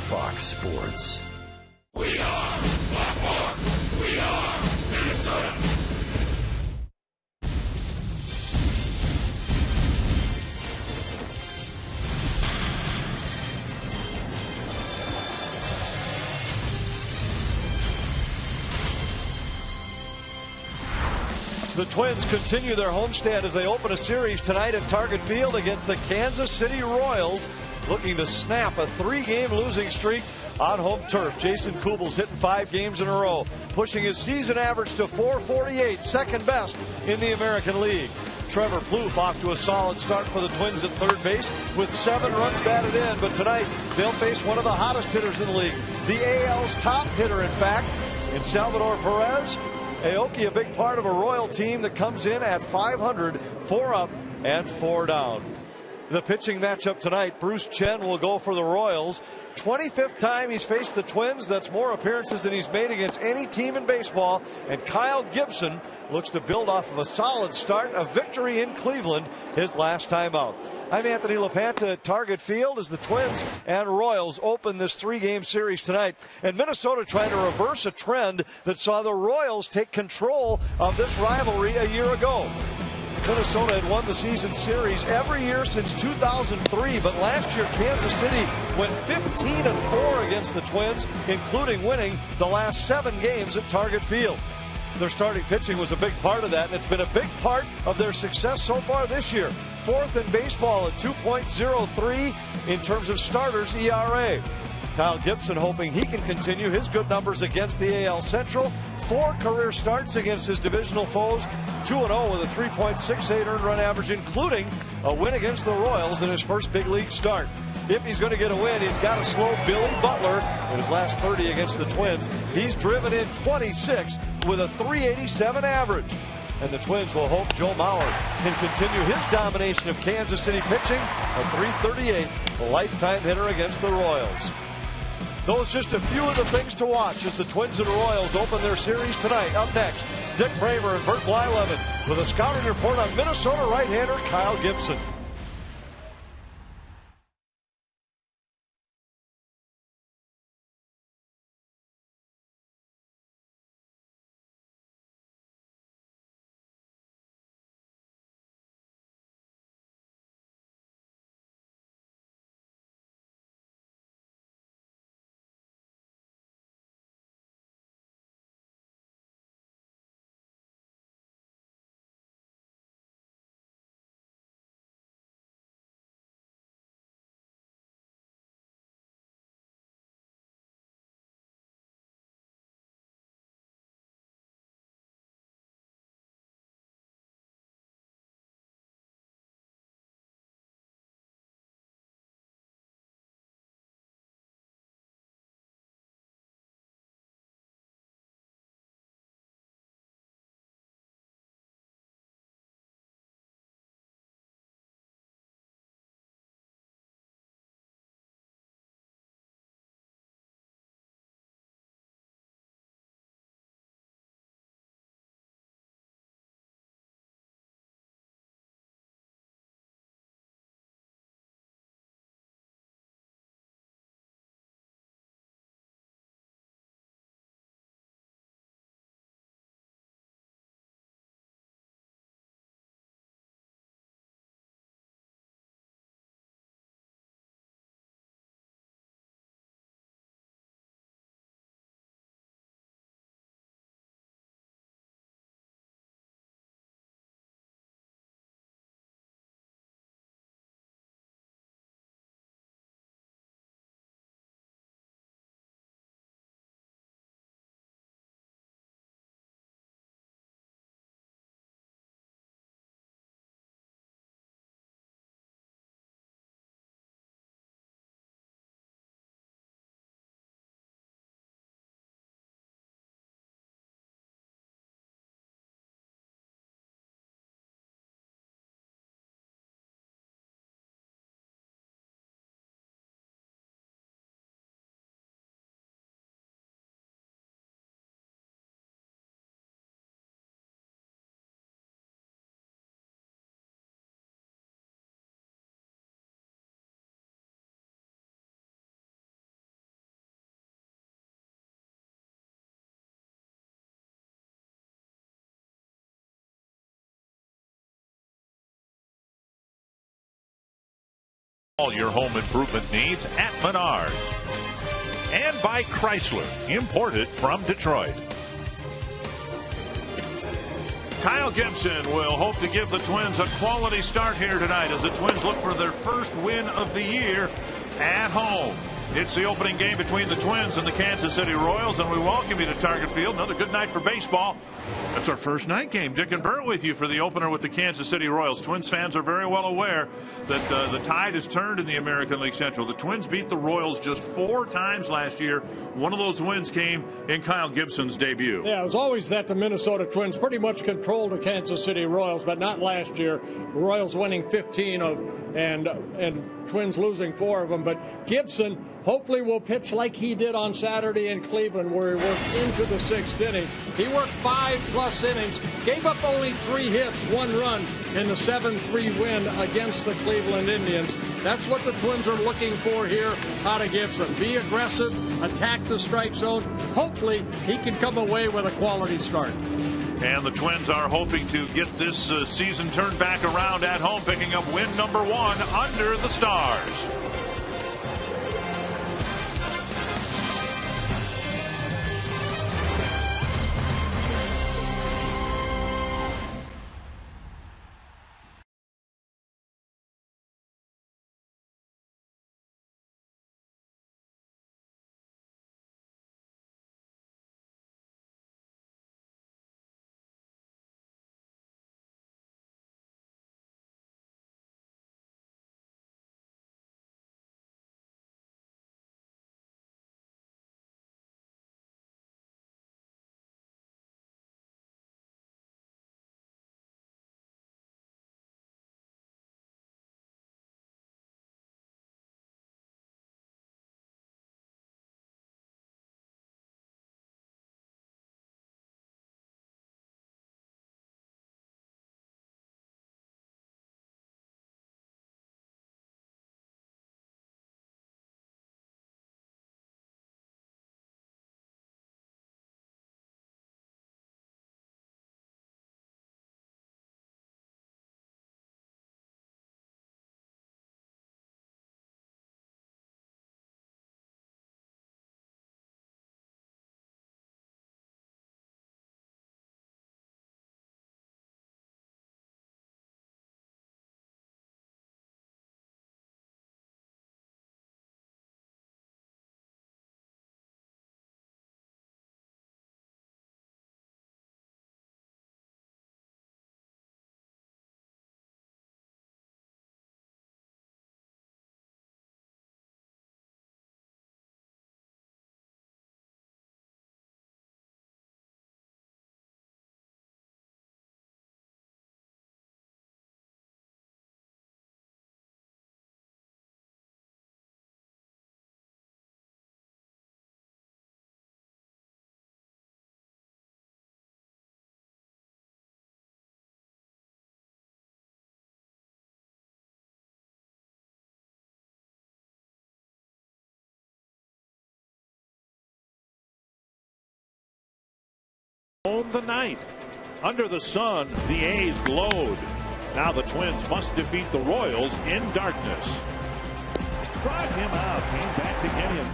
Fox Sports. We are Baltimore. We are Minnesota. The Twins continue their homestand as they open a series tonight at Target Field against the Kansas City Royals, looking to snap a 3-game losing streak on home turf. Jason Kubel's hitting 5 games in a row, pushing his season average to .448, second best in the American League. Trevor Plouffe off to a solid start for the Twins at third base with 7 runs batted in, but tonight they'll face one of the hottest hitters in the league, the AL's top hitter, in fact, in Salvador Perez. Aoki, a big part of a Royal team that comes in at 500, 4 up and 4 down. The pitching matchup tonight, Bruce Chen will go for the Royals. 25th time he's faced the Twins. That's more appearances than he's made against any team in baseball. And Kyle Gibson looks to build off of a solid start, a victory in Cleveland his last time out. I'm Anthony LaPanta at Target Field as the Twins and Royals open this 3-game series tonight. And Minnesota trying to reverse a trend that saw the Royals take control of this rivalry a year ago. Minnesota had won the season series every year since 2003, but last year Kansas City went 15-4 against the Twins, including winning the last 7 games at Target Field. Their starting pitching was a big part of that, and it's been a big part of their success so far this year. 4th in baseball at 2.03 in terms of starters ERA. Kyle Gibson hoping he can continue his good numbers against the AL Central. 4 career starts against his divisional foes. 2-0 with a 3.68 earned run average, including a win against the Royals in his first big league start. If he's going to get a win, he's got to slow Billy Butler in his last 30 against the Twins. He's driven in 26 with a 387 average. And the Twins will hope Joe Mauer can continue his domination of Kansas City pitching, a 338 lifetime hitter against the Royals. Those just a few of the things to watch as the Twins and Royals open their series tonight. Up next, Dick Braver and Bert Blyleven with a scouting report on Minnesota right-hander Kyle Gibson. All your home improvement needs at Menards. And by Chrysler, imported from Detroit. Kyle Gibson will hope to give the Twins a quality start here tonight as the Twins look for their first win of the year at home. It's the opening game between the Twins and the Kansas City Royals, and we welcome you to Target Field. Another good night for baseball. That's our first night game. Dick and Bert with you for the opener with the Kansas City Royals. Twins fans are very well aware that the tide has turned in the American League Central. The Twins beat the Royals just 4 times last year. One of those wins came in Kyle Gibson's debut. Yeah, it was always that the Minnesota Twins pretty much controlled the Kansas City Royals, but not last year. The Royals winning 15 and Twins losing 4 of them. But Gibson hopefully will pitch like he did on Saturday in Cleveland, where he worked into the 6th inning. He worked 5+ innings, gave up only 3 hits, 1 run in the 7-3 win against the Cleveland Indians. That's what the Twins are looking for here out of Gibson. Be aggressive, attack the strike zone. Hopefully he can come away with a quality start. And the Twins are hoping to get this season turned back around at home, picking up win number 1 under the Stars. Home the night. Under the sun, the A's glowed. Now the Twins must defeat the Royals in darkness. Struck him out, came back to get him.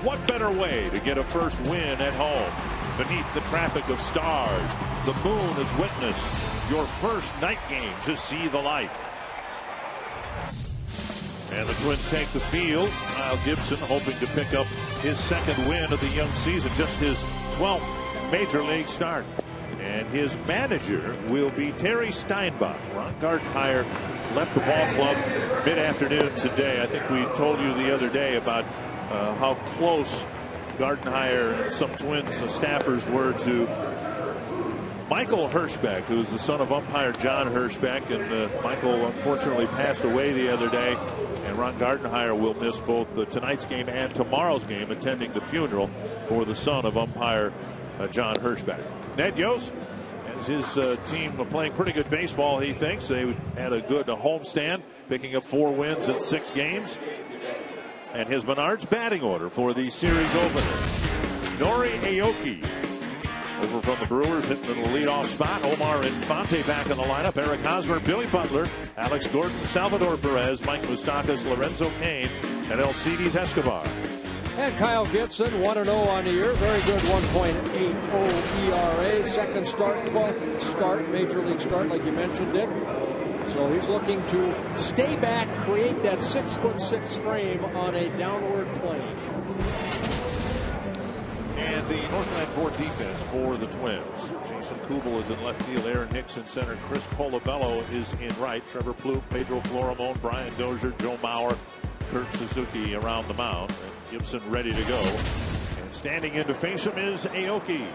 What better way to get a first win at home? Beneath the traffic of stars, the moon is witness. Your first night game to see the light. And the Twins take the field. Kyle Gibson hoping to pick up his 2nd win of the young season, just his 12th major league start. And his manager will be Terry Steinbach. Ron Gardenhire left the ball club mid-afternoon today. I think we told you the other day about how close Gardenhire and some Twins staffers were to Michael Hirschbeck, who's the son of umpire John Hirschbeck. And Michael unfortunately passed away the other day. And Ron Gardenhire will miss both tonight's game and tomorrow's game, attending the funeral for the son of umpire John Hirschbeck. Ned Yost, as his team playing pretty good baseball, he thinks. They had a good homestand, picking up 4 wins in 6 games. And his Menards batting order for the series opener. Nori Aoki, Over from the Brewers, hitting in the leadoff spot. Omar Infante back in the lineup. Eric Hosmer, Billy Butler, Alex Gordon, Salvador Perez, Mike Moustakas, Lorenzo Cain, and Alcides Escobar. And Kyle Gibson, 1-0 on the year. Very good 1.80 ERA. Second start, 12th start, major league start, like you mentioned, Dick. So he's looking to stay back, create that 6'6" frame on a downward plane. And the Northland 4 defense for the Twins. Jason Kubel is in left field. Aaron Hicks in center. Chris Colabello is in right. Trevor Plouffe, Pedro Florimon, Brian Dozier, Joe Mauer, Kurt Suzuki around the mound. And Gibson ready to go. And standing in to face him is Aoki.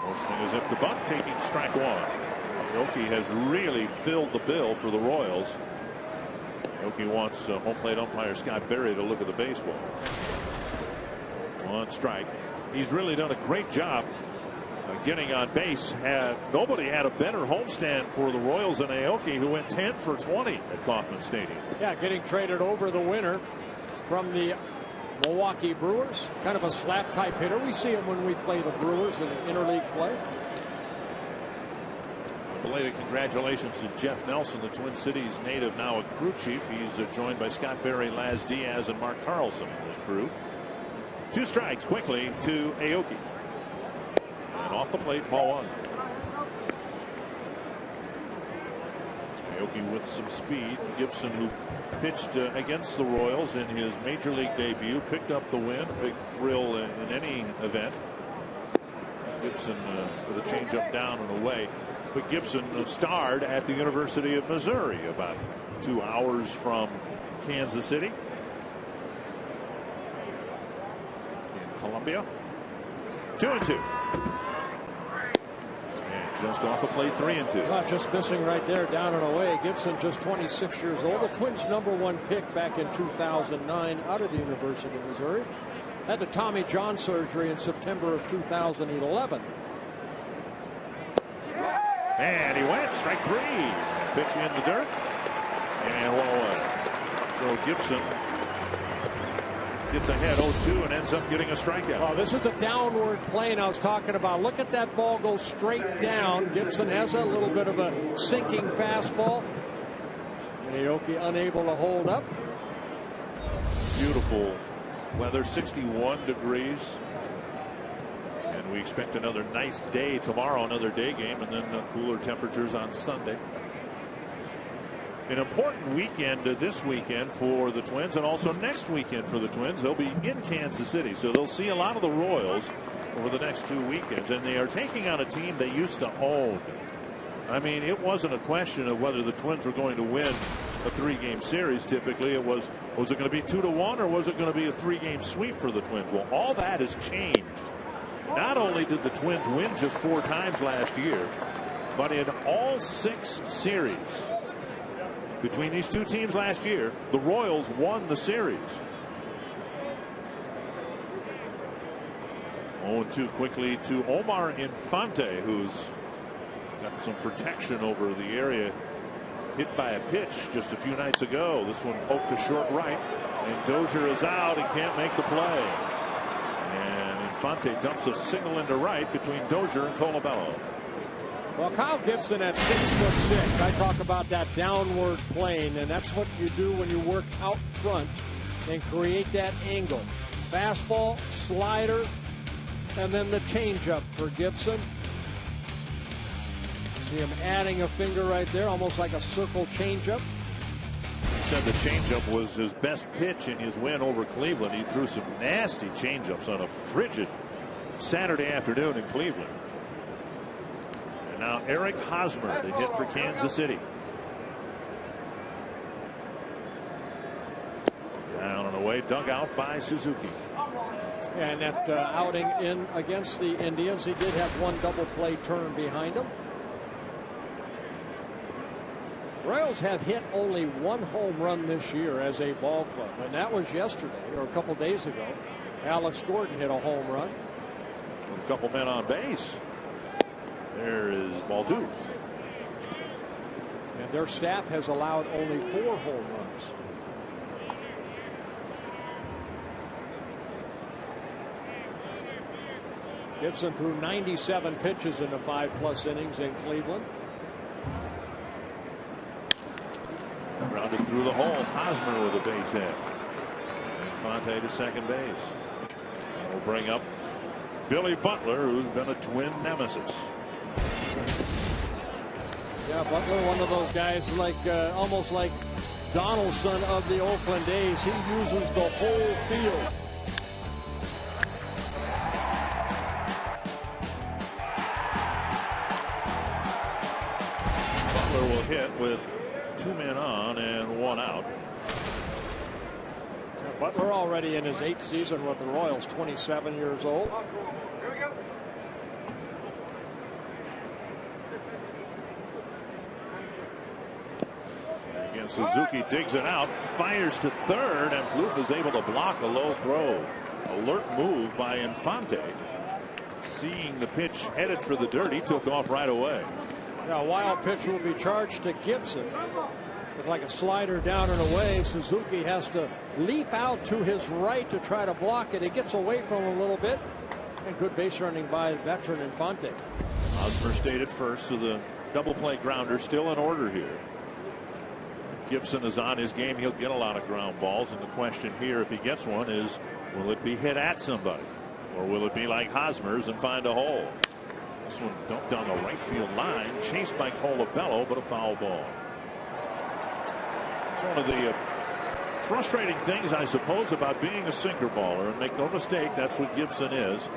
Motioning as if to bunt, taking strike one. Aoki has really filled the bill for the Royals. Aoki wants home plate umpire Scott Berry to look at the baseball. One strike. He's really done a great job getting on base. Nobody had a better homestand for the Royals than Aoki, who went 10 for 20 at Kauffman Stadium. Yeah, getting traded over the winner from the Milwaukee Brewers. Kind of a slap type hitter. We see him when we play the Brewers in interleague play. Belated congratulations to Jeff Nelson, the Twin Cities native, now a crew chief. He's joined by Scott Berry, Laz Diaz, and Mark Carlson in his crew. 2 strikes quickly to Aoki. And off the plate, ball 1. Aoki with some speed. Gibson, who pitched against the Royals in his major league debut, picked up the win. Big thrill in any event. Gibson with a changeup down and away. But Gibson starred at the University of Missouri, about 2 hours from Kansas City. Columbia. 2-2. And just off the plate, 3-2. Just missing right there, down and away. Gibson, just 26 years old. The Twins' #1 pick back in 2009 out of the University of Missouri. Had the Tommy John surgery in September of 2011. And he went strike 3. Pitch in the dirt. And 1-1. So Gibson gets ahead 0-2 and ends up getting a strikeout. Oh, this is a downward plane I was talking about. Look at that ball go straight down. Gibson has a little bit of a sinking fastball. And Aoki unable to hold up. Beautiful weather, 61 degrees. And we expect another nice day tomorrow, another day game, and then cooler temperatures on Sunday. An important weekend this weekend for the Twins, and also next weekend for the Twins. They'll be in Kansas City, so they'll see a lot of the Royals over the next 2 weekends, and they are taking on a team they used to own. I mean, it wasn't a question of whether the Twins were going to win a 3-game series. Typically it was it going to be 2-1, or was it going to be a 3-game sweep for the Twins? Well, all that has changed. Not only did the Twins win just 4 times last year, but in all 6 series between these 2 teams last year, the Royals won the series. 0-2 quickly to Omar Infante, who's got some protection over the area. Hit by a pitch just a few nights ago. This one poked to short right, and Dozier is out. He can't make the play. And Infante dumps a single into right between Dozier and Colabello. Well, Kyle Gibson at 6'6". I talk about that downward plane, and that's what you do when you work out front and create that angle. Fastball, slider, and then the changeup for Gibson. See him adding a finger right there, almost like a circle changeup. He said the changeup was his best pitch in his win over Cleveland. He threw some nasty changeups on a frigid Saturday afternoon in Cleveland. And now Eric Hosmer to hit for Kansas City. Down and away, dug out by Suzuki. And that outing in against the Indians, he did have one double play turn behind him. Royals have hit only one home run this year as a ball club, and that was yesterday or a couple days ago. Alex Gordon hit a home run. With a couple men on base. There is ball 2. And their staff has allowed only 4 home runs. Gibson threw 97 pitches in the 5+ innings in Cleveland. Grounded through the hole. Hosmer with a base hit. Infante to second base. That'll bring up Billy Butler, who's been a Twin nemesis. Yeah, Butler, one of those guys like almost like Donaldson of the Oakland days. He uses the whole field. Butler will hit with 2 men on and 1 out. Butler already in his 8th season with the Royals, 27 years old. Again, Suzuki digs it out, fires to third, and Plouffe is able to block a low throw. Alert move by Infante. Seeing the pitch headed for the dirt, he took off right away. Now, a wild pitch will be charged to Gibson. It's like a slider down and away. Suzuki has to leap out to his right to try to block it. He gets away from him a little bit. And good base running by veteran Infante. Hosmer stayed at first, so the double play grounder still in order here. Gibson is on his game. He'll get a lot of ground balls. And the question here, if he gets one, is will it be hit at somebody? Or will it be like Hosmer's and find a hole? This one dumped down the right field line, chased by Colabello, but a foul ball. It's one of the frustrating things, I suppose, about being a sinker baller. And make no mistake, that's what Gibson is.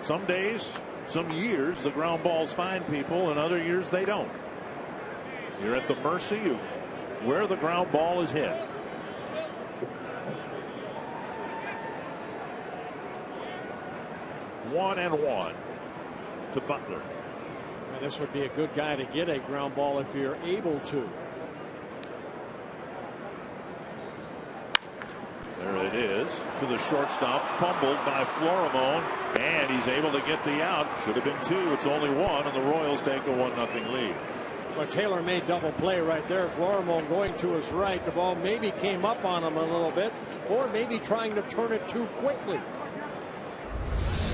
Some days, some years, the ground balls find people, and other years they don't. You're at the mercy of where the ground ball is hit. One and one to Butler. And this would be a good guy to get a ground ball if you're able to. There it is to the shortstop, fumbled by Florimon, and he's able to get the out. Should have been 2. It's only 1, and the Royals take a 1-0 lead. Well, Taylor made double play right there. Florimon going to his right. The ball maybe came up on him a little bit, or maybe trying to turn it too quickly.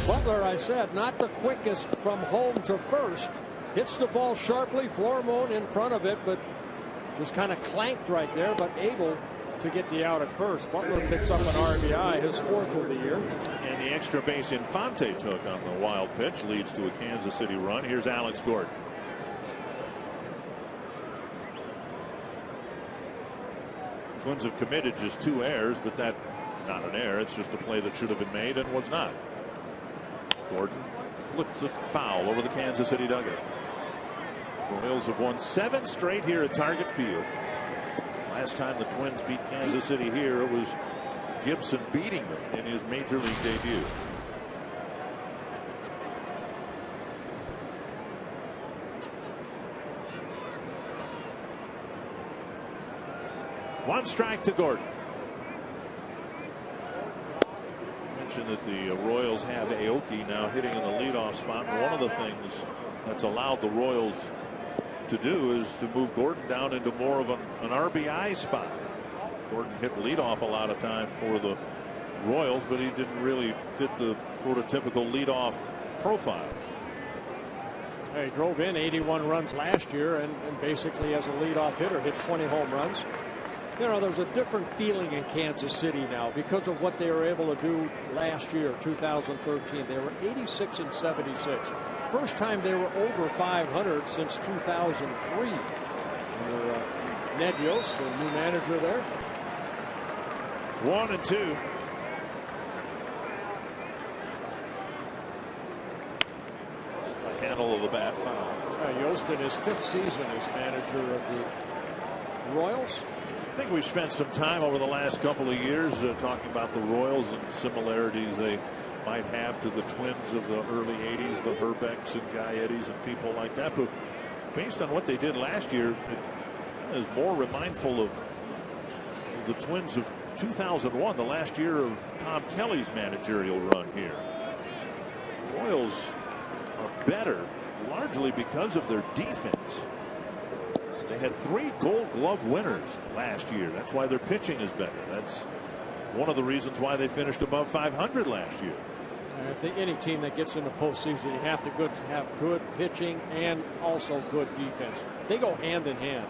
Butler, I said, not the quickest from home to first. Hits the ball sharply. Florimon in front of it, but just kind of clanked right there, but able to get the out at first. Butler picks up an RBI, his 4th of the year. And the extra base Infante took on the wild pitch leads to a Kansas City run. Here's Alex Gordon. Twins have committed just 2 errors, but that not an error. It's just a play that should have been made and was not. Gordon flips it foul over the Kansas City dugout. The Royals have won 7 straight here at Target Field. Last time the Twins beat Kansas City here, it was Gibson beating them in his major league debut. One strike to Gordon. Mentioned that the Royals have Aoki now hitting in the leadoff spot. And one of the things that's allowed the Royals to do is to move Gordon down into more of an RBI spot. Gordon hit leadoff a lot of time for the Royals, but he didn't really fit the prototypical leadoff profile. He drove in 81 runs last year and basically as a leadoff hitter hit 20 home runs. You know, there's a different feeling in Kansas City now because of what they were able to do last year, 2013. They were 86 and 76. First time they were over 500 since 2003. Under Ned Yost, the new manager there. 1-2. A handle of the bat foul. Yost in his 5th season as manager of the Royals. I think we've spent some time over the last couple of years talking about the Royals and similarities they might have to the Twins of the early 80s, the Herbecks and Gaettis and people like that. But based on what they did last year, it is more remindful of the Twins of 2001, the last year of Tom Kelly's managerial run here. The Royals are better largely because of their defense. They had 3 Gold Glove winners last year. That's why their pitching is better. That's one of the reasons why they finished above 500 last year. I think any team that gets in the postseason, you have to have good pitching and also good defense. They go hand in hand.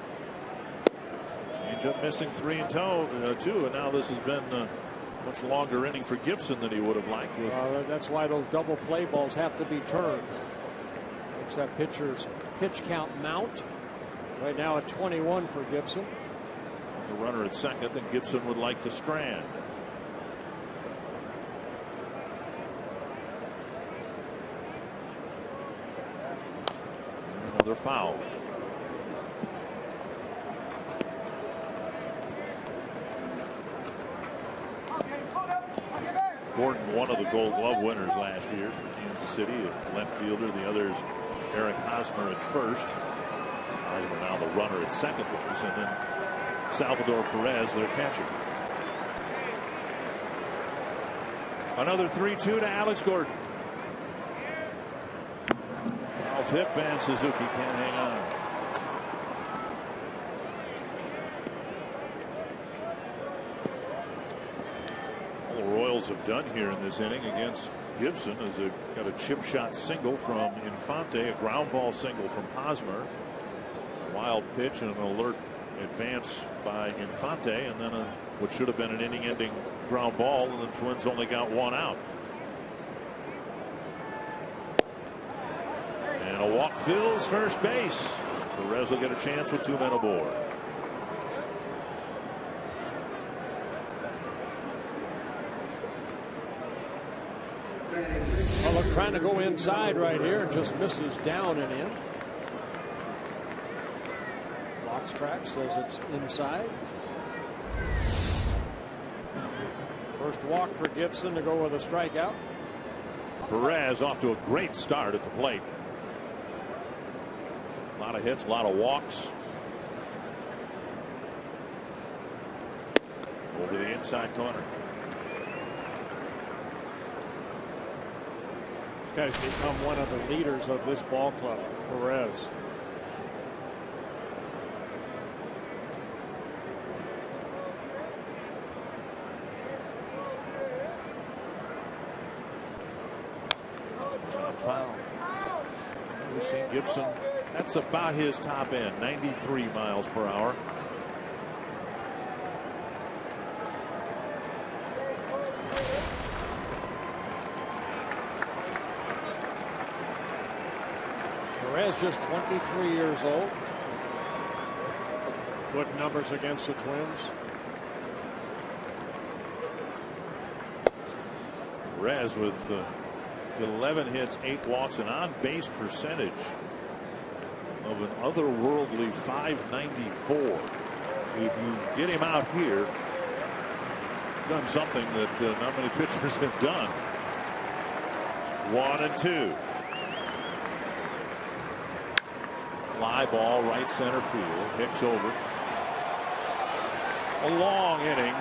Changeup missing 3 and 2, and now this has been a much longer inning for Gibson than he would have liked. That's why those double play balls have to be turned. Makes that pitcher's pitch count mount. Right now at 21 for Gibson. The runner at second, and Gibson would like to strand. And another foul. Gordon, one of the Gold Glove winners last year for Kansas City, a left fielder. The others, Eric Hosmer at first. Hosmer now the runner at second base, and then Salvador Perez, their catcher. Another 3-2 to Alex Gordon. Foul tip, and Suzuki can't hang on. All the Royals have done here in this inning against Gibson is they've got a chip shot single from Infante, a ground ball single from Hosmer, a wild pitch and an alert advance by Infante, and then what should have been an inning-ending ground ball, and the Twins only got 1 out. And a walk fills first base. Perez will get a chance with 2 men aboard. Well, they're trying to go inside right here, just misses down and in. Box track says it's inside. First walk for Gibson to go with a strikeout. Perez off to a great start at the plate. A lot of hits, a lot of walks. Over the inside corner. This guy's become one of the leaders of this ball club, Perez. Foul. We've seen Gibson. That's about his top end, 93 miles per hour. Perez just 23 years old. Good numbers against the Twins. Perez with 11 hits, 8 walks, an on-base percentage of an otherworldly 594. So if you get him out here, done something that not many pitchers have done. 1-2. Fly ball, right center field. Hicks over. A long inning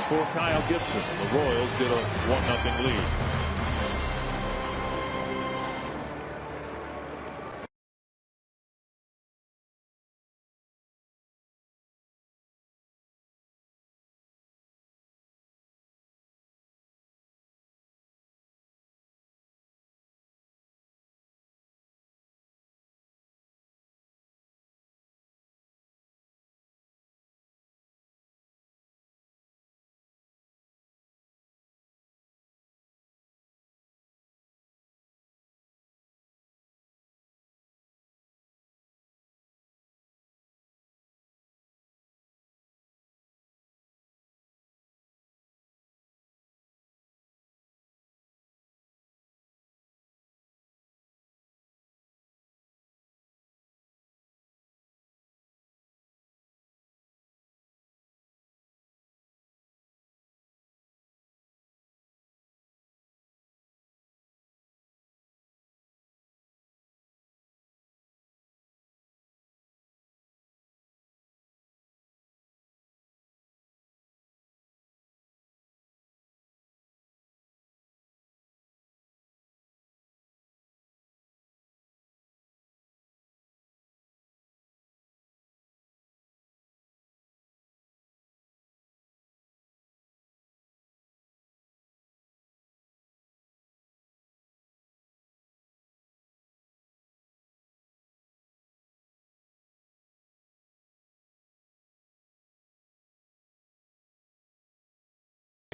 for Kyle Gibson. The Royals get a 1-0 lead.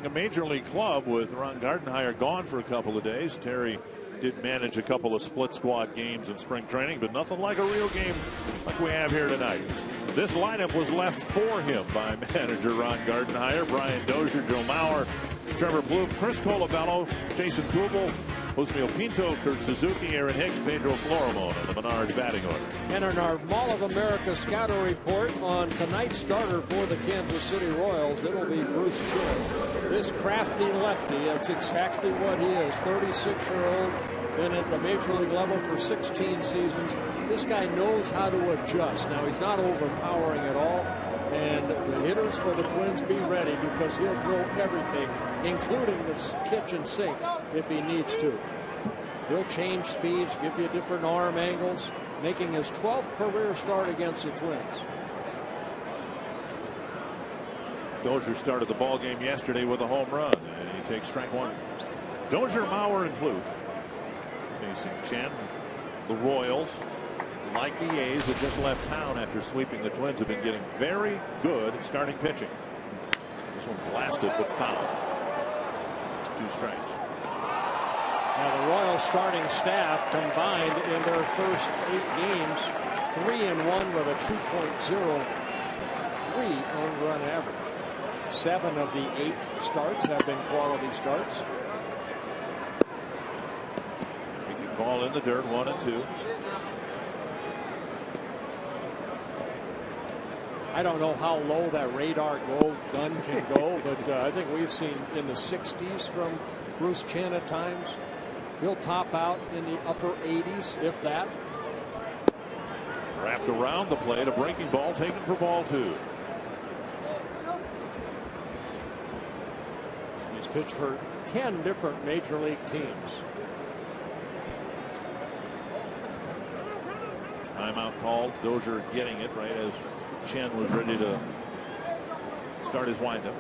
A major league club with Ron Gardenhire gone for a couple of days. Terry did manage a couple of split squad games in spring training, but nothing like a real game like we have here tonight. This lineup was left for him by manager Ron Gardenhire. Brian Dozier, Joe Mauer, Trevor Plouffe, Chris Colabello, Jason Kubel, Josmil Pinto, Kurt Suzuki, Aaron Hicks, Pedro Florimon on the Menards batting order. And in our Mall of America scouting report on tonight's starter for the Kansas City Royals, it'll be Bruce Chen. This crafty lefty, that's exactly what he is. 36-year-old, been at the major league level for 16 seasons. This guy knows how to adjust. Now, he's not overpowering at all. And the hitters for the Twins, be ready, because he'll throw everything, including the kitchen sink, if he needs to. He'll change speeds, give you different arm angles, making his 12th career start against the Twins. Dozier started the ball game yesterday with a home run, and he takes strike one. Dozier, Mauer, and Plouffe facing Chen. The Royals, like the A's, that just left town after sweeping the Twins, have been getting very good starting pitching. This one blasted but foul. 2 strikes. Now the Royals starting staff combined in their first 8 games 3-1 with a 2.03 earned run average. 7 of the 8 starts have been quality starts. Making ball in the dirt, 1-2. I don't know how low that radar gun can go, but I think we've seen in the 60s from Bruce Chen at times. He'll top out in the upper 80s, if that. Wrapped around the plate, a breaking ball taken for ball 2. He's pitched for 10 different major league teams. Timeout called. Dozier getting it right as Chen was ready to start his windup.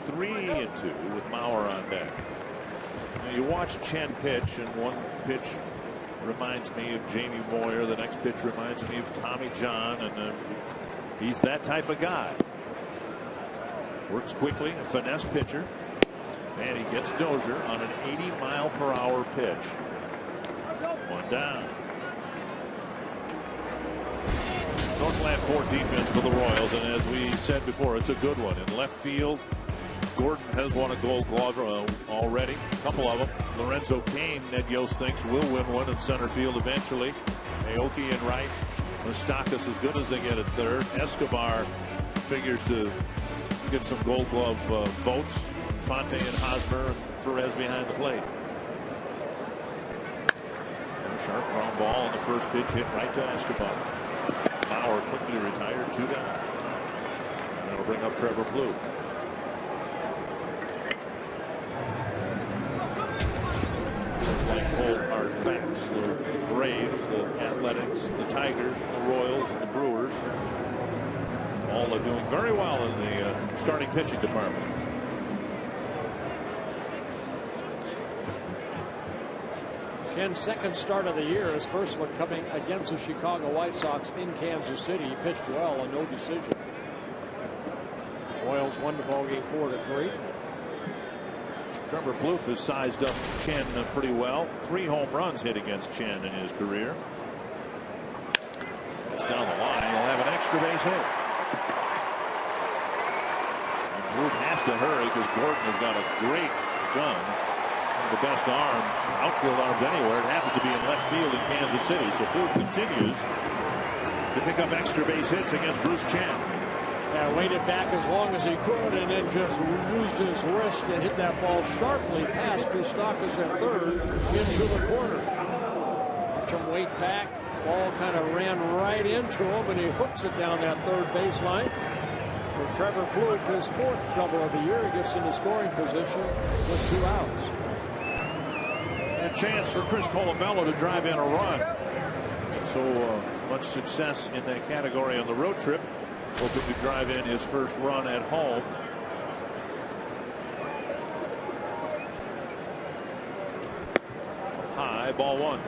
Three and 2 with Mauer on deck. Now you watch Chen pitch, and one pitch reminds me of Jamie Moyer. The next pitch reminds me of Tommy John, and he's that type of guy. Works quickly, a finesse pitcher. And he gets Dozier on an 80-mile-per-hour pitch. 1 down. Northland Ford defense for the Royals, and as we said before, it's a good one. In left field, Gordon has won a Gold Glove already, a couple of them. Lorenzo Cain, Ned Yost thinks, will win one in center field eventually. Aoki in right. Moustakas as good as they get at third. Escobar figures to get some Gold Glove votes. Fonte and Hosmer and Perez behind the plate. And a sharp ground ball on the first pitch, hit right to Escobar. Mauer quickly retired, 2 down. And that'll bring up Trevor Plouffe. Like cold hard facts, the Braves, the Athletics, the Tigers, the Royals, and the Brewers all are doing very well in the starting pitching department. Chen's second start of the year, his first one coming against the Chicago White Sox in Kansas City. He pitched well, a no decision. Royals won the ball game 4-3. Trevor Plouffe has sized up Chen pretty well. 3 home runs hit against Chen in his career. It's down the line. He'll have an extra base hit. And Plouffe has to hurry because Gordon has got a great gun. The best arms, outfield arms anywhere. It happens to be in left field in Kansas City. So Plouffe continues to pick up extra base hits against Bruce Chen. Yeah, waited back as long as he could and then just used his wrist and hit that ball sharply past Moustakas at third into the corner. Watch him wait back. Ball kind of ran right into him and he hooks it down that third baseline. For Trevor Plouffe, his 4th double of the year, he gets into scoring position with 2 outs. A chance for Chris Colabello to drive in a run. So much success in that category on the road trip. Hoping to drive in his first run at home. High, ball 1.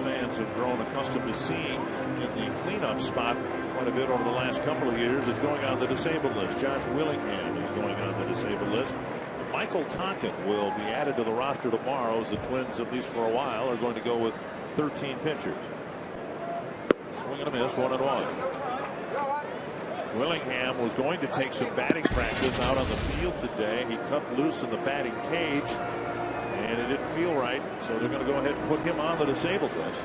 fans have grown accustomed to seeing in the cleanup spot quite a bit over the last couple of years, is going on the disabled list. Josh Willingham is going on the disabled list. Michael Tonkin will be added to the roster tomorrow, as the Twins, at least for a while, are going to go with 13 pitchers. Swing and a miss, 1-1. Willingham was going to take some batting practice out on the field today. He cut loose in the batting cage, and it didn't feel right, so they're going to go ahead and put him on the disabled list.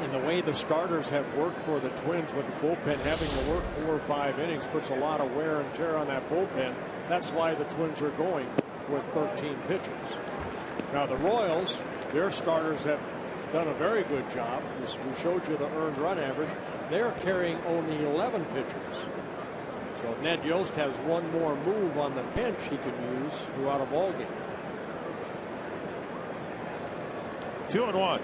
And the way the starters have worked for the Twins, with the bullpen having to work 4 or 5 innings, puts a lot of wear and tear on that bullpen. That's why the Twins are going with 13 pitchers. Now the Royals, their starters have done a very good job. We showed you the earned run average. They're carrying only 11 pitchers. So Ned Yost has one more move on the bench he can use throughout a ball game. 2-1.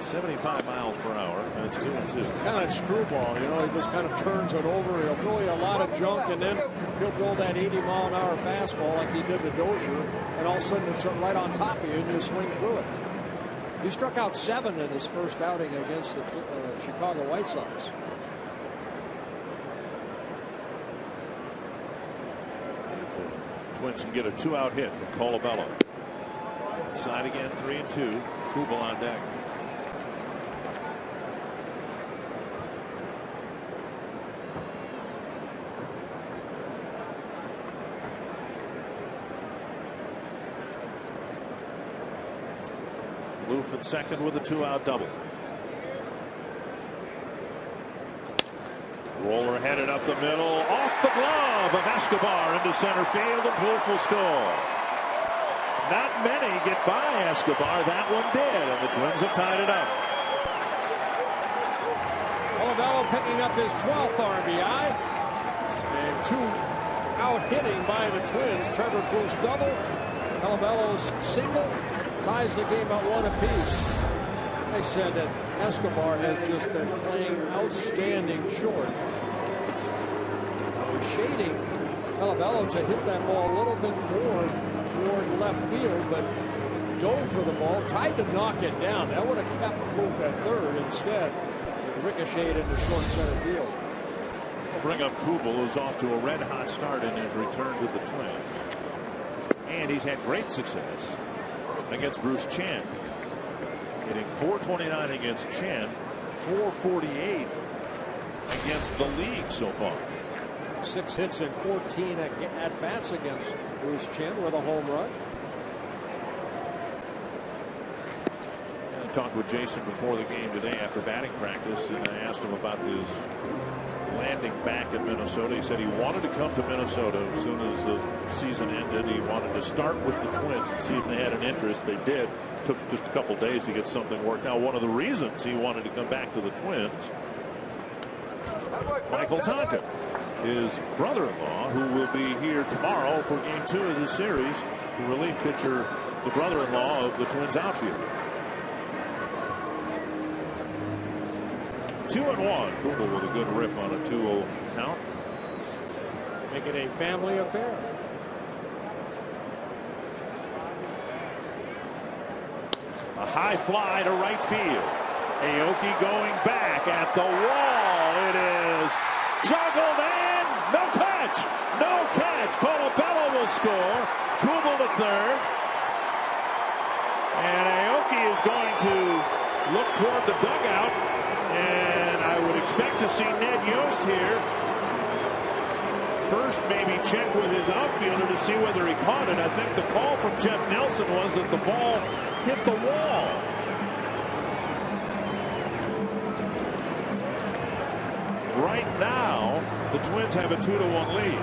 75 miles per hour, and it's 2-2. Kind of screwball, you know, he just kind of turns it over. He'll throw you a lot of junk, and then he'll throw that 80-mile-an-hour fastball like he did to Dozier, and all of a sudden it's right on top of you, and you swing through it. He struck out 7 in his first outing against the Chicago White Sox. If the Twins can get a 2-out hit from Colabello. Side again, 3-2. Kubel on deck. Loof at second with a 2-out double. Roller headed up the middle, off the glove of Escobar into center field, and Wolf will score. Not many get by Escobar. That one did, and the Twins have tied it up. Colabello picking up his 12th RBI, and 2 out hitting by the Twins. Trevor Poole's double, Colabello's single, ties the game at 1 apiece. They said that Escobar has just been playing outstanding short. They're shading Colabello to hit that ball a little bit more toward left field, but dove for the ball, tried to knock it down. That would have kept Wolf at third. Instead, it ricocheted into short center field. We'll bring up Kubel, who's off to a red-hot start in his return to the Twins. And he's had great success against Bruce Chen. Hitting .429 against Chen, .448 against the league so far. 6 hits and 14 at-bats against Bruce Chen with a home run. I talked with Jason before the game today after batting practice, and I asked him about his landing back in Minnesota. He said he wanted to come to Minnesota as soon as the season ended. He wanted to start with the Twins and see if they had an interest. They did. Took just a couple days to get something worked out. One of the reasons he wanted to come back to the Twins, Michael Tonkin, his brother-in-law, who will be here tomorrow for game 2 of this series, the relief pitcher, the brother-in-law of the Twins outfield. 2-1. Kubel with a good rip on a 2-0 count. Make it a family affair. A high fly to right field. Aoki going back at the wall. It is juggled and no catch. No catch. Colabello will score. Kubel to third. And Aoki is going to look toward the dugout. And I would expect to see Ned Yost here. First, maybe check with his outfielder to see whether he caught it. I think the call from Jeff Nelson was that the ball hit the wall. Right now, the Twins have a 2-1 lead.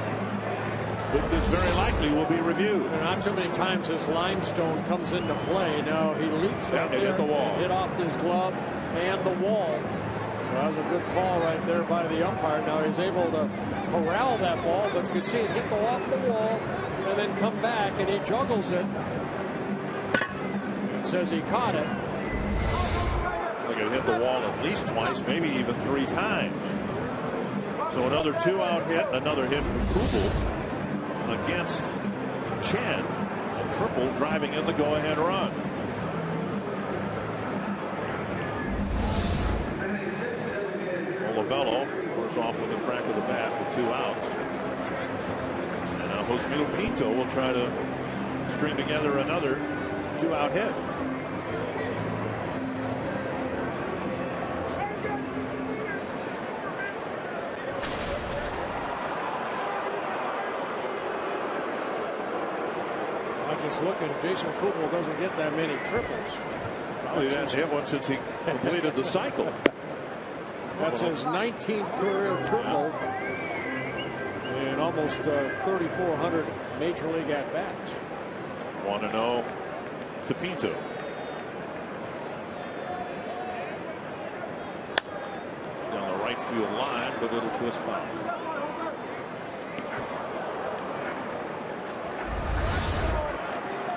But this very likely will be reviewed. Not too many times this limestone comes into play. Now he leaps right there. It hit the wall. Hit off his glove and the wall. Well, that was a good call right there by the umpire. Now he's able to corral that ball, but you can see it hit off the wall and then come back, and he juggles it. It says he caught it. I think it hit the wall at least twice, maybe even 3 times. So another 2-out hit, another hit from Kubel against Chen. A triple driving in the go-ahead run. Olabello goes off with a crack of the bat with 2 outs. And now Josmil Pinto will try to string together another 2-out hit. Just looking, Jason Kubel doesn't get that many triples. Probably hasn't hit one since he completed the cycle. That's his 19th career triple and almost 3,400 major league at-bats. 1-0 to Pinto. Down the right field line, but it'll twist foul.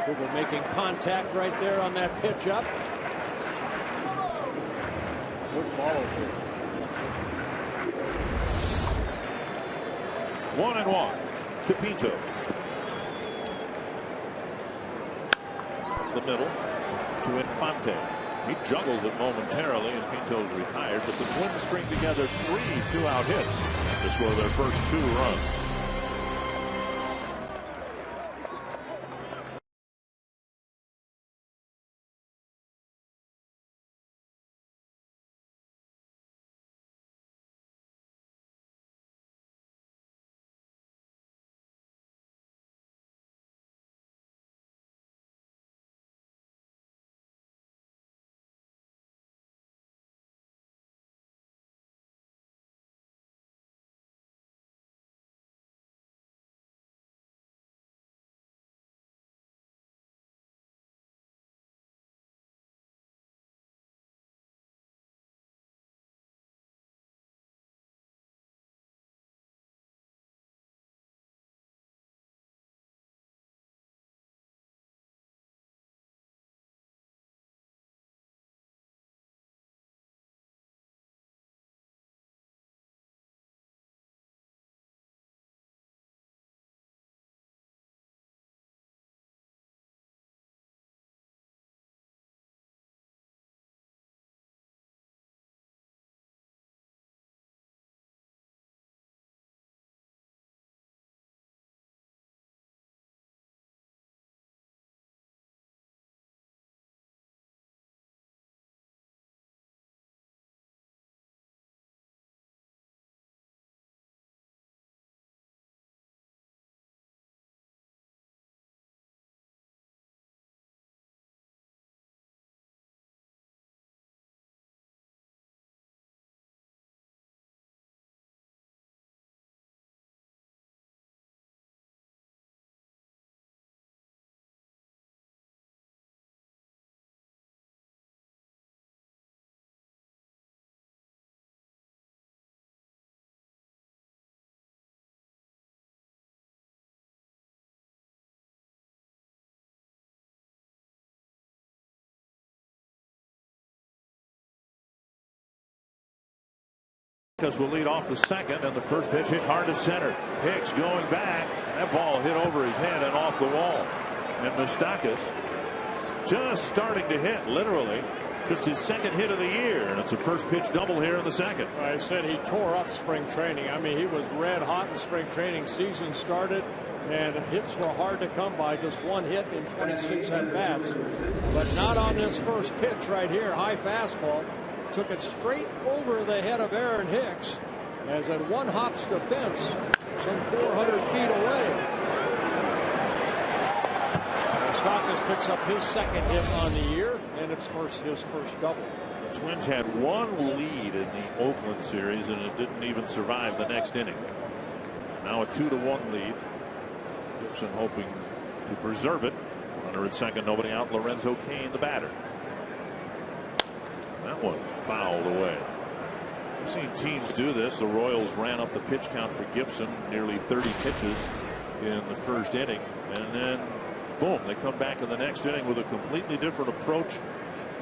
Kubel making contact right there on that pitch up. Good follow through. 1-1 to Pinto. The middle to Infante. He juggles it momentarily, and Pinto's retired, but the Twins string together 3 2-out hits to score their first 2 runs. Will lead off the second, and the first pitch hit hard to center. Hicks going back, and that ball hit over his head and off the wall. And Moustakas just starting to hit, literally. Just his second hit of the year, and it's a first pitch double here in the second. I said he tore up spring training. I mean, he was red hot in spring training. Season started, and hits were hard to come by. Just one hit in 26 at-bats. But not on this first pitch right here. High fastball. Took it straight over the head of Aaron Hicks as it one hops the fence some 400 feet away. Moustakas picks up his second hit on the year, and it's his first double. The Twins had one lead in the Oakland series, and it didn't even survive the next inning. Now a 2-1 lead. Gibson hoping to preserve it. Runner at second, nobody out. Lorenzo Cain, the batter. That one fouled away. We've seen teams do this. The Royals ran up the pitch count for Gibson, nearly 30 pitches in the first inning, and then boom, they come back in the next inning with a completely different approach.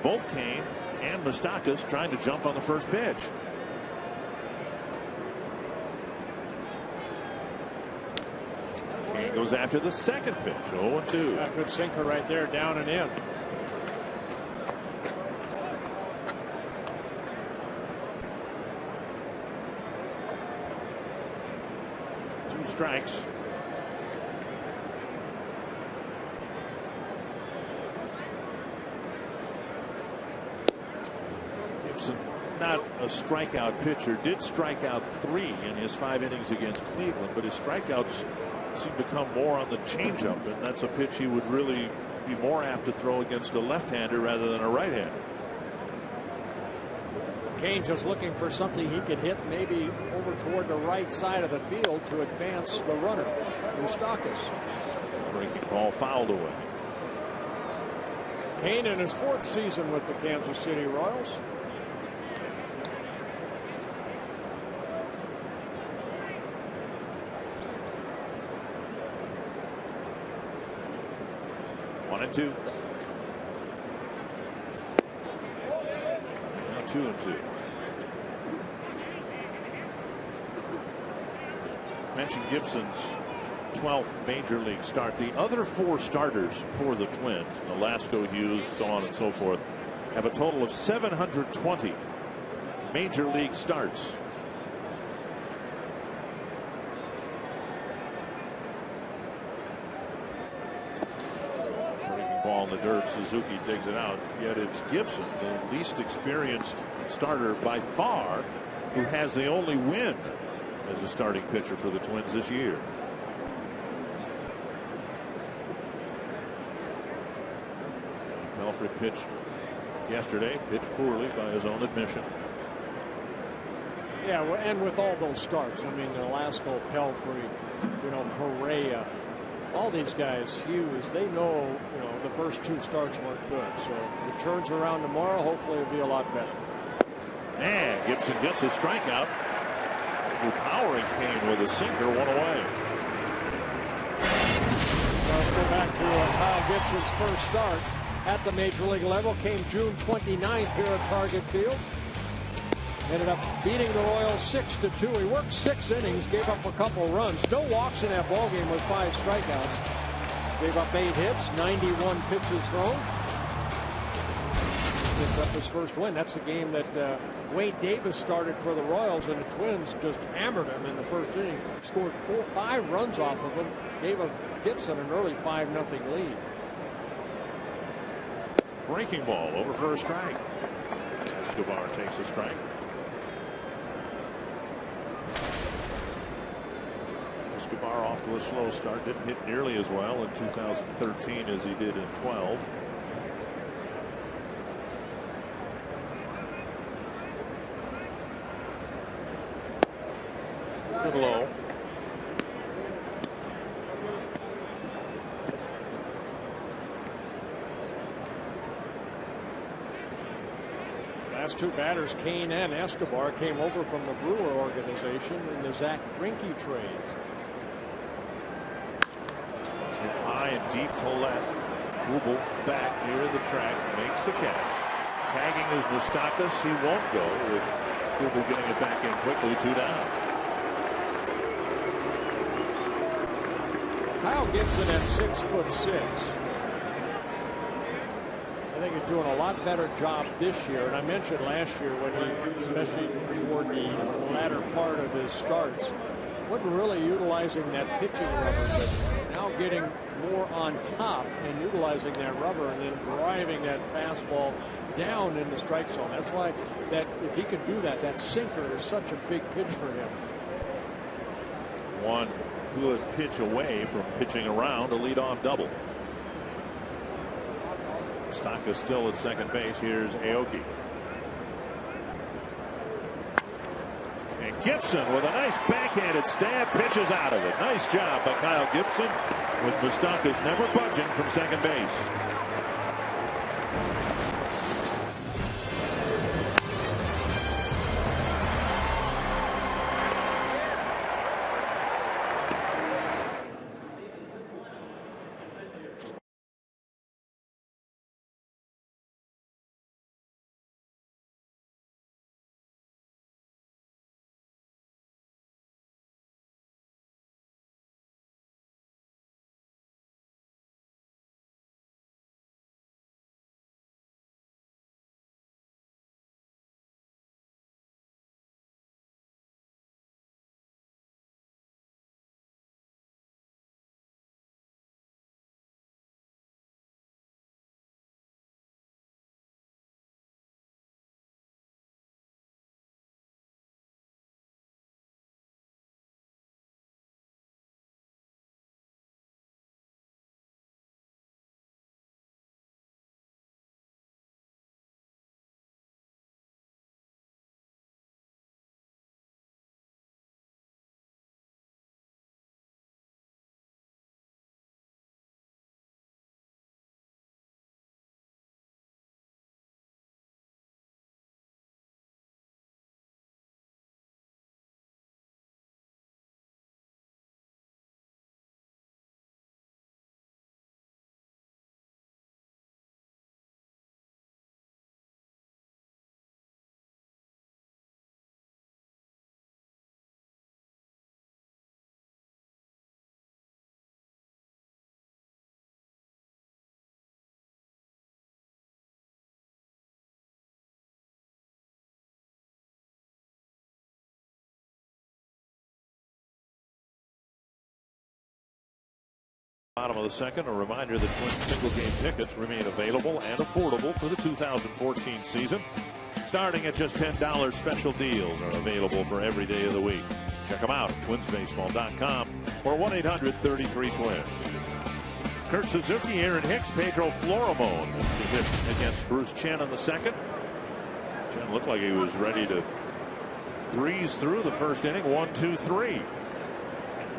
Both Cain and Moustakas trying to jump on the first pitch. And goes after the second pitch. 0-2. A good sinker right there, down and in. 2 strikes. Gibson, not a strikeout pitcher, did strike out 3 in his 5 innings against Cleveland, but his strikeouts seem to come more on the changeup, and that's a pitch he would really be more apt to throw against a left-hander rather than a right-hander. Kane just looking for something he could hit maybe over toward the right side of the field to advance the runner, Moustakas. Breaking ball fouled away. Kane in his 4th season with the Kansas City Royals. One and 2. Now 2-2. Mentioned Gibson's 12th major league start. The other 4 starters for the Twins, Nolasco, Hughes, so on and so forth, have a total of 720 major league starts. Ball in the dirt. Suzuki digs it out. Yet it's Gibson, the least experienced starter by far, who has the only win as a starting pitcher for the Twins this year. Pelfrey pitched yesterday, pitched poorly by his own admission. Yeah, and with all those starts, I mean, Nolasco, Pelfrey, Correa, all these guys, Hughes, they know, the first 2 starts weren't good. So if it turns around tomorrow, hopefully it'll be a lot better. And Gibson gets a strikeout. Overpowering Kane with a sinker, 1 away. Let's go back to Kyle Gibson's first start at the major league level. Came June 29th here at Target Field. Ended up beating the Royals 6-2. He worked 6 innings, gave up a couple runs. No walks in that ballgame with 5 strikeouts. Gave up 8 hits, 91 pitches thrown. Picked up his first win. That's a game that Wade Davis started for the Royals, and the Twins just hammered him in the first inning. Scored 5 runs off of him. Gave Gibson an early 5-0 lead. Breaking ball over for a strike. Escobar takes a strike. Escobar off to a slow start. Didn't hit nearly as well in 2013 as he did in 12. Good low. Last 2 batters, Kane and Escobar, came over from the Brewer organization in the Zach Greinke trade. It's hit high and deep to left. Kubel back near the track, makes the catch. Tagging is Moustakas. He won't go with Kubel getting it back in quickly. 2 down. Kyle Gibson at 6'6". I think he's doing a lot better job this year. And I mentioned last year when he, especially toward the latter part of his starts, wasn't really utilizing that pitching rubber, but now getting more on top and utilizing that rubber and then driving that fastball down in the strike zone. That's why that if he could do that, that sinker is such a big pitch for him. One good pitch away from pitching around a leadoff double. Moustakas still at second base. Here's Aoki. And Gibson with a nice backhanded stab pitches out of it. Nice job by Kyle Gibson, with Moustakas never budging from second base. Bottom of the second, a reminder that Twins single game tickets remain available and affordable for the 2014 season. Starting at just $10, special deals are available for every day of the week. Check them out at twinsbaseball.com or 1-800-33-TWINS. Kurt Suzuki, Aaron Hicks, Pedro Florimon to hit against Bruce Chen in the second. Chen looked like he was ready to breeze through the first inning. 1-2-3.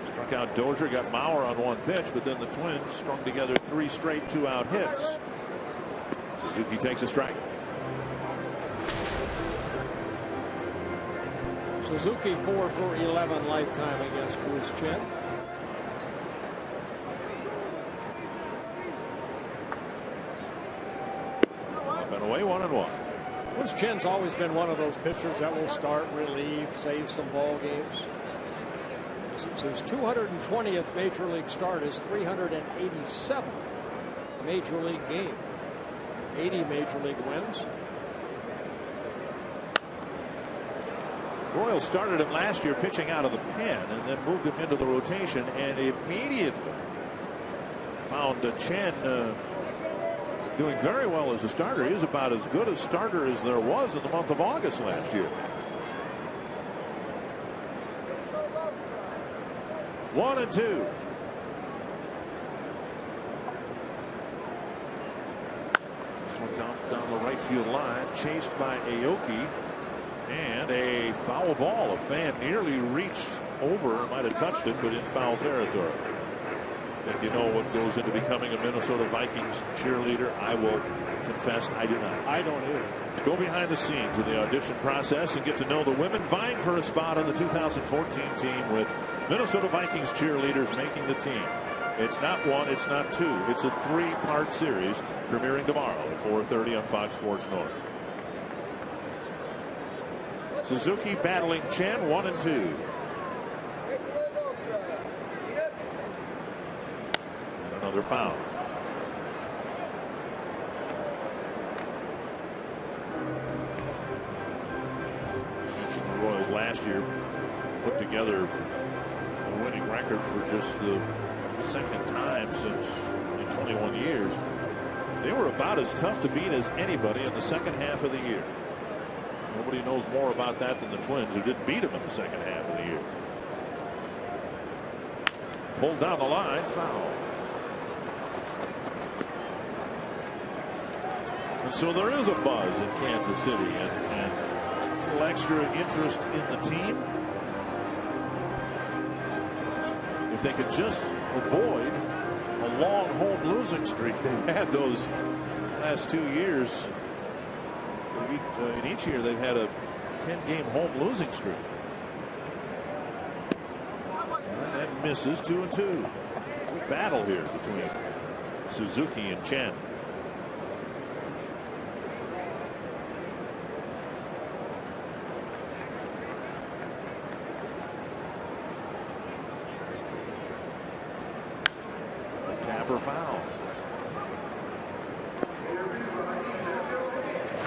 Struck out Dozier, got Mauer on one pitch, but then the Twins strung together 3 straight 2-out hits. Suzuki takes a strike. Suzuki 4 for 11 lifetime against Bruce Chen. Up and away, 1-1. Bruce Chen's always been one of those pitchers that will start, relieve, save some ball games. His 220th major league start is 387 major league game. 80 major league wins. Royals started him last year pitching out of the pen and then moved him into the rotation and immediately found Chen doing very well as a starter. He was about as good a starter as there was in the month of August last year. 1-2. This one down the right field line, chased by Aoki, and a foul ball. A fan nearly reached over, might have touched it, but in foul territory. I think you know what goes into becoming a Minnesota Vikings cheerleader. I will confess I do not. I don't either. Go behind the scenes of the audition process and get to know the women vying for a spot on the 2014 team with Minnesota Vikings cheerleaders making the team. It's not 1, it's not 2. It's a 3-part series premiering tomorrow at 4:30 on Fox Sports North. Suzuki battling Chen, 1-2. And another foul. The Royals last year put together a winning record for just the second time since in 21 years. They were about as tough to beat as anybody in the second half of the year. Nobody knows more about that than the Twins, who didn't beat them in the second half of the year. Pulled down the line, foul. And so there is a buzz in Kansas City and a little extra interest in the team. If they could just avoid a long home losing streak they've had those last 2 years. In each year they've had a 10-game home losing streak. And that misses. 2-2. Good battle here between Suzuki and Chen. Tapper foul.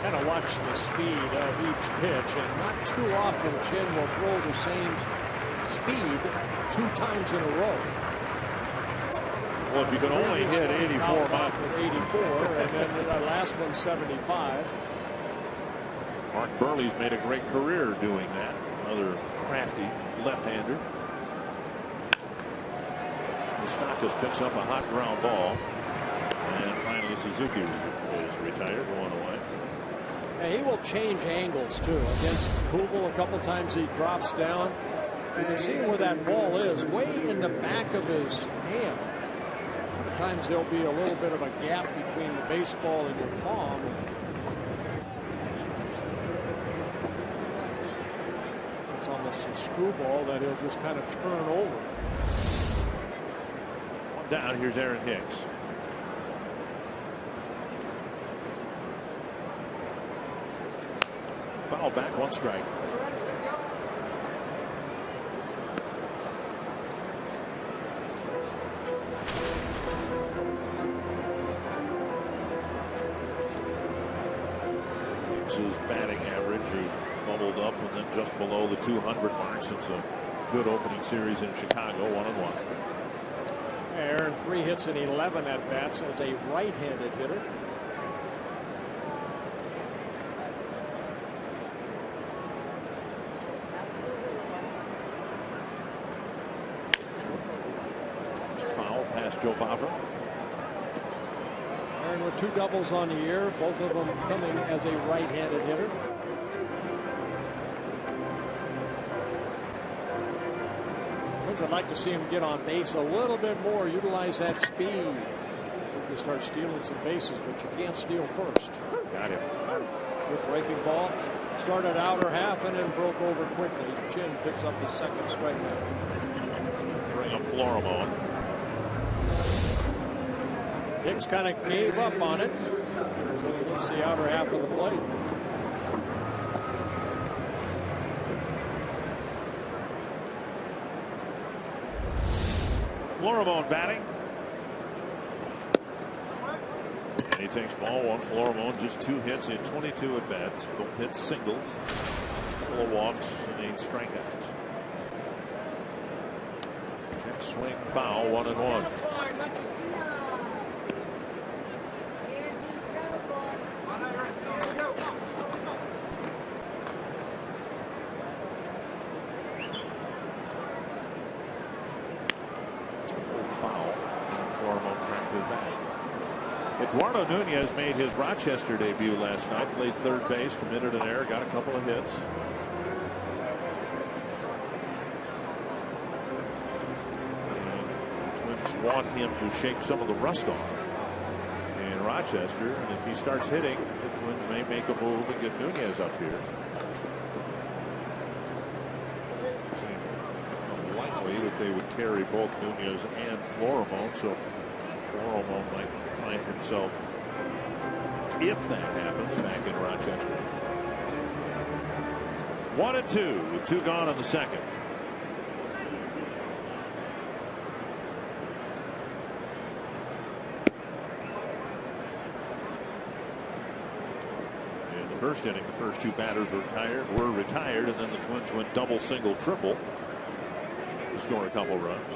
Kind of watch the speed of each pitch, and not too often Chen will throw the same speed 2 times in a row. Well, if you can only hit 84 miles. 84, and then the last one 75. Mark Burley's made a great career doing that. Another crafty left-hander. Moustakas picks up a hot ground ball, and finally Suzuki is retired, going away. And he will change angles too. Against Kubel, a couple times he drops down. You can see where that ball is, way in the back of his hand. At times there'll be a little bit of a gap between the baseball and your palm. It's almost a screwball that he'll just kind of turn over. One down. Here's Aaron Hicks. Foul back, 1 strike. Hicks' batting average is bubbled up and then just below the 200 mark since a good opening series in Chicago. 1-1. Earned 3 hits and 11 at bats as a right-handed hitter. Foul past Joe Favre. Aaron with 2 doubles on the year, both of them coming as a right-handed hitter. I'd like to see him get on base a little bit more, utilize that speed. So you can start stealing some bases, but you can't steal first. Got him. Good breaking ball. Started outer half and then broke over quickly. Chin picks up the second strikeout. Bring up Florimon. Hicks kind of gave up on it. So he hits the outer half of the plate. Florimon batting. And he takes ball 1. Florimon just 2 hits in 22 at bats. Both hits singles. A couple of walks and 8 strikeouts. Check swing foul 1-1. Eduardo Nunez made his Rochester debut last night. Played third base, committed an error, got a couple of hits. And the Twins want him to shake some of the rust off in Rochester. And if he starts hitting, the Twins may make a move and get Nunez up here. It seems unlikely that they would carry both Nunez and Florimon, so Florimon might find himself, if that happens, back in Rochester. 1-2 with 2 gone in the second. In the first inning, the first 2 batters were retired, and then the Twins went double, single, triple to score a couple runs.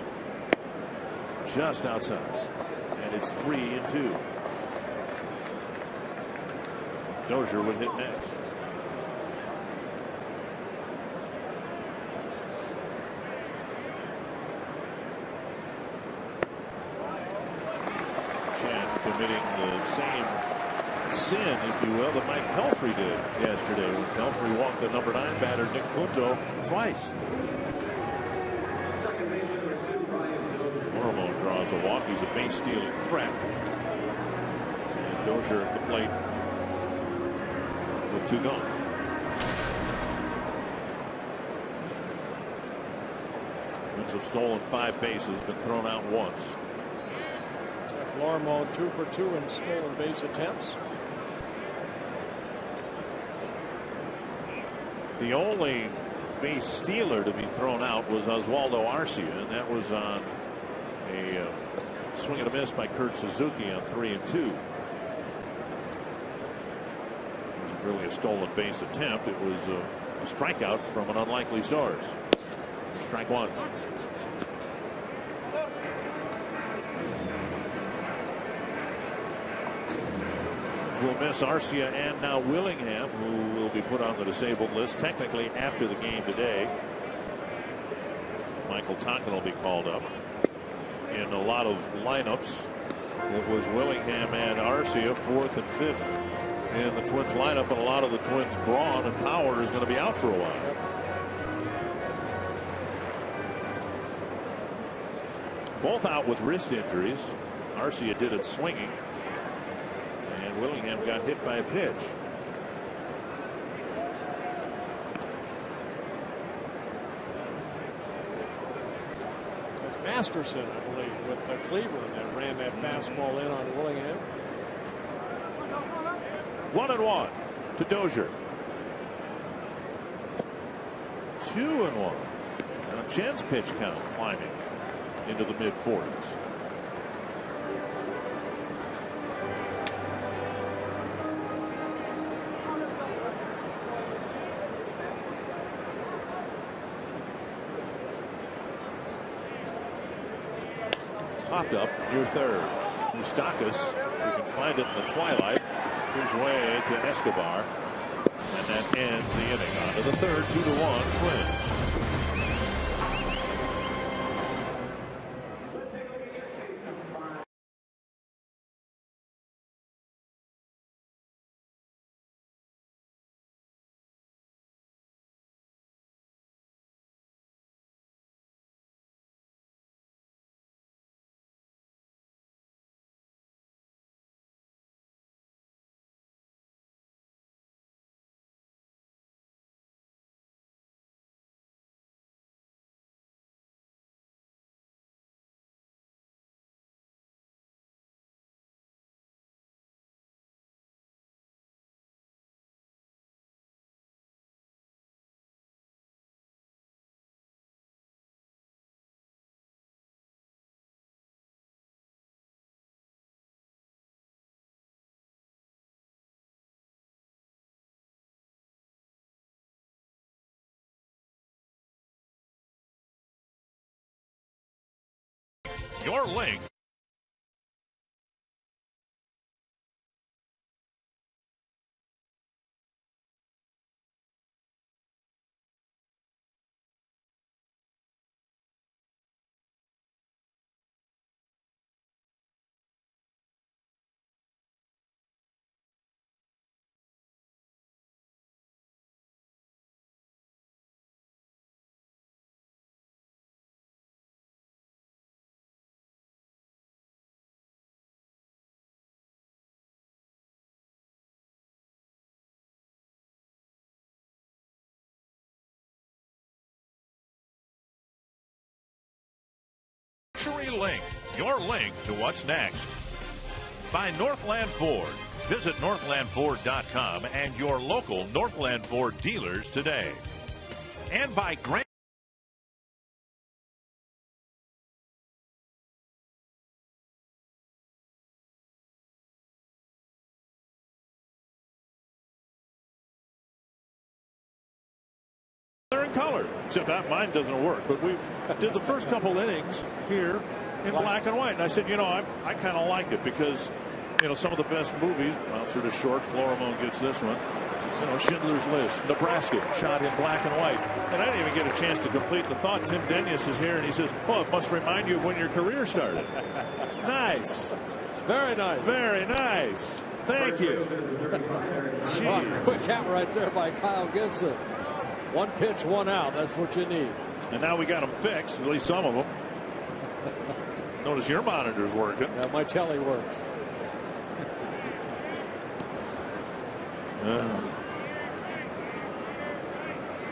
Just outside. And it's 3-2. Dozier would hit next. Chan committing the same sin, if you will, that Mike Pelfrey did yesterday when Pelfrey walked the number 9 batter Nick Punto twice. Florimon draws a walk. He's a base stealing threat. And Dozier at the plate with 2 gone. Twins have stolen 5 bases, been thrown out once. Florimon 2 for 2 in stolen base attempts. The only base stealer to be thrown out was Oswaldo Arcia, and that was on a swing and a miss by Kurt Suzuki on 3-2. It wasn't really a stolen base attempt. It was a strikeout from an unlikely source. Strike 1. Will miss Arcia and now Willingham, who will be put on the disabled list technically after the game today. Michael Tonkin will be called up. In a lot of lineups, it was Willingham and Arcia 4th and 5th in the Twins lineup, and a lot of the Twins' brawn and power is going to be out for a while. Both out with wrist injuries. Arcia did it swinging, and Willingham got hit by a pitch. Masterson, I believe, with Cleveland that ran that fastball in on Willingham. 1-1 to Dozier. 2-1. Now Chen's pitch count climbing into the mid-40s. popped up near third. Moustakas, if he can find it in the twilight, gives way to Escobar. And that ends the inning. On to the third, 2-1 Twins. Your link. Link, your link to what's next. By Northland Ford. Visit northlandford.com and your local Northland Ford dealers today. And by Grant. They're in color, except that mine doesn't work. But we did the first couple innings here in black and white. And I said, you know, I kind of like it because, you know, some of the best movies, bouncer to short, Florimone gets this one. You know, Schindler's List, Nebraska, shot in black and white. And I didn't even get a chance to complete the thought. Tim Denius is here, and he says, well, it must remind you of when your career started. Nice. Very nice. Very nice. Thank you. Well, quick out right there by Kyle Gibson. One pitch, one out. That's what you need. And now we got them fixed, at least some of them. Notice your monitor's working. Yeah, my telly works.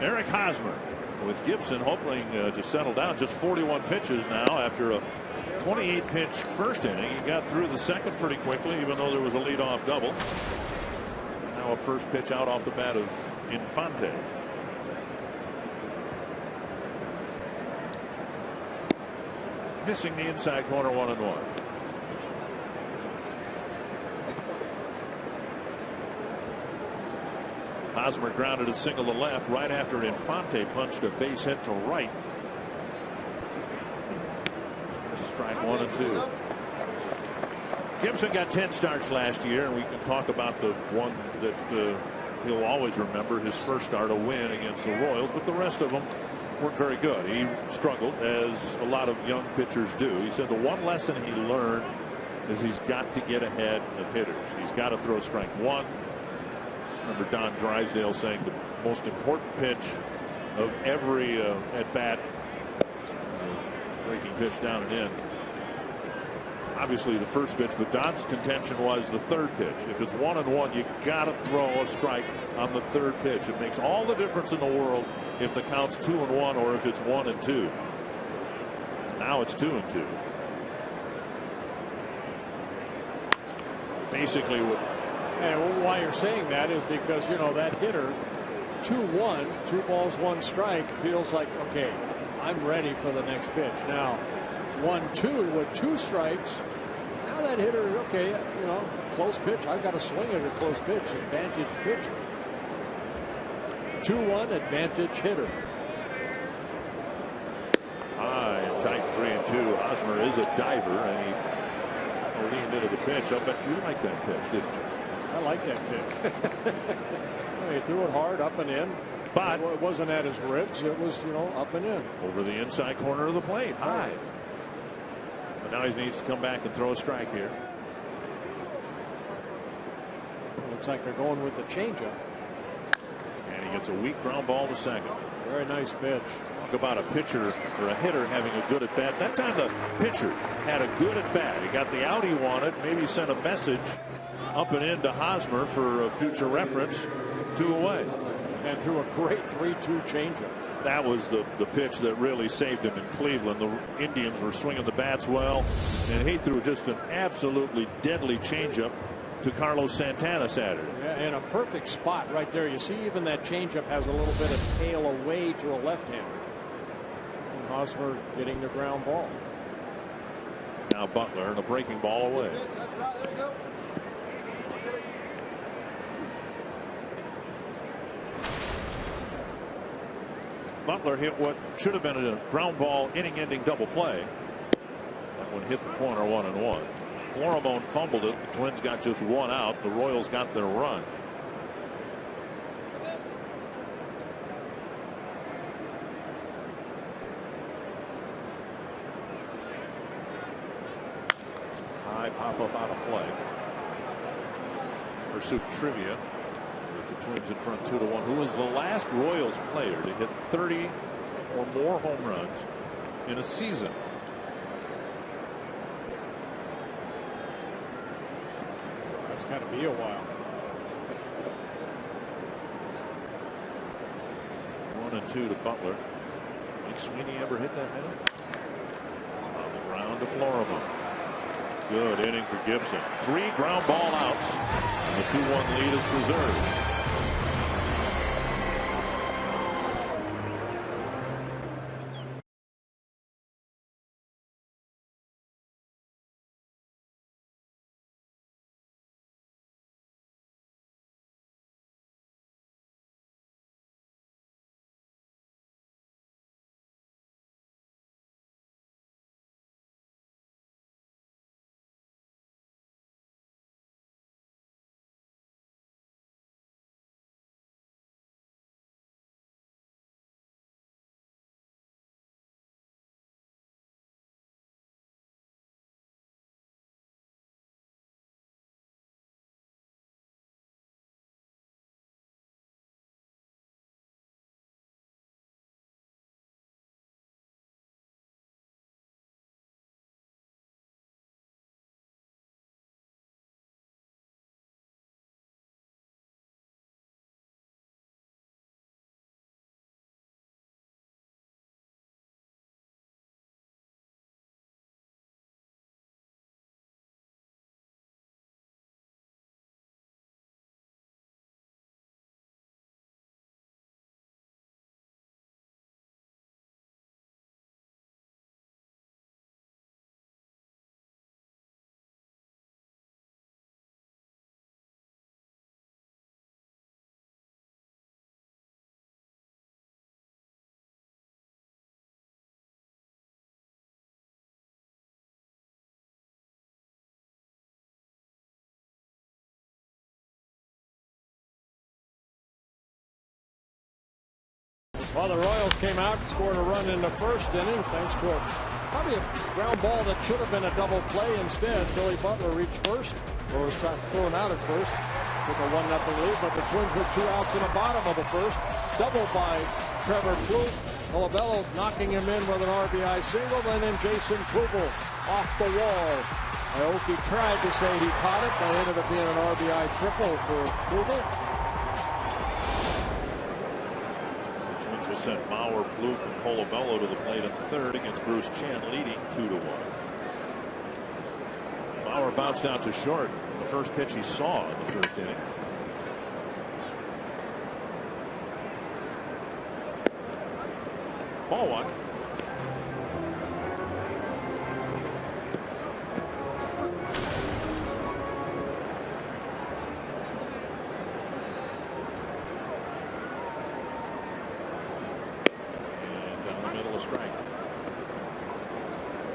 Eric Hosmer with Gibson hoping to settle down. Just 41 pitches now after a 28-pitch first inning. He got through the second pretty quickly, even though there was a leadoff double. And now a first pitch out off the bat of Infante. Missing the inside corner, 1-1. Hosmer grounded a single to left right after Infante punched a base hit to right. There's a strike, 1-2. Gibson got 10 starts last year, and we can talk about the one that he'll always remember, his first start, a win against the Royals, but the rest of them weren't very good. He struggled, as a lot of young pitchers do. He said the one lesson he learned is he's got to get ahead of hitters. He's got to throw strike one. Remember Don Drysdale saying the most important pitch of every at bat is a breaking pitch down and in. Obviously the first pitch, but Don's contention was the third pitch. If it's 1-1, you got to throw a strike on the third pitch. It makes all the difference in the world if the count's 2-1 or if it's 1-2. Now it's 2-2. Basically, what. And why you're saying that is because, you know, that hitter, 2-1, 2 balls, 1 strike, feels like, okay, I'm ready for the next pitch. Now, 1-2 with 2 strikes. Now that hitter, okay, you know, close pitch. I've got to swing at a close pitch. Advantage pitcher. 2-1, advantage hitter. High and tight, 2. Hosmer is a diver, and he leaned into the pitch. I'll bet you liked that pitch, didn't you? I like that pitch. He threw it hard up and in. But it wasn't at his ribs. It was, up and in. Over the inside corner of the plate, high. But now he needs to come back and throw a strike here. Looks like they're going with the changeup. And he gets a weak ground ball to second. Very nice pitch. Talk about a pitcher or a hitter having a good at bat. That time the pitcher had a good at bat. He got the out he wanted. Maybe sent a message up and in to Hosmer for a future reference. 2 away. And threw a great 3-2 changeup. That was the pitch that really saved him in Cleveland. The Indians were swinging the bats well, and he threw just an absolutely deadly changeup to Carlos Santana Saturday. Yeah, and a perfect spot right there. You see, even that changeup has a little bit of tail away to a left-hander. And Hosmer getting the ground ball. Now Butler and a breaking ball away. Butler hit what should have been a ground ball inning-ending double play. That one hit the corner 1-1. Florimone fumbled it. The Twins got just 1 out. The Royals got their run. High pop-up out of play. Pursuit trivia. With the Twins in front 2-1. Who was the last Royals player to hit 30 or more home runs in a season? It's got to be a while. 1-2 to Butler. Mike Sweeney ever hit that many? On the ground to Florimone. Good inning for Gibson. 3 ground ball outs. And the 2-1 lead is preserved. Well, the Royals came out and scored a run in the first inning thanks to probably a ground ball that should have been a double play instead. Billy Butler reached first, or was thrown out at first with a 1-0 lead, but the Twins were 2 outs in the bottom of the first. Double by Trevor Plouffe. Olabello knocking him in with an RBI single, and then Jason Kubel off the wall. Aoki tried to say he caught it, but ended up being an RBI triple for Kubel. Will send Mauer, Plouffe, and Colabello to the plate in the third against Bruce Chen, leading 2-1. Mauer bounced out to short in the first pitch he saw in the first inning. Ball 1.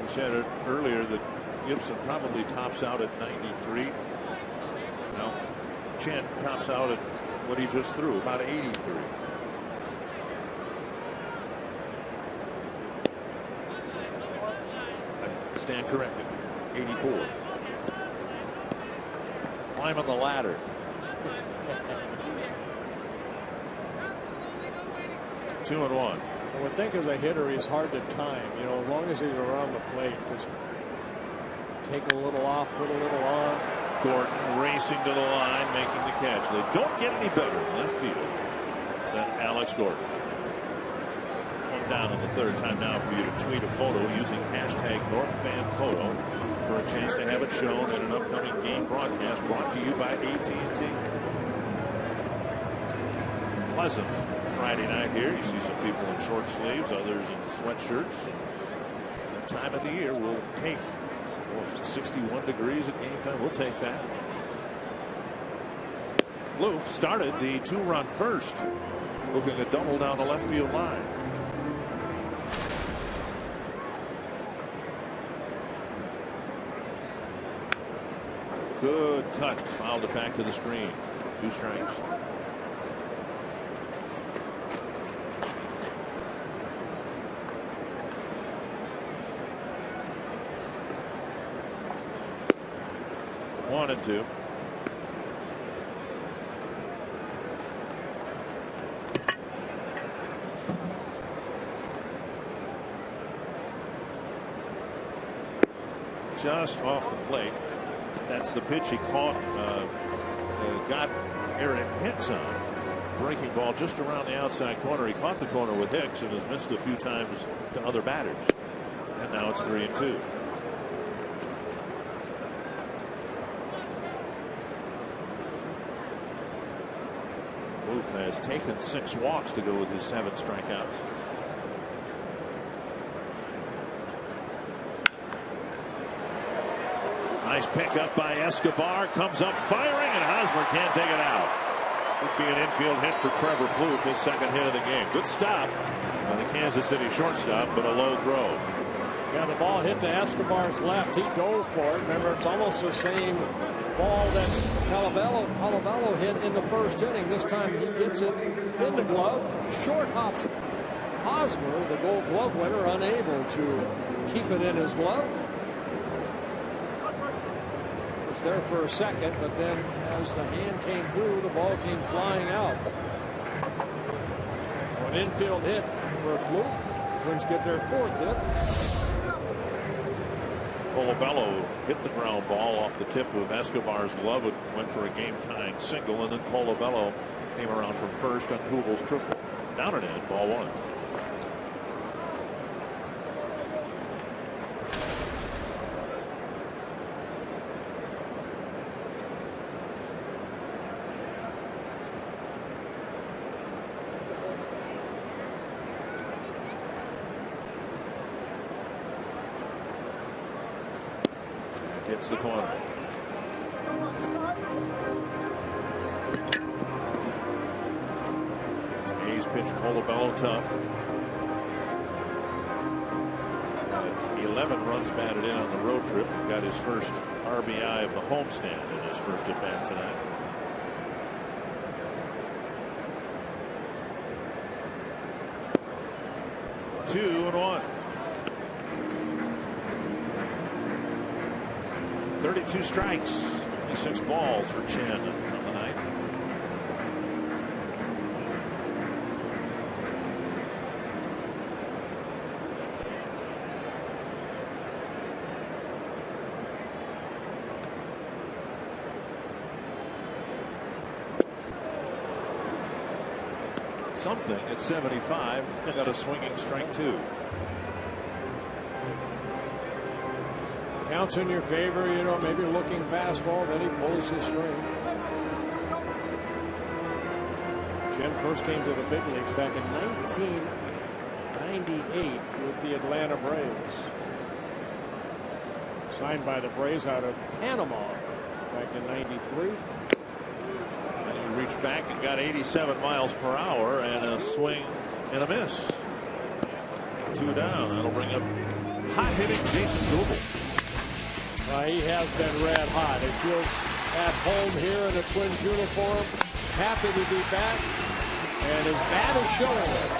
We said earlier that Gibson probably tops out at 93. Now, Chen tops out at what he just threw, about 83. I stand corrected. 84. Climbing the ladder. Two and one. I would think as a hitter he's hard to time. You know, as long as he's around the plate, just take a little off, put a little on. Gordon racing to the line, making the catch. They don't get any better in left field than Alex Gordon. One down in the third. Time now for you to tweet a photo using hashtag NorthFanPhoto for a chance to have it shown in an upcoming game broadcast brought to you by AT&T. Pleasant Friday night here. You see some people in short sleeves, others in sweatshirts. That time of the year we'll take 61 degrees at game time. We'll take that. Kloof started the 2-run first, looking a double down the left field line. Good cut, fouled it back to the screen. 2 strikes. One and two. Just off the plate. That's the pitch he caught. Got Aaron Hicks on. Breaking ball just around the outside corner. He caught the corner with Hicks and has missed a few times to other batters. And now it's 3-2. Kloof has taken 6 walks to go with his 7 strikeouts. Nice pickup by Escobar. Comes up firing, and Hosmer can't dig it out. Would be an infield hit for Trevor Kloof, his 2nd hit of the game. Good stop by the Kansas City shortstop, but a low throw. Yeah, the ball hit to Escobar's left. He dove for it. Remember, it's almost the same ball that Colabello hit in the first inning. This time he gets it in the glove. Short hops it. Hosmer, the Gold Glove winner, unable to keep it in his glove. Was there for a second, but then as the hand came through, the ball came flying out. An infield hit for Kloof. Twins get their 4th hit. Colabello hit the ground ball off the tip of Escobar's glove. It went for a game-tying single, and then Colabello came around from first on Kugel's triple. Down and in, ball 1. Hits the corner. Hayes pitched Colabello tough. 11 runs batted in on the road trip. Got his first RBI of the homestand in his first at bat tonight. Two and 1. 32 strikes, 26 balls for Chen on the night. Something at 75. Got a swinging strike 2. Counts in your favor, you know, maybe looking fastball, then he pulls his string. Chen first came to the big leagues back in 1998 with the Atlanta Braves. Signed by the Braves out of Panama back in 93. And he reached back and got 87 miles per hour and a swing and a miss. 2 down. That'll bring up hot-hitting Jason Kubel. He has been red hot. He feels at home here in the Twins uniform. Happy to be back. And his bat is showing it.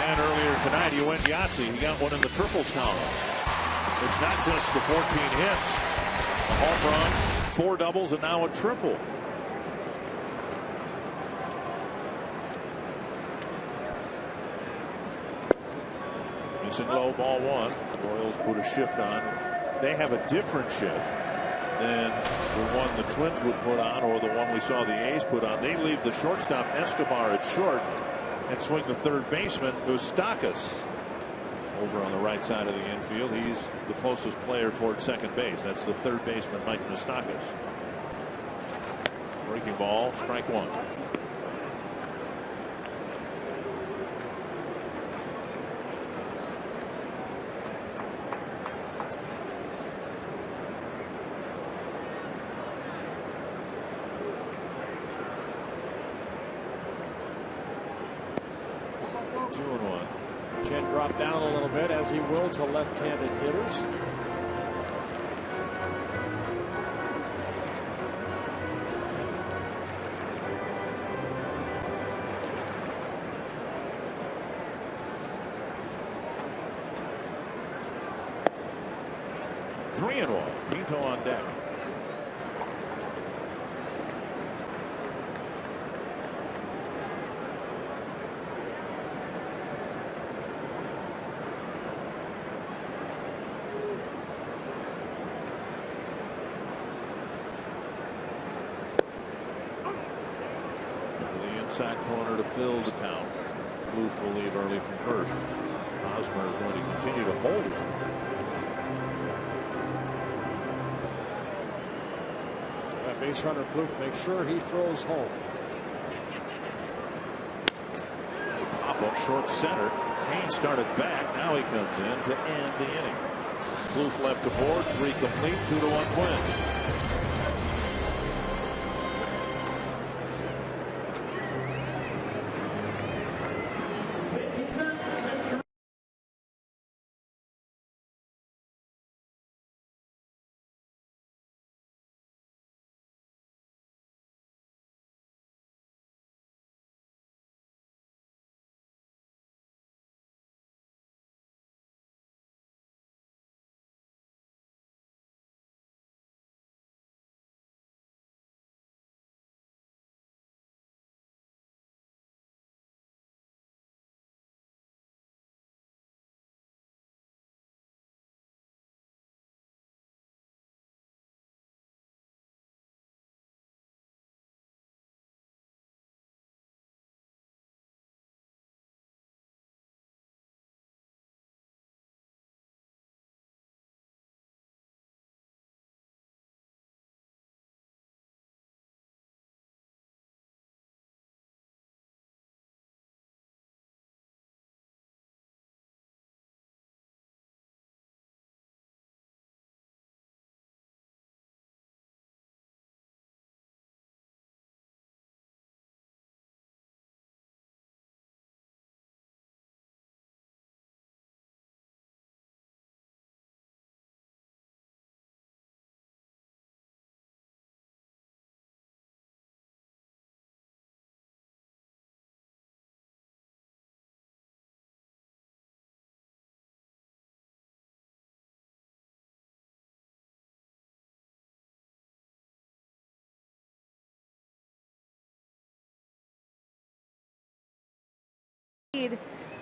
And earlier tonight, he went Yahtzee. He got one in the triples column. It's not just the 14 hits. A home run, 4 doubles, and now a triple. Missing low, ball 1. Royals put a shift on. They have a different shift than the one the Twins would put on, or the one we saw the A's put on. They leave the shortstop Escobar at short and swing the third baseman Moustakas over on the right side of the infield. He's the closest player toward second base. That's the third baseman, Mike Moustakas. Breaking ball, strike 1. Chin dropped down a little bit, as he will to left-handed hitters. Three and 1. Pinto on deck. Inside corner to fill the count. Booth will leave early from first. Hosmer is going to continue to hold it. That base runner Bluth makes sure he throws home. Pop up short center. Kane started back. Now he comes in to end the inning. Bluth left to board. 3 complete. 2-1 Twins.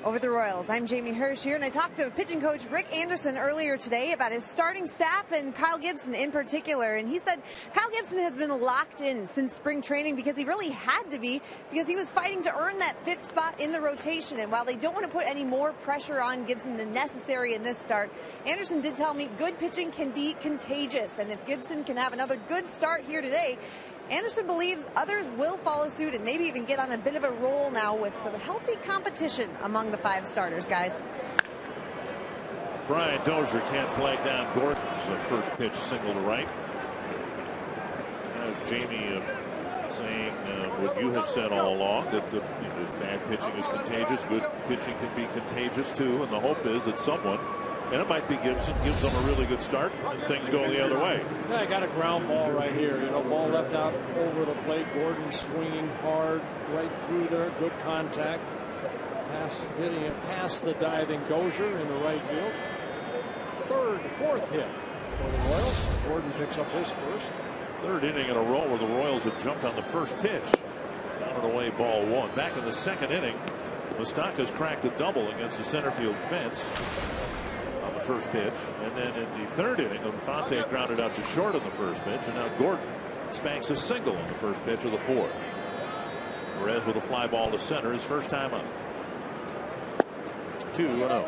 Over the Royals. I'm Jamie Hirsch here, and I talked to pitching coach Rick Anderson earlier today about his starting staff and Kyle Gibson in particular. And he said Kyle Gibson has been locked in since spring training because he really had to be, because he was fighting to earn that 5th spot in the rotation. And while they don't want to put any more pressure on Gibson than necessary in this start, Anderson did tell me good pitching can be contagious. And if Gibson can have another good start here today, Anderson believes others will follow suit and maybe even get on a bit of a roll now with some healthy competition among the 5 starters, guys. Brian Dozier can't flag down Gordon's first pitch single to right. Jamie saying what you have said all along, that bad pitching is contagious, good pitching can be contagious too, and the hope is that someone, and it might be Gibson, gives them a really good start and things go the other way. Yeah, I got a ground ball right here. Ball left out over the plate. Gordon swinging hard right through there. Good contact. Hitting it past the diving Dozier in the right field. Fourth hit for the Royals. Gordon picks up his first. Third inning in a row where the Royals have jumped on the first pitch. Down and away, ball one. Back in the second inning, Moustakas cracked a double against the center field fence on the first pitch. And then in the third inning, Infante grounded out to short on the first pitch. And now Gordon spanks a single on the first pitch of the fourth. Perez with a fly ball to center, his first time up. 2-0.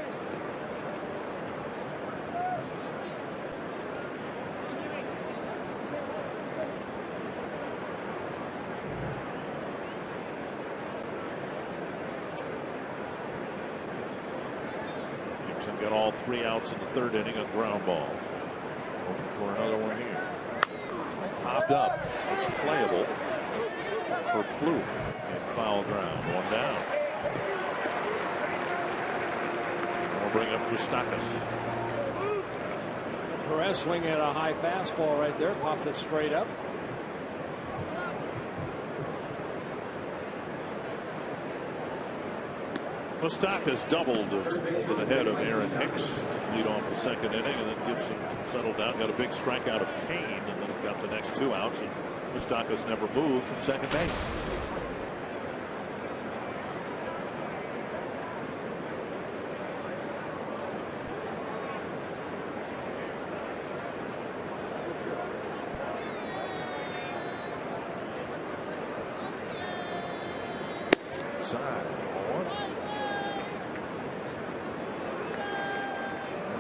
Gibson got all 3 outs in the third inning on ground balls. Hoping for another one here. Popped up. It's playable for Plouffe in foul ground. One down. We'll bring up Moustakas. Perez swinging at a high fastball right there. Popped it straight up. Moustakas doubled to the head of Aaron Hicks to lead off the second inning, and then Gibson settled down, got a big strikeout of Kane, and then got the next 2 outs, and Moustakas never moved from second base. Side.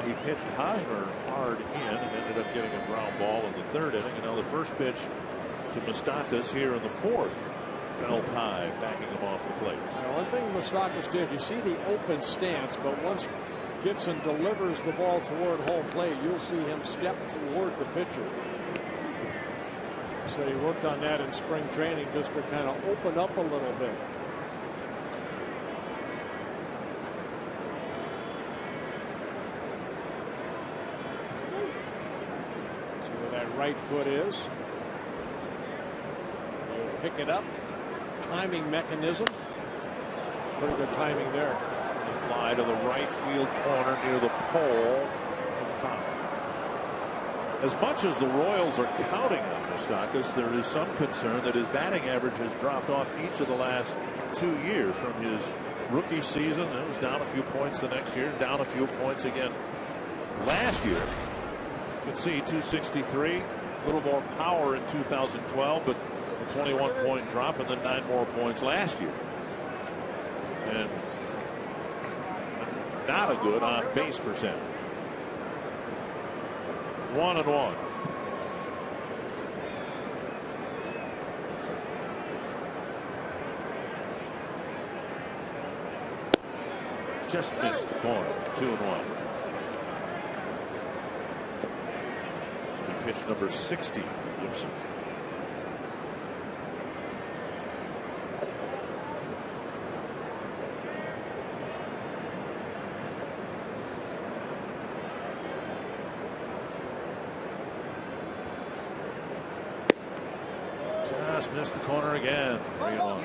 He pitched Hosmer hard in and ended up getting a ground ball in the third inning. And now the first pitch to Moustakas here in the fourth. Belt high, backing him off the plate. Now, one thing Moustakas did, you see the open stance, but once Gibson delivers the ball toward home plate, you'll see him step toward the pitcher. So he worked on that in spring training just to kind of open up a little bit. Right foot is. He'll pick it up. Timing mechanism. Pretty good timing there. The fly to the right field corner near the pole and foul. As much as the Royals are counting on Moustakas, there is some concern that his batting average has dropped off each of the last 2 years. From his rookie season, it was down a few points the next year, down a few points again last year. You can see 263, a little more power in 2012, but a 21-point drop and then 9 more points last year. And not a good on base percentage. 1-1. Just missed the corner. 2-1. Pitch number 60 for Gibson. Just missed the corner again. 3-1.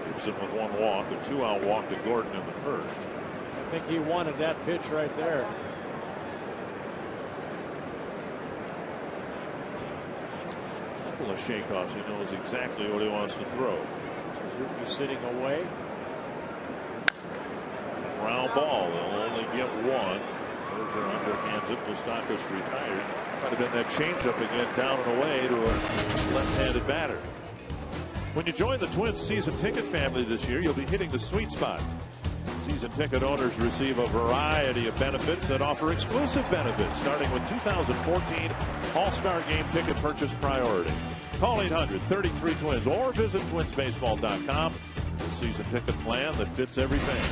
Gibson with 1 walk, a 2-out walk to Gordon in the first. I think he wanted that pitch right there. A couple of shakeoffs. He knows exactly what he wants to throw. Suzuki sitting away. Ground ball. They'll only get 1. Berger underhands it. Moustakas retired. Might have been that changeup again, down and away to a left-handed batter. When you join the Twins season ticket family this year, you'll be hitting the sweet spot. Season ticket owners receive a variety of benefits that offer exclusive benefits, starting with 2014 All-Star Game ticket purchase priority. Call 800-33-TWINS or visit twinsbaseball.com. The season ticket plan that fits every fan.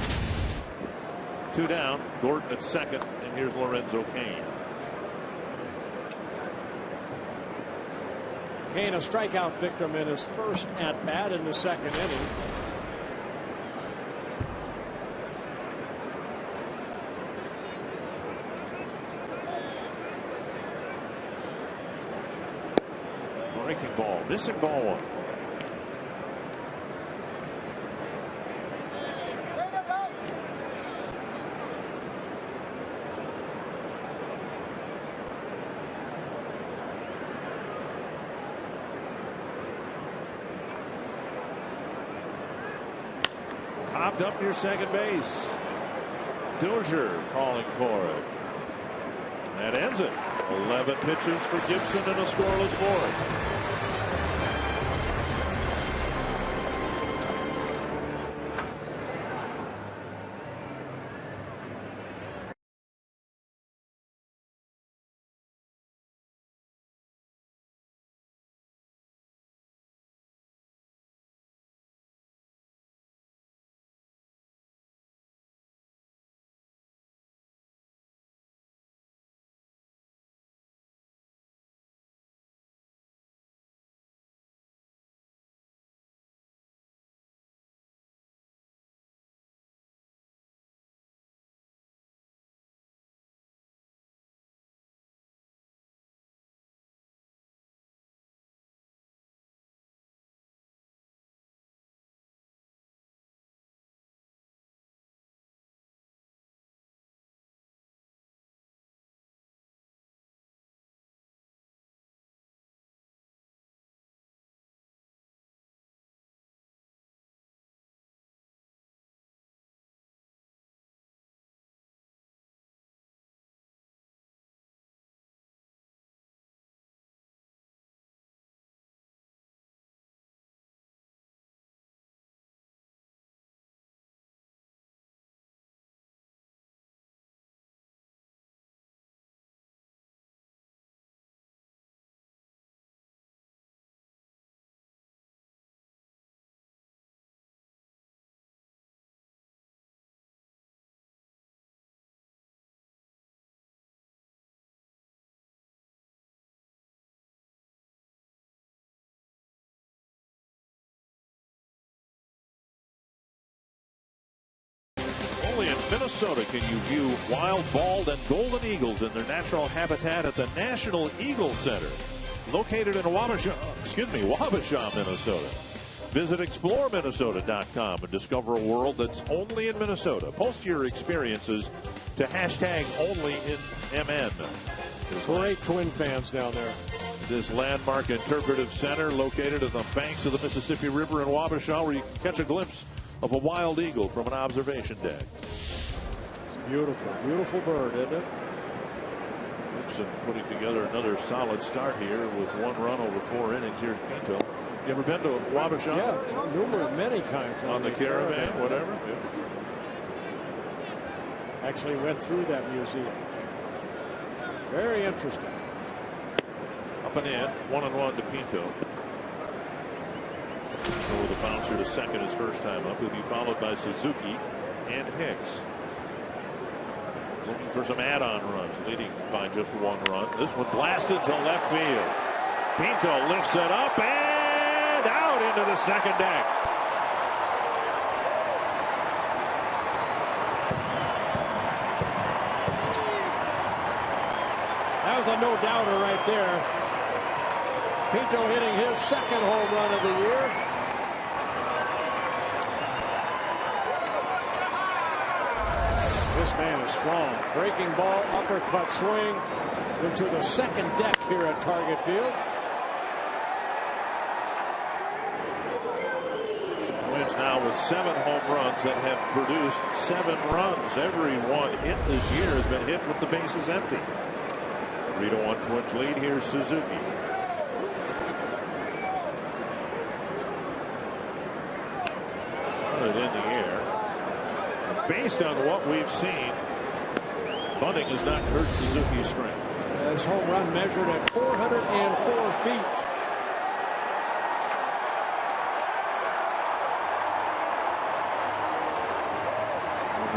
2 down, Gordon at second, and here's Lorenzo Cain. Kane, a strikeout victim in his first at bat in the second inning. Breaking ball, missing ball one. Popped up near second base. Dozier calling for it. That ends it. 11 pitches for Gibson and a scoreless fourth. Only in Minnesota can you view wild, bald, and golden eagles in their natural habitat at the National Eagle Center, located in Wabasha, Minnesota. Visit exploreminnesota.com and discover a world that's only in Minnesota. Post your experiences to #OnlyInMN. Great Twin fans down there. This landmark interpretive center located at the banks of the Mississippi River in Wabasha, where you can catch a glimpse of a wild eagle from an observation deck. It's beautiful, beautiful bird, isn't it? Gibson putting together another solid start here with 1 run over 4 innings. Here's Pinto. You ever been to Wabasha? Yeah, many times. On the caravan, whatever. Yeah. Actually went through that museum. Very interesting. Up and in, 1-1 to Pinto. Over the bouncer to second his first time up. He'll be followed by Suzuki and Hicks. Looking for some add-on runs, leading by just 1 run. This one blasted to left field. Pinto lifts it up and out into the second deck. That was a no-doubter right there. Pinto hitting his second home run of the year. This man is strong. Breaking ball, uppercut swing into the second deck here at Target Field. Twins now with 7 home runs that have produced 7 runs. Every one hit this year has been hit with the bases empty. 3-1 Twins lead. Here's Suzuki. Put it in the air. And based on what we've seen, bunting has not hurt Suzuki's strength. His home run measured at 404 feet.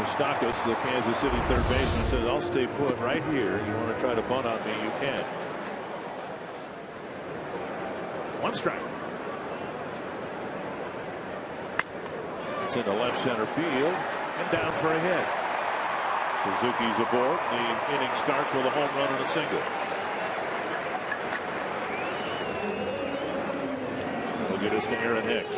Moustakas, the Kansas City third baseman, says, "I'll stay put right here. You want to try to bunt on me, you can." One strike. It's into left center field and down for a hit. Suzuki's aboard. The inning starts with a home run and a single. We'll get us to Aaron Hicks.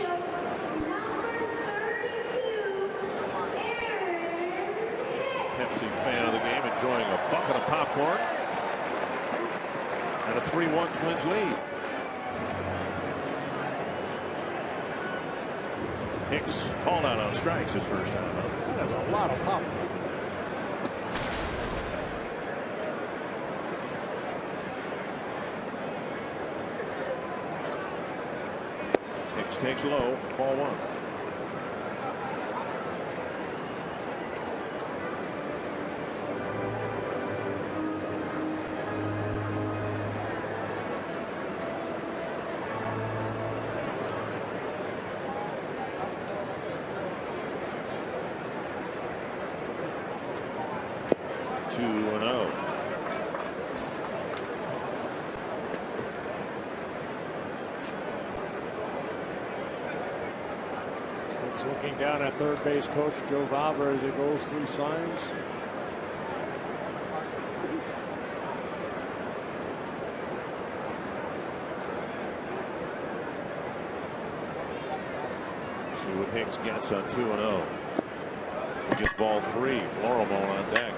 Pepsi fan of the game, enjoying a bucket of popcorn. And a 3-1 Twins lead. Hicks called out on strikes his first time up. That's a lot of popcorn. Hicks takes low, ball one. Looking down at third base coach Joe Valver as he goes through signs. See what Hicks gets on 2-0. He gets ball 3. Florimon on deck.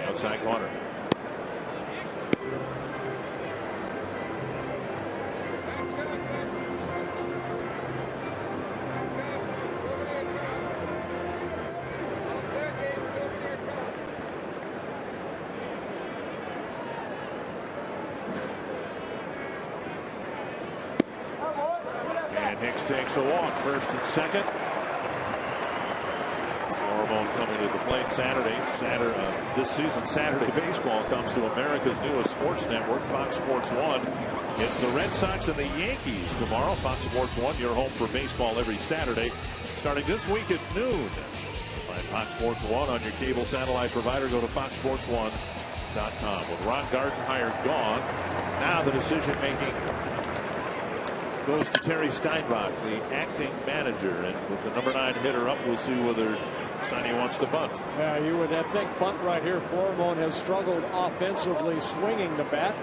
Outside corner. And Hicks takes a walk, first and second. Coming to the plate Saturday. This season, Saturday baseball comes to America's newest sports network, Fox Sports 1. It's the Red Sox and the Yankees tomorrow. Fox Sports 1, your home for baseball every Saturday, starting this week at noon. Find Fox Sports 1 on your cable satellite provider. Go to foxsports1.com. With Ron Gardenhire gone, now the decision-making goes to Terry Steinbach, the acting manager. And with the number 9 hitter up, we'll see whether Steiny wants to bunt. Yeah, you would think bunt right here. Florimon has struggled offensively swinging the bat.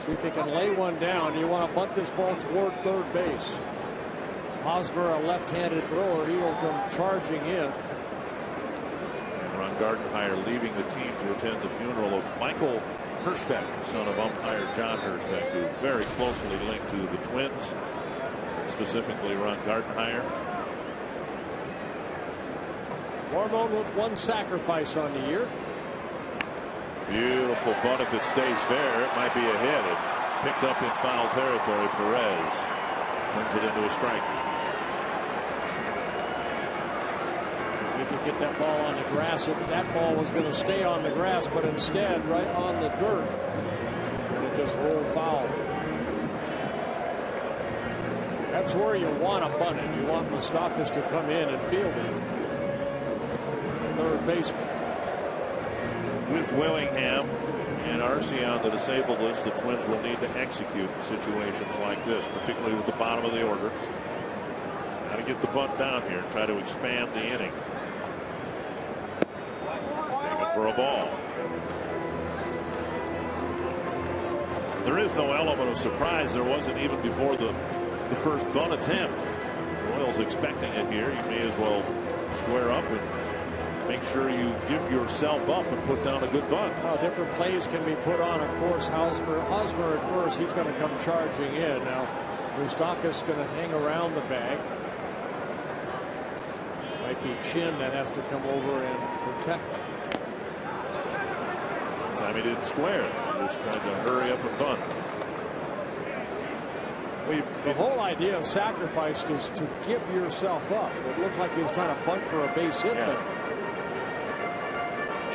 See if he can lay one down. You want to bunt this ball toward third base. Hosmer, a left-handed thrower, he will come charging in. And Ron Gardenhire leaving the team to attend the funeral of Michael Hirschbeck, son of umpire John Hirschbeck, who very closely linked to the Twins, specifically Ron Gardenhire. Florimon with one sacrifice on the year. Beautiful bunt. If it stays fair, it might be a hit. It picked up in foul territory. Perez turns it into a strike. If you get that ball on the grass, that ball was going to stay on the grass, but instead right on the dirt. And it just rolled foul. That's where you want to bunt it. You want Moustakas to come in and field it. Third baseman. With Willingham and Arce on the disabled list, the Twins will need to execute situations like this, particularly with the bottom of the order. Got to get the bunt down here and try to expand the inning. Taken for a ball. There is no element of surprise. There wasn't even before the first bunt attempt. The Royals expecting it here. You may as well square up and make sure you give yourself up and put down a good bunt. Well, different plays can be put on. Of course, Hosmer at first, he's going to come charging in. Now, Moustakas going to hang around the bag. Might be Chin that has to come over and protect. Time he didn't square. Just trying to hurry up and bunt. The whole idea of sacrifice is to give yourself up. It looked like he was trying to bunt for a base hit. Yeah.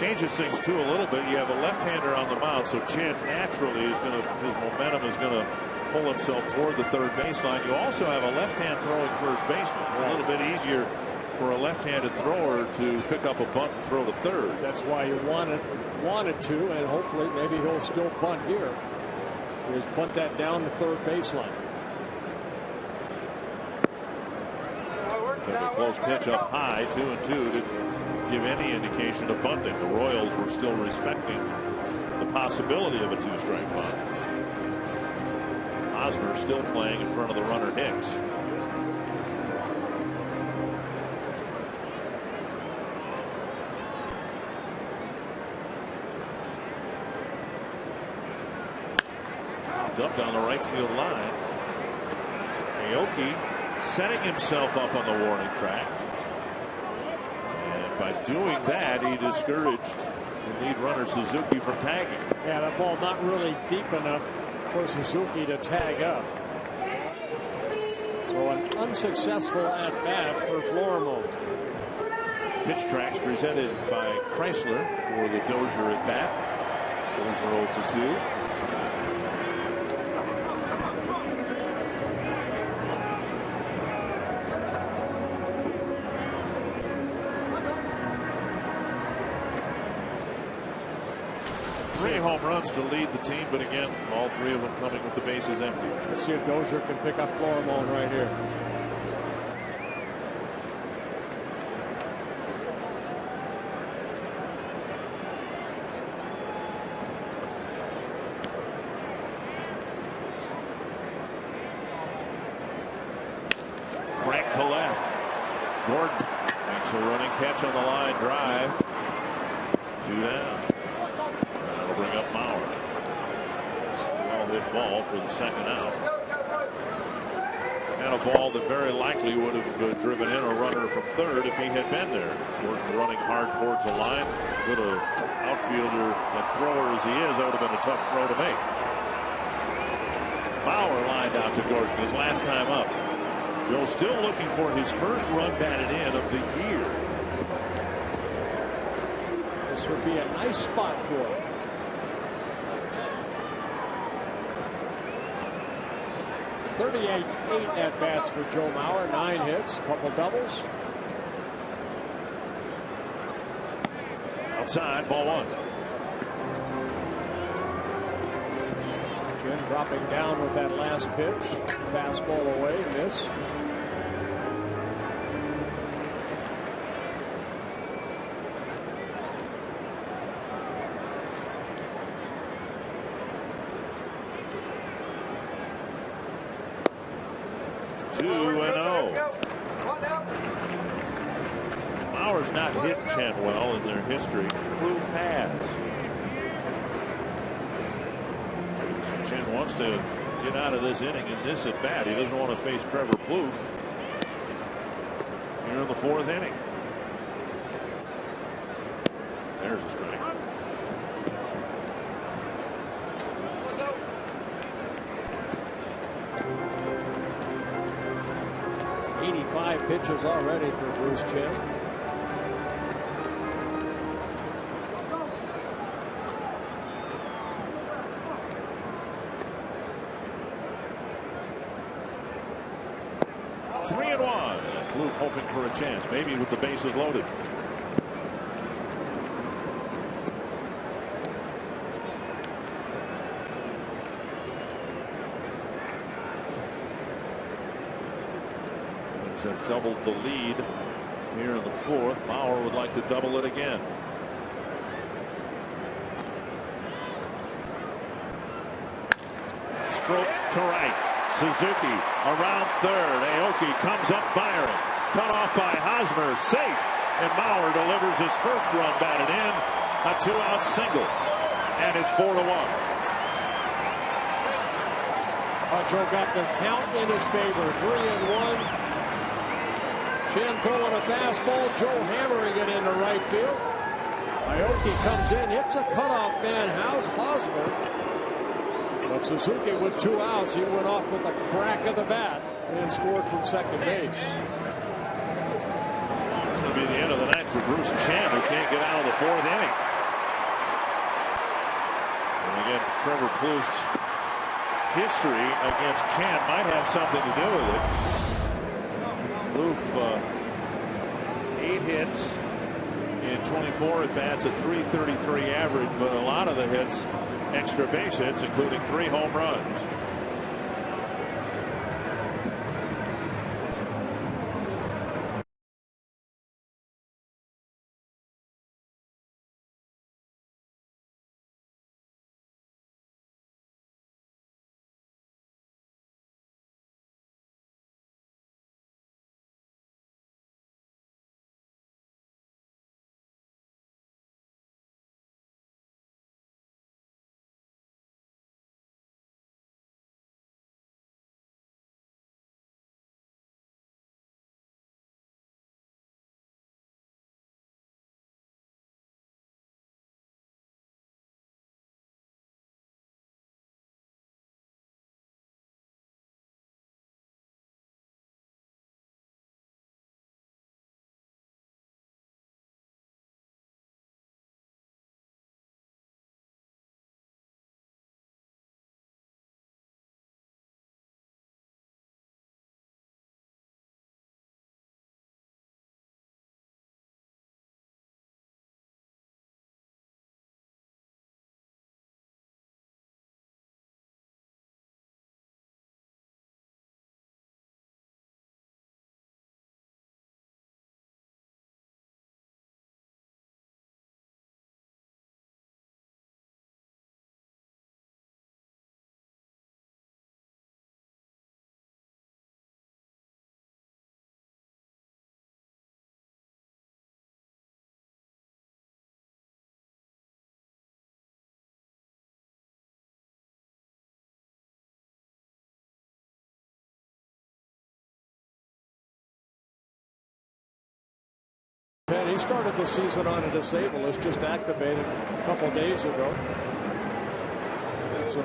Changes things too a little bit. You have a left-hander on the mound, so Chen naturally is going to, his momentum is going to pull himself toward the third baseline. You also have a left-hand throwing first baseman. It's a little bit easier for a left-handed thrower to pick up a bunt and throw to third. That's why you wanted to, and hopefully maybe he'll still bunt here. Just bunt that down the third baseline. Took a close pitch up high, 2-2. Didn't give any indication of bunting. The Royals were still respecting the possibility of a two-strike bunt. Hosmer still playing in front of the runner Hicks. Up down the right field line. Aoki setting himself up on the warning track. And by doing that, he discouraged the lead runner Suzuki from tagging. Yeah, that ball not really deep enough for Suzuki to tag up. So an unsuccessful at bat for Florimo. Pitch tracks presented by Chrysler for the Dozier at bat. Dozier 0 for 2. Three home runs to lead the team, but again, all three of them coming with the bases empty. Let's see if Dozier can pick up Florimo right here. Crank to left. Gordon makes a running catch on the line drive. 2 down. That'll bring up Mauer. Well hit ball for the second out. And a ball that very likely would have driven in a runner from third if he had been there. Gordon running hard towards the line. Good outfielder and thrower as he is, that would have been a tough throw to make. Mauer lined out to Gordon his last time up. Joe still looking for his first run batted in of the year. This would be a nice spot for him. .38 at bats for Joe Mauer. 9 hits, a couple doubles. Outside, ball 1. Chen dropping down with that last pitch. Fastball away, miss. Mauer's not hit Chen well in their history. Plouffe has. So Chen wants to get out of this inning in this at bat. He doesn't want to face Trevor Plouffe here in the 4th inning. There's a strike. Five pitches already for Bruce Chen. Three and 1. Plouffe hoping for a chance, maybe with the bases loaded. Have doubled the lead here in the 4th. Mauer would like to double it again. Stroke to right. Suzuki around third. Aoki comes up firing. Cut off by Hosmer. Safe. And Mauer delivers his first run batted in. A 2-out single. And it's 4-1. Joe got the count in his favor. 3-1. Chen throwing a fastball. Joe hammering it into right field. Aoki comes in, hits a cutoff man. Hosmer. But Suzuki with 2 outs. He went off with a crack of the bat and scored from second base. It's going to be the end of the night for Bruce Chen, who can't get out of the 4th inning. again, Trevor Plouffe's history against Chan might have something to do with it. Plouffe, 8 hits in 24 at bats, a .333 average, but a lot of the hits extra base hits, including 3 home runs. And he started the season on a disabled list, just activated a couple days ago. Had some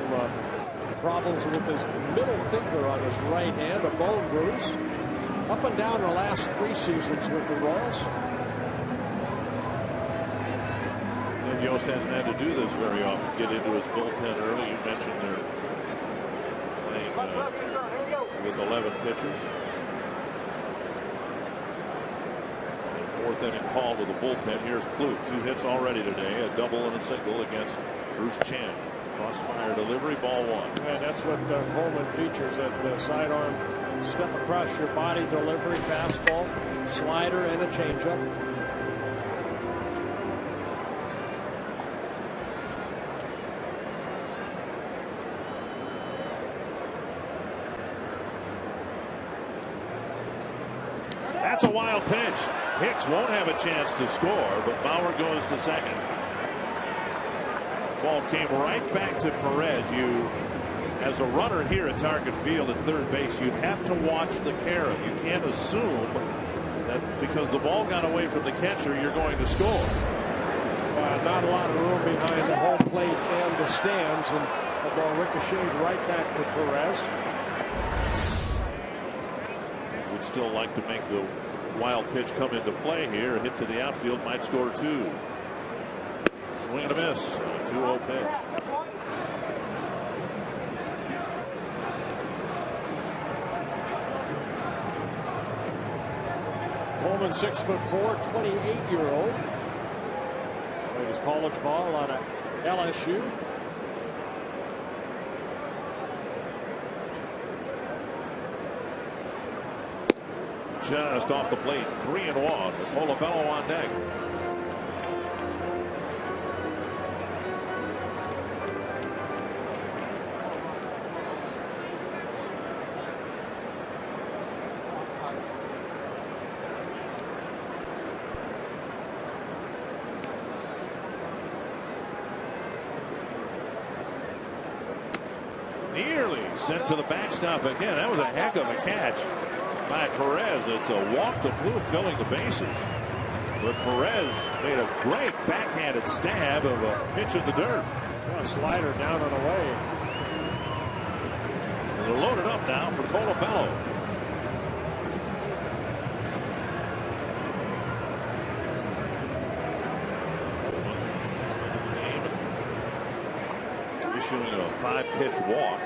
problems with his middle finger on his right hand, a bone bruise. Up and down the last 3 seasons with the Royals. And Yost hasn't had to do this very often, get into his bullpen early. You mentioned they're playing with 11 pitchers. 4th inning call with the bullpen. Here's Plouffe. 2 hits already today, a double and a single against Bruce Chan. Crossfire delivery, ball 1. Yeah, that's what Coleman features, that sidearm step across your body delivery, fastball, slider, and a changeup. That's a wild pitch. Hicks won't have a chance to score, but Bauer goes to second. Ball came right back to Perez. You, as a runner here at Target Field at third base, you have to watch the carom. You can't assume that because the ball got away from the catcher, you're going to score. Not a lot of room behind the home plate and the stands, and the ball ricocheted right back to Perez. Would still like to make the wild pitch come into play here. A hit to the outfield might score 2. Swing and a miss. A 2-0 pitch. Coleman, 6'4", 28-year-old. Played his college ball out of LSU. Just off the plate, 3-1 with Colabello on deck. Nearly sent to the backstop again. That was a heck of a catch by Perez. It's a walk to Plouffe filling the bases. But Perez made a great backhanded stab of a pitch in the dirt. A slider down and away. And they're loaded up now for Colabello. issuing a 5-pitch walk.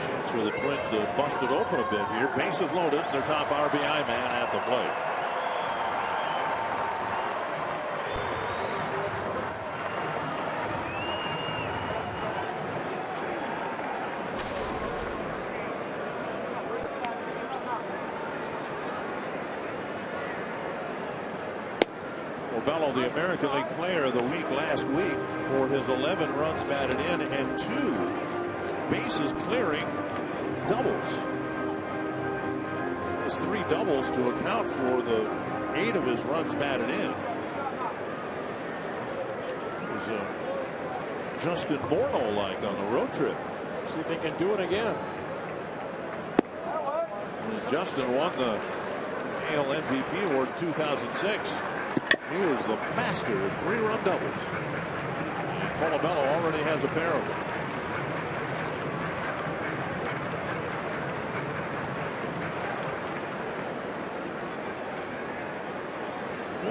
Chance for the Twins to bust it open a bit here. Bases loaded. Their top RBI man at the plate. Bello, the American League Player of the Week last week for his 11 runs batted in and 2 bases clearing doubles. He has 3 doubles to account for the 8 of his runs batted in. It was Justin Morneau-like on the road trip. See if they can do it again. And Justin won the AL MVP award in 2006. He was the master of 3-run doubles. And Colabello already has a pair of them.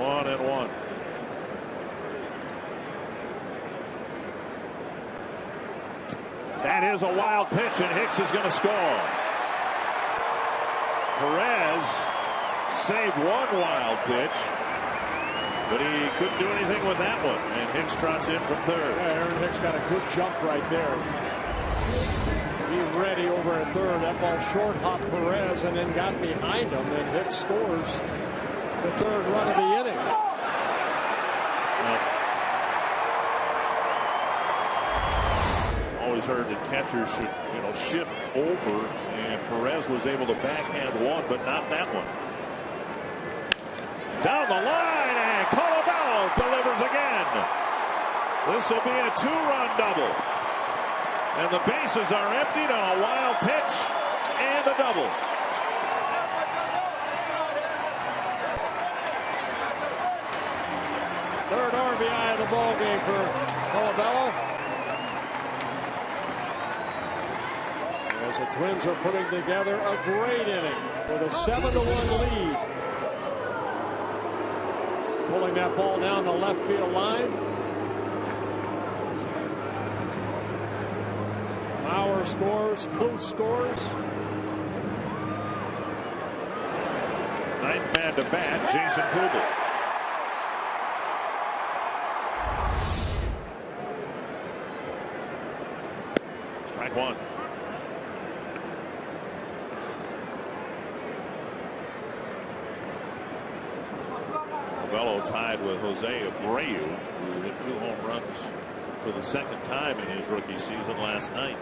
One and one. That is a wild pitch, and Hicks is going to score. Perez saved one wild pitch, but he couldn't do anything with that one, and Hicks trots in from third. Yeah, Aaron Hicks got a good jump right there. Be ready over at third. That ball short hopped Perez and then got behind him, and Hicks scores the 3rd run of the inning. Always heard that catchers should, shift over, and Perez was able to backhand one, but not that one. Down the line, and Colabello delivers again. This will be a 2-run double. And the bases are emptied on a wild pitch and a double. Third RBI of the ball game for Colabello. As the Twins are putting together a great inning with a 7-1 lead. Pulling that ball down the left field line. Mauer scores. Booth scores. 9th man to bat, Jason Kubel. Strike one. Bello tied with Jose Abreu, who hit 2 home runs for the 2nd time in his rookie season last night.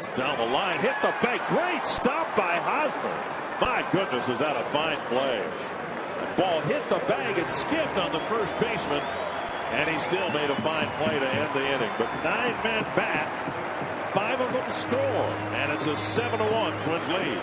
It's down the line, hit the bank. Great stop by Hosmer. My goodness, is that a fine play. The ball hit the bag and skipped on the first baseman, and he still made a fine play to end the inning. But 9-man bat. 5 of them score, and it's a 7-1 Twins lead.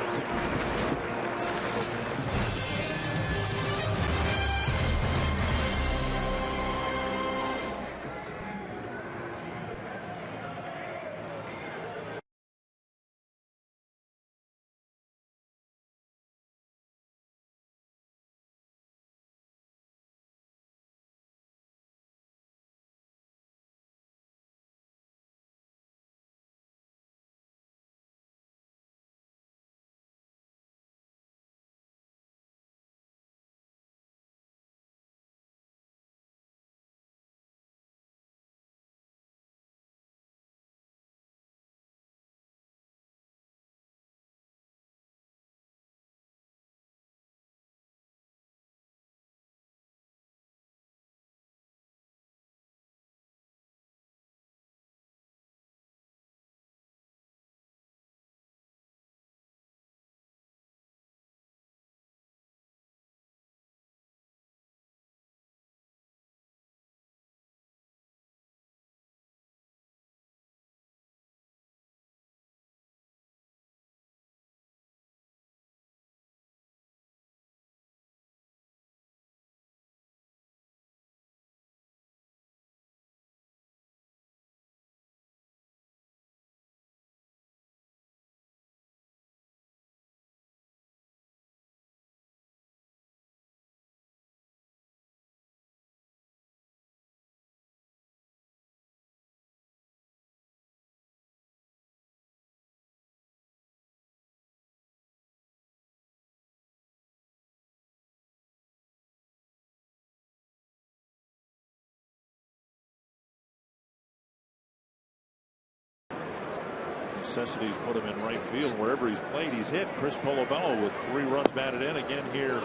necessities put him in right field. Wherever he's played, he's hit. Chris Colabello with 3 runs batted in again here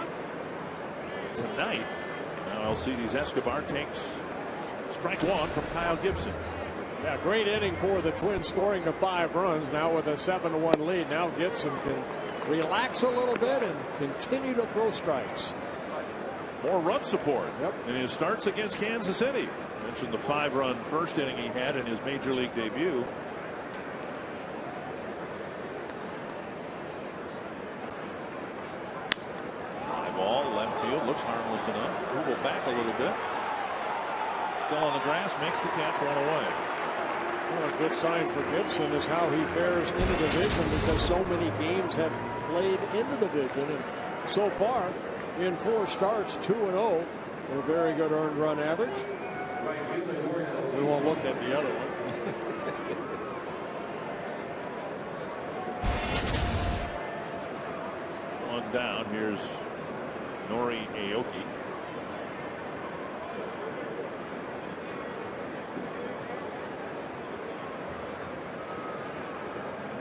tonight. Now Alcides Escobar takes strike 1 from Kyle Gibson. Yeah, great inning for the Twins, scoring to 5 runs now with a 7-1 lead. Now Gibson can relax a little bit and continue to throw strikes. More run support Yep. in his starts against Kansas City. Mentioned the 5-run first inning he had in his major league debut. Fly ball left field, looks harmless enough. Kubel back a little bit. Still on the grass, makes the catch, run away. Well, a good sign for Gibson is how he fares in the division, because so many games have played in the division, and so far in 4 starts, 2-0, a very good earned run average. We won't look at the other one. One down. Here's Nori Aoki.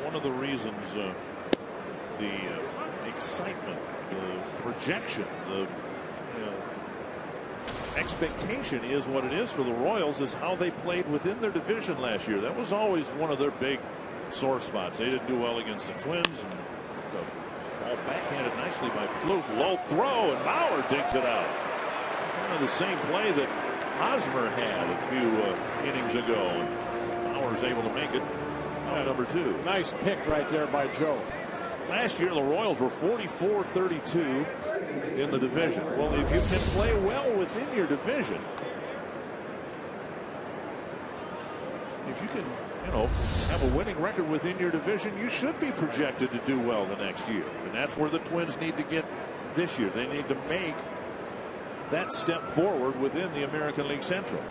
One of the reasons the excitement, the projection, the expectation is what it is for the Royals is how they played within their division last year. That was always one of their big sore spots. They didn't do well against the Twins, and the ball backhanded nicely by Plouffe. Low throw, and Bauer digs it out. Kind of the same play that Hosmer had a few innings ago, and Bauer's able to make it. Number 2. Nice pick right there by Joe. Last year the Royals were 44-32 in the division. Well, if you can play well within your division, if you can, have a winning record within your division, you should be projected to do well the next year. And that's where the Twins need to get this year. They need to make that step forward within the American League Central.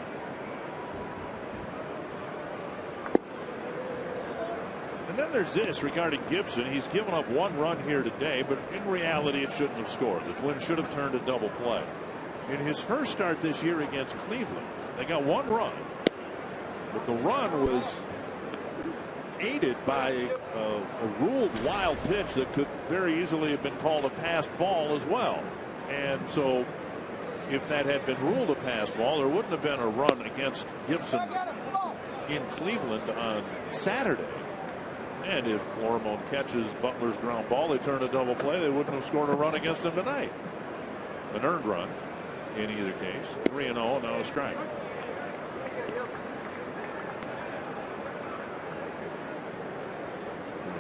And then there's this regarding Gibson. He's given up 1 run here today, but in reality it shouldn't have scored. The Twins should have turned a double play. In his first start this year against Cleveland, they got 1 run, but the run was aided by a ruled wild pitch that could very easily have been called a passed ball as well. And so if that had been ruled a passed ball, there wouldn't have been a run against Gibson in Cleveland on Saturday. And if Florimon catches Butler's ground ball, they turn a double play, they wouldn't have scored a run against him tonight. An earned run in either case. 3-0, now a strike.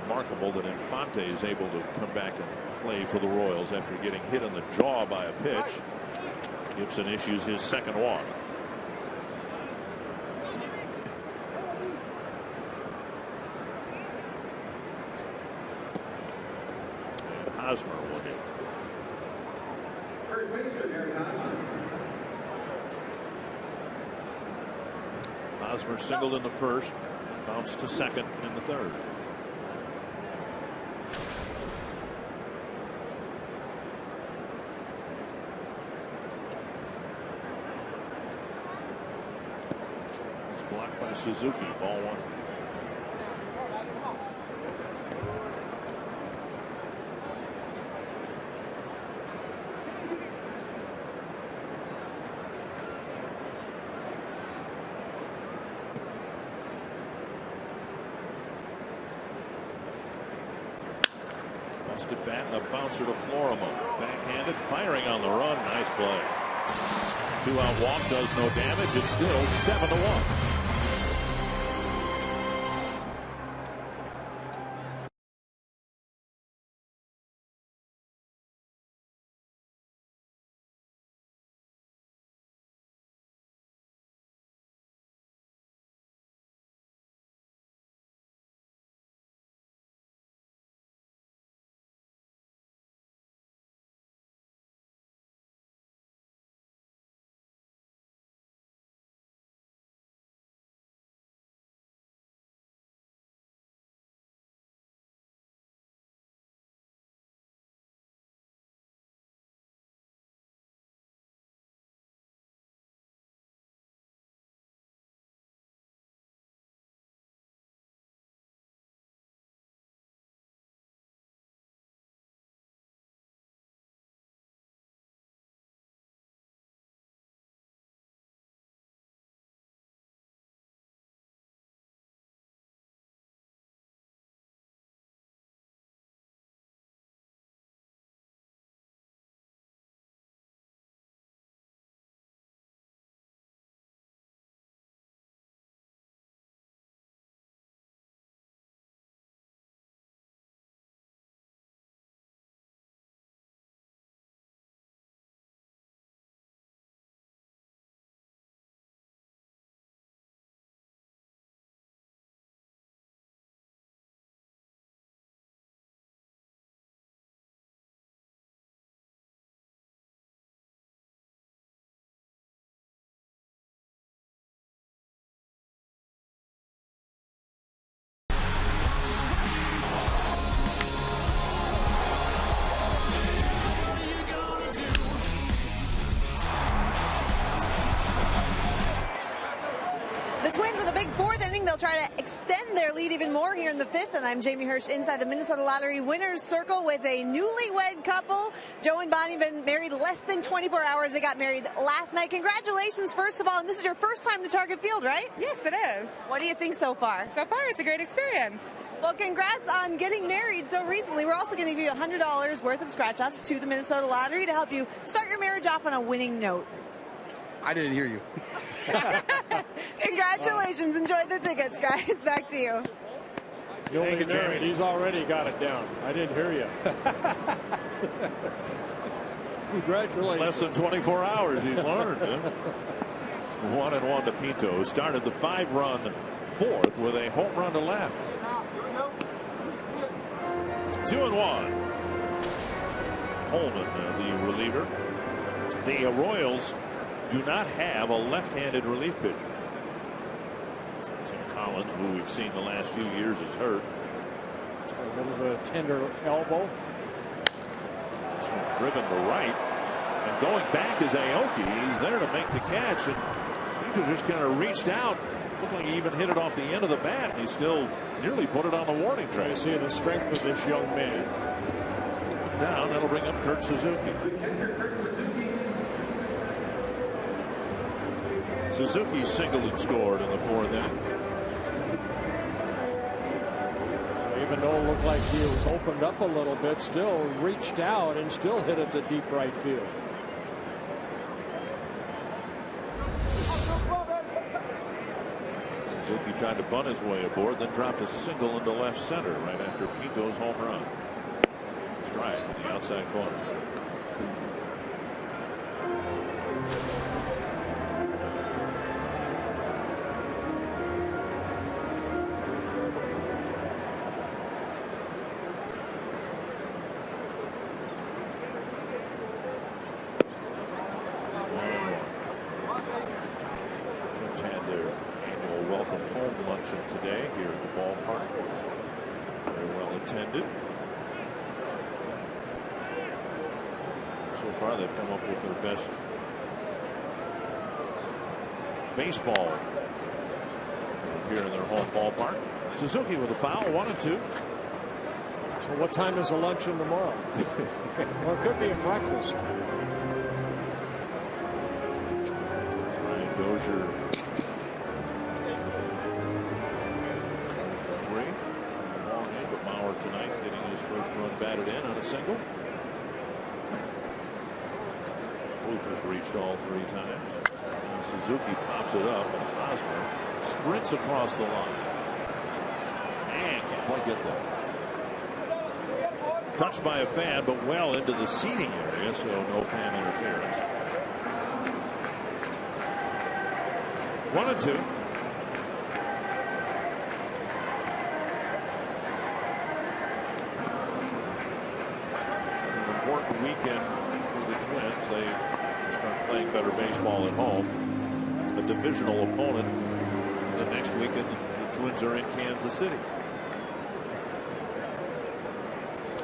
Remarkable that Infante is able to come back and play for the Royals after getting hit in the jaw by a pitch. Gibson issues his second walk. Hosmer will hit. Hosmer singled in the first, bounced to second in the third. He's blocked by Suzuki. Ball 1. Busted bat and a bouncer to Florimon. Backhanded, firing on the run. Nice play. 2-out walk does no damage. It's still 7-1. the big fourth inning. They'll try to extend their lead even more here in the fifth. And I'm Jamie Hirsch inside the Minnesota Lottery winner's circle with a newlywed couple. Joe and Bonnie have been married less than 24 hours. They got married last night. Congratulations, first of all. And this is your first time to Target Field, right? Yes, it is. What do you think so far? So far, it's a great experience. Well, congrats on getting married so recently. We're also going to give you $100 worth of scratch-offs to the Minnesota Lottery to help you start your marriage off on a winning note. I didn't hear you. Congratulations. Enjoy the tickets, guys. Back to you. You'll be married. He's already got it down. I didn't hear you. Congratulations. Less than 24 hours he's learned. 1-1 to Pinto, who started the 5-run fourth with a home run to left. 2-1. Coleman, the reliever. The Royals do not have a left-handed relief pitcher. Tim Collins, who we've seen the last few years, is hurt. A little bit of tender elbow. This one driven to right. And going back is Aoki. He's there to make the catch. And Pinto just kind of reached out. Looked like he even hit it off the end of the bat. And he still nearly put it on the warning track. You see the strength of this young man. Down, that'll bring up Kurt Suzuki. Suzuki singled and scored in the fourth inning. Even though it looked like he was opened up a little bit, still reached out and still hit it to deep right field. Suzuki tried to bunt his way aboard, then dropped a single into left center right after Pinto's home run. Strike in the outside corner. Today here at the ballpark. Very well attended. So far they've come up with their best baseball here in their home ballpark. Suzuki with a foul, 1-2. So what time is the luncheon tomorrow? Or it could be a breakfast. Brian Dozier tonight, getting his first run batted in on a single. Wolf has reached all 3 times. Now Suzuki pops it up, and Hosmer sprints across the line. And can't quite get there. Touched by a fan, but well into the seating area, so no fan interference. 1-2. Weekend for the Twins. They start playing better baseball at home. A divisional opponent the next weekend. The Twins are in Kansas City.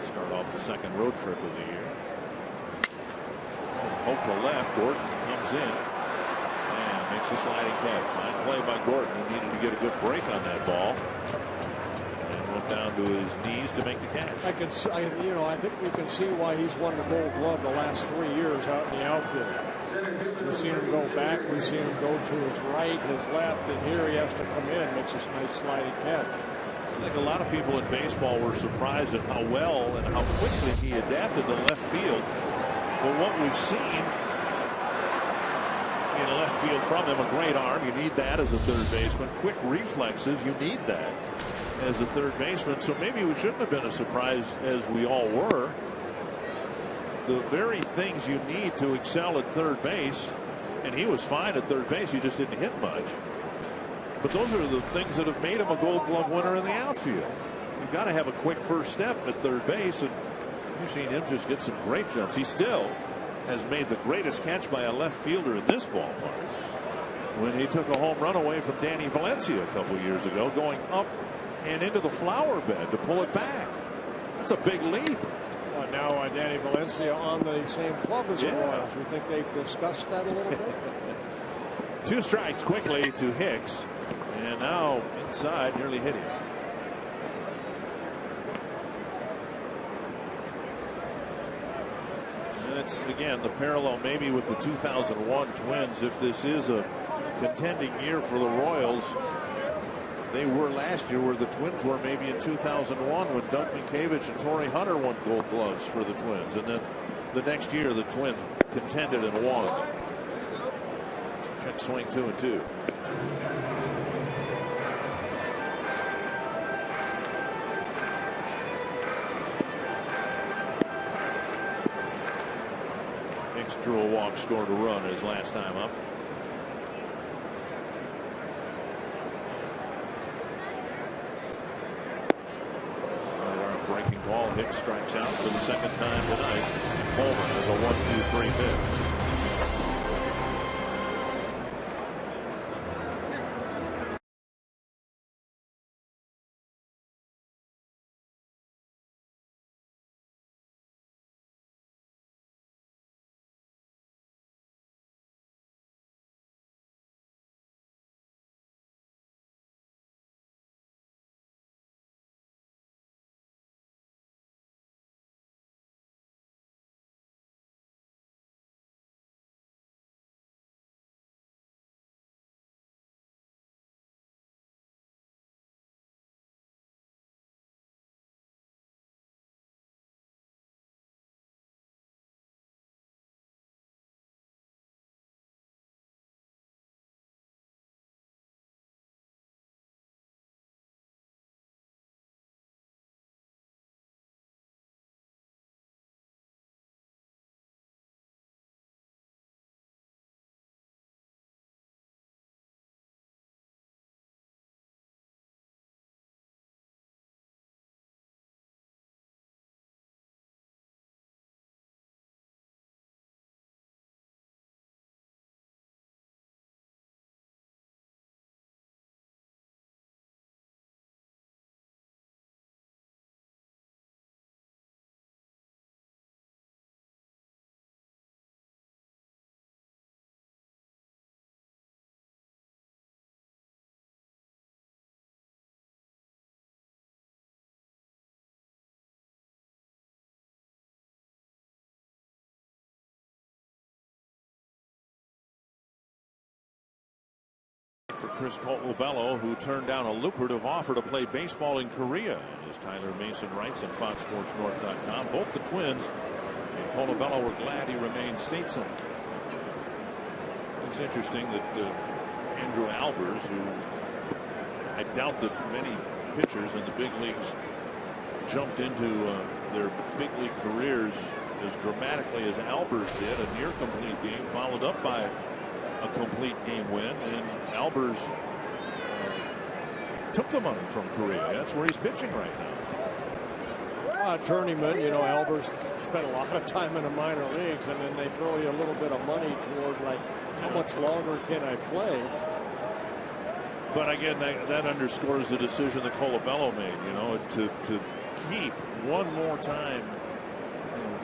Start off the second road trip of the year. Poke to left. Gordon comes in and makes a sliding catch. Fine play by Gordon, who needed to get a good break on that ball. Down to his knees to make the catch. I think we can see why he's won the Gold Glove the last 3 years out in the outfield. We've seen him go back, we've seen him go to his right, his left, and here he has to come in, makes this nice sliding catch. I think a lot of people in baseball were surprised at how well and how quickly he adapted to left field. But what we've seen in left field from him, a great arm, you need that as a third baseman. Quick reflexes, you need that as a third baseman, so maybe we shouldn't have been as surprised as we all were. The very things you need to excel at third base, and he was fine at third base, he just didn't hit much. But those are the things that have made him a Gold Glove winner in the outfield. You've got to have a quick first step at third base, and you've seen him just get some great jumps. He still has made the greatest catch by a left fielder in this ballpark when he took a home run away from Danny Valencia a couple years ago, going up and into the flower bed to pull it back. That's a big leap. Now Danny Valencia on the same club as the Royals. You think they've discussed that a little bit? 2 strikes quickly to Hicks, And now inside, nearly hit him. And it's again the parallel maybe with the 2001 Twins. If this is a contending year for the Royals, they were last year where the Twins were maybe in 2001 when Doug Minkiewicz and Torrey Hunter won Gold Gloves for the Twins. And then the next year the Twins contended and won. Check swing 2-2. Hicks drew a walk, scored a run his last time up. Breaking ball. Hicks strikes out for the second time tonight. Homer has a 1-2-3 pitch. For Chris Colabello, who turned down a lucrative offer to play baseball in Korea, as Tyler Mason writes on FoxSportsNorth.com. Both the Twins and Colabello were glad he remained stateside. It's interesting that Andrew Albers, who I doubt that many pitchers in the big leagues jumped into their big league careers as dramatically as Albers did, a near complete game followed up by a complete game win, and Albers took the money from Korea. That's where he's pitching right now. Journeyman, you know, Albers spent a lot of time in the minor leagues, and then they throw you a little bit of money toward, like, how much longer can I play? But again, that underscores the decision that Colabello made, you know, to keep one more time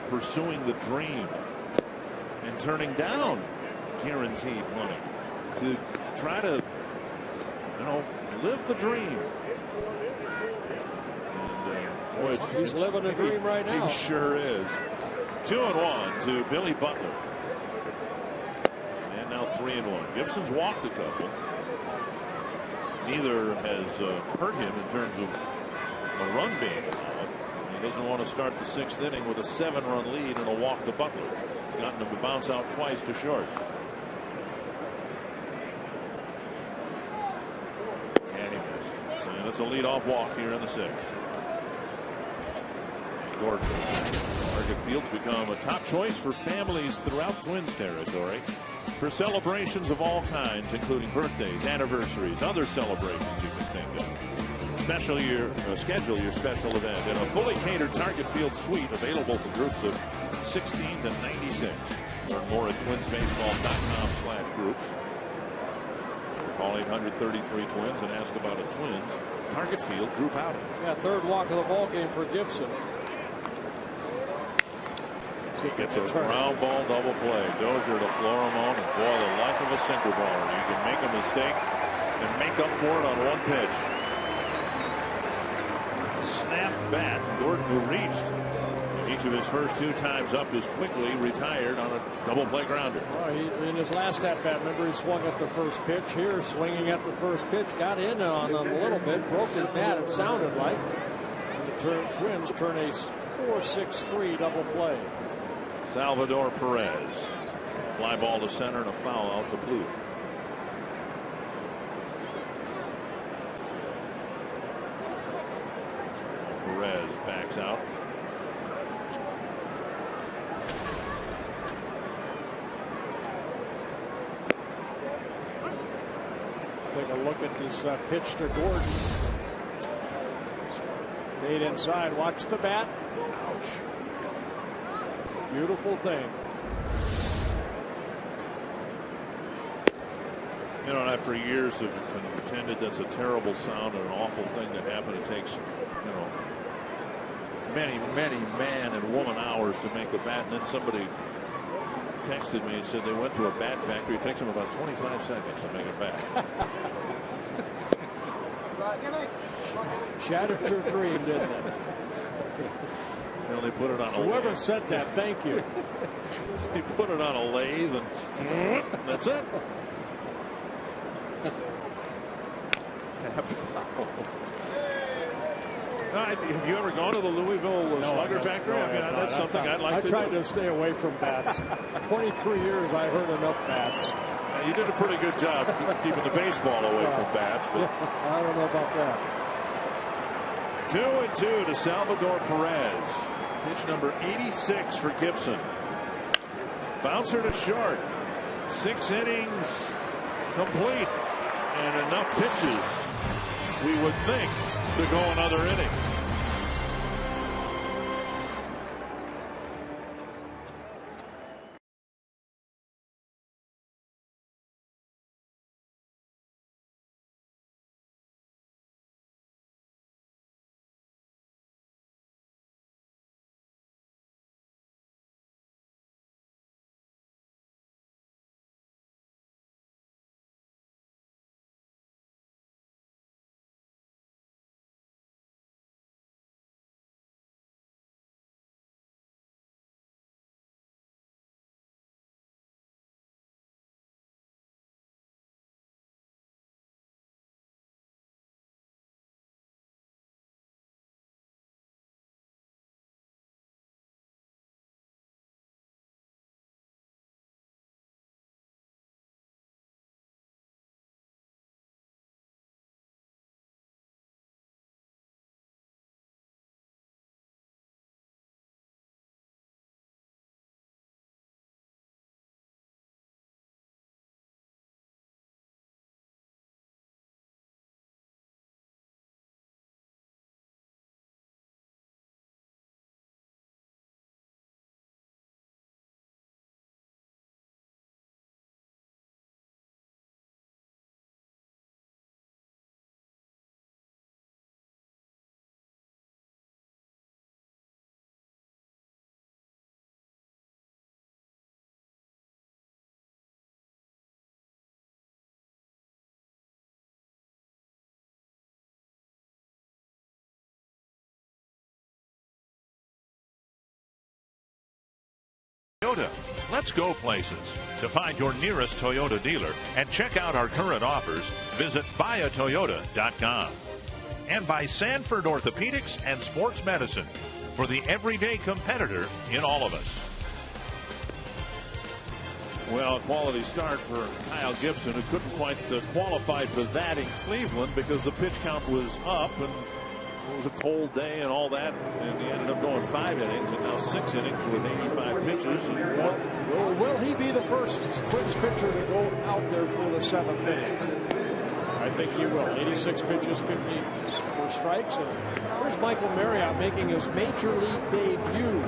pursuing the dream and turning down guaranteed money to try to, you know, live the dream. And boy, he's living a dream right now. He sure is. 2-1 to Billy Butler, and now 3-1. Gibson's walked a couple. Neither has hurt him in terms of a run being allowed. He doesn't want to start the 6th inning with a 7-run lead and a walk to Butler. He's gotten him to bounce out twice to short. And he missed. And it's a leadoff walk here in the 6th. Gordon. Target Field's become a top choice for families throughout Twins territory for celebrations of all kinds, including birthdays, anniversaries, other celebrations you can think of. Schedule your special event in a fully catered Target Field suite available for groups of 16 to 96. Learn more at twinsbaseball.com/groups. Call 800-33-TWINS and ask about a Twins Target Field group outing. Yeah, 3rd walk of the ball game for Gibson. He gets a ground ball double play. Dozier to Florimon, and boy, the life of a sinker baller. You can make a mistake and make up for it on one pitch. Snap bat. Gordon, who reached each of his first 2 times up, is quickly retired on a double play grounder. Well, in his last at bat, remember, he swung at the first pitch. Here, swinging at the first pitch, got in on him a little bit, broke his bat, it sounded like. And the Twins turn a 4-6-3 double play. Salvador Perez. Fly ball to center and a foul out to Plouffe. Perez backs out. Take a look at this pitch to Gordon. Stayed inside. Watch the bat. Ouch. Beautiful thing. You know, and I for years have contended that's a terrible sound and an awful thing that happened. It takes, you know, many man and woman hours to make a bat, and then somebody texted me and said they went to a bat factory. It takes them about 25 seconds to make a bat. Shattered your dream, didn't it? Well, they put it on a Whoever lathe. said that, thank you. They put it on a lathe and that's it. Tap foul. Have you ever gone to the Louisville Slugger Factory? No, I mean, that's something I'd like to do. I tried to stay away from bats. 23 years I heard enough bats. You did a pretty good job keeping the baseball away from bats. But I don't know about that. 2-2 to Salvador Perez. Pitch number 86 for Gibson. Bouncer to short. 6 innings complete. And enough pitches, we would think, to go another inning. Toyota. Let's go places. To find your nearest Toyota dealer and check out our current offers, visit buyatoyota.com. And by Sanford Orthopedics and Sports Medicine, for the everyday competitor in all of us. Well, a quality start for Kyle Gibson, who couldn't quite qualify for that in Cleveland because the pitch count was up and it was a cold day and all that, and he ended up going 5 innings and now 6 innings with 85 pitches. Will he be the first Twins pitcher to go out there for the 7th inning? I think he will. 86 pitches, 54 strikes. And here's Michael Marriott making his major league debut.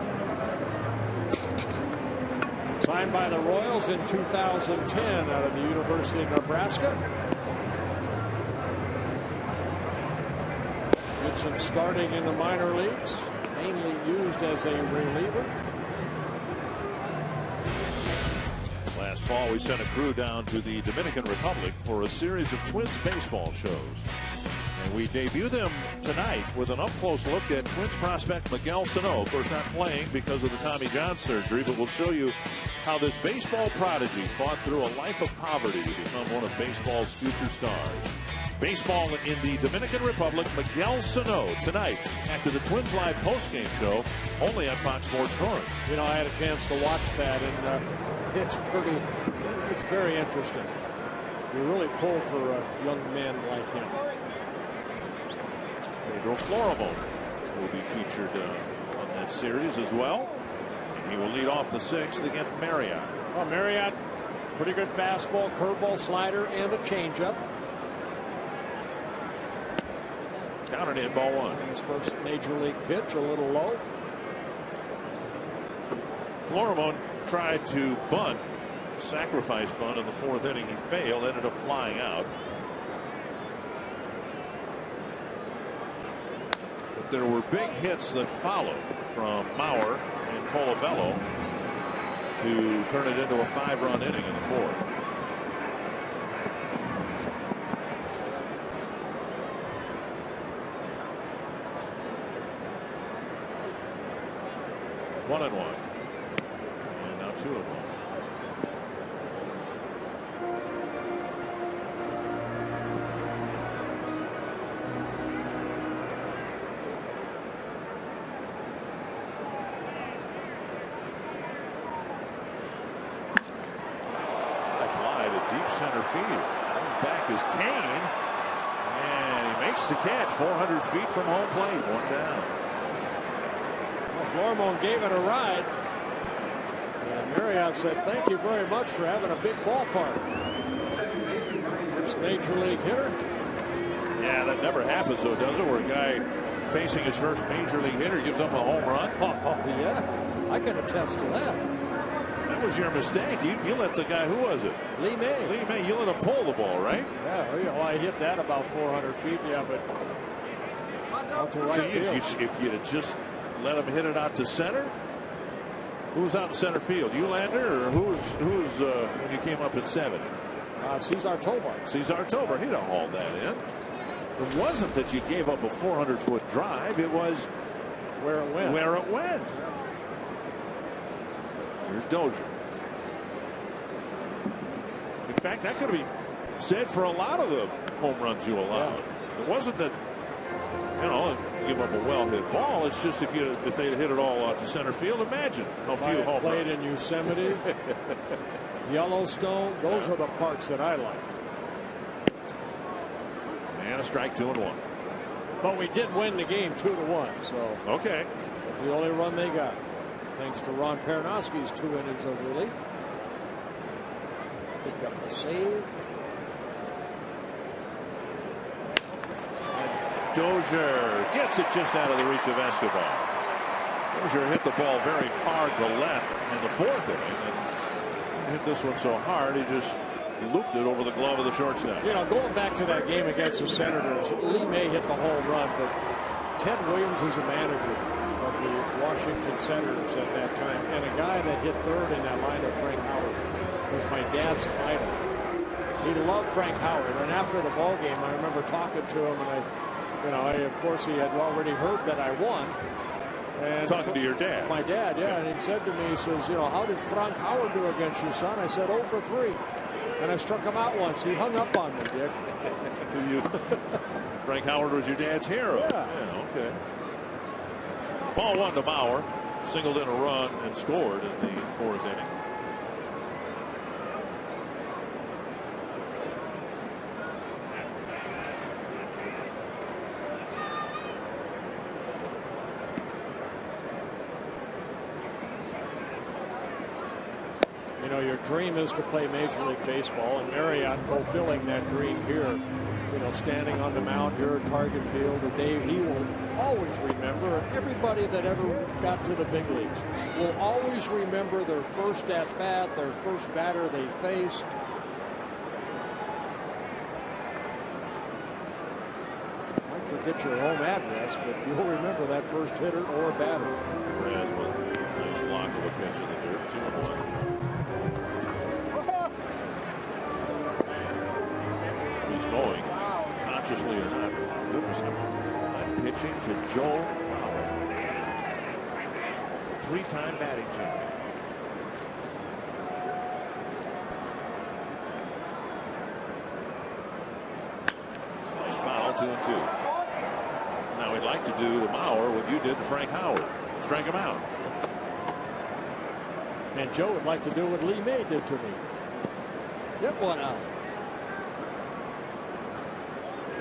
Signed by the Royals in 2010 out of the University of Nebraska. Gibson starting in the minor leagues, mainly used as a reliever. Last fall, we sent a crew down to the Dominican Republic for a series of Twins baseball shows. And we debut them tonight with an up-close look at Twins prospect Miguel Sano. Of course, not playing because of the Tommy John surgery, but we'll show you how this baseball prodigy fought through a life of poverty to become one of baseball's future stars. Baseball in the Dominican Republic, Miguel Sano tonight after the Twins Live postgame show, only on Fox Sports North. You know, I had a chance to watch that, and it's very interesting. You really pull for a young man like him. Pedro Florimon will be featured on that series as well. And he will lead off the sixth against Marriott. Well, Marriott, pretty good fastball, curveball, slider, and a changeup. Down and in, ball one. His first major league pitch, a little low. Florimon tried to bunt, sacrifice bunt in the fourth inning. He failed, ended up flying out. But there were big hits that followed from Mauer and Colavello to turn it into a 5-run inning in the fourth. One and one. And now 2-1. Fly to deep center field. Back is Kane. And he makes the catch 400 feet from home plate. One down. Florimon gave it a ride. And Marriott said, thank you very much for having a big ballpark. First major league hitter. Yeah, that never happens, though, does it? Where a guy facing his first major league hitter gives up a home run. Oh, yeah. I can attest to that. That was your mistake. You let the guy, who was it? Lee May. Lee May, you let him pull the ball, right? Yeah, well, I hit that about 400 feet, yeah, but out to right field. If you'd have just let him hit it out to center. Who was out in center field? Eulander, or who's when you came up at 7? Cesar Tobar. Cesar Tobar. He'd have hauled that in. It wasn't that you gave up a 400-foot drive. It was where it went. Here's Dozier. In fact, that could be said for a lot of the home runs you allowed. Yeah. It wasn't that, give up a well-hit ball. It's just if they'd hit it all out to center field, imagine how few home runs. Played in Yosemite, Yellowstone. Those are the parks that I like. And a strike, 2-1. But we did win the game 2-1. So okay, that's the only run they got, thanks to Ron Peronowski's 2 innings of relief. Picked up a save. Dozier gets it just out of the reach of Escobar. Dozier hit the ball very hard to left in the fourth inning and hit this one so hard he just looped it over the glove of the shortstop. Going back to that game against the Senators, Lee May hit the home run, but Ted Williams was a manager of the Washington Senators at that time, and a guy that hit third in that lineup, Frank Howard, was my dad's idol. He loved Frank Howard, and after the ball game, I remember talking to him, and of course, he had already heard that I won. And talking to your dad? My dad, yeah. And he said to me, he says, how did Frank Howard do against you, son? I said, 0 for 3. And I struck him out once. He hung up on me, Dick. Frank Howard was your dad's hero. Yeah. Okay. Ball 1 to Mauer. Singled in a run and scored in the fourth inning. Your dream is to play Major League Baseball, and Marriott fulfilling that dream here. Standing on the mound here at Target Field, a day he will always remember, and everybody that ever got to the big leagues will always remember their first at-bat, their first batter they faced. Might forget your home address, but you'll remember that first hitter or batter. Nice block of a pitch in the dirt, 2-1. subconsciously or not. My goodness, I'm pitching to Joe Mauer, 3-time batting champion. Sliced foul, 2-2. Now we'd like to do to Mauer what you did to Frank Howard. Strike him out. And Joe would like to do what Lee May did to me. Hit one out.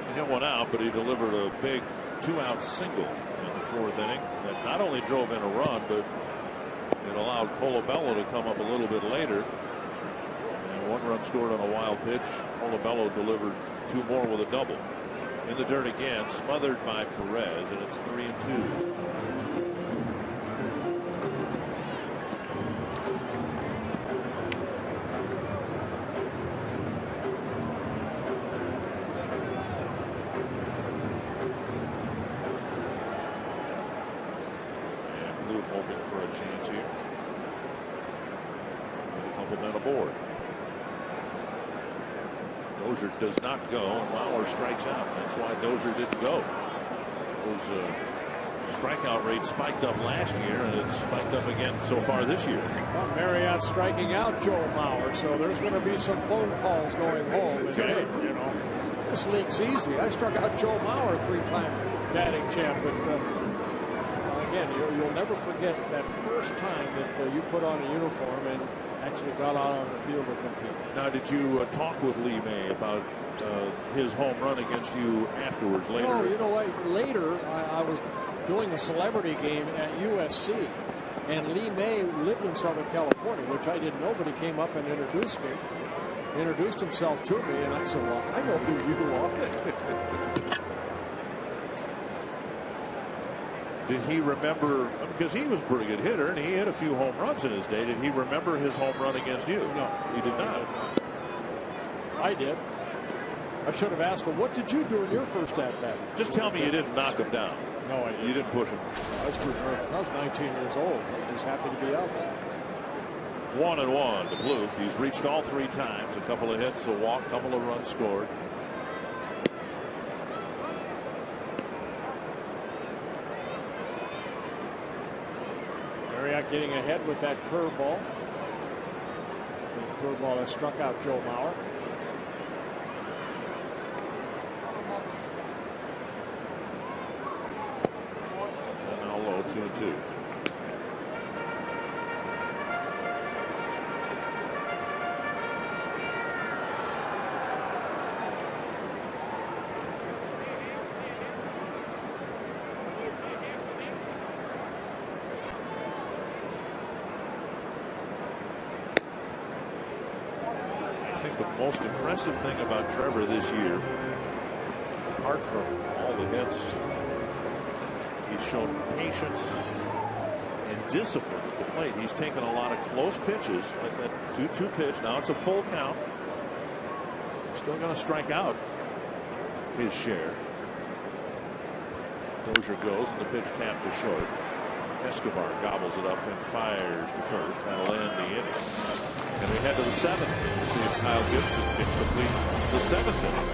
He hit one out, but he delivered a big 2-out single in the 4th inning that not only drove in a run, but it allowed Colabello to come up a little bit later. And 1 run scored on a wild pitch. Colabello delivered 2 more with a double. In the dirt again, smothered by Perez, and it's 3-2. And Blue hoping for a chance here with a couple men aboard. Dozier does not go, and Mauer strikes out. That's why Dozier didn't go. Joe's strikeout rate spiked up last year, and it's spiked up again so far this year. Well, Marriott striking out Joe Mauer, so there's going to be some phone calls going home. Okay. And, you know, this league's easy. I struck out Joe Mauer, 3-time batting champ. But again, you'll never forget that first time that you put on a uniform and actually got out on the field to compete. Now, did you talk with Lee May about his home run against you afterwards, later? No, you know what? Later, I was doing a celebrity game at USC, and Lee May lived in Southern California, which I didn't know, but he came up and introduced me. He introduced himself to me, and I said, well, I know who you are. Did he remember, because he was a pretty good hitter and he hit a few home runs in his day, did he remember his home run against you? No. He did not. I did. I should have asked him, what did you do in your first at-bat? Just tell me you didn't knock him down. No, I didn't. You didn't push him. I was too nervous. I was 19 years old. I was happy to be out there. 1-1 to Bluth. He's reached all 3 times. A couple of hits, a walk, a couple of runs scored. Marriott getting ahead with that curveball. Same curveball that struck out Joe Mauer. And now low, 2-2. The most impressive thing about Trevor this year, apart from all the hits, he's shown patience and discipline at the plate. He's taken a lot of close pitches, like that 2-2 pitch. Now it's a full count. Still going to strike out his share. Dozier goes, and the pitch tapped to short. Escobar gobbles it up and fires to first. That'll end the inning. And we head to the 7th to see if Kyle Gibson can complete the 7th inning.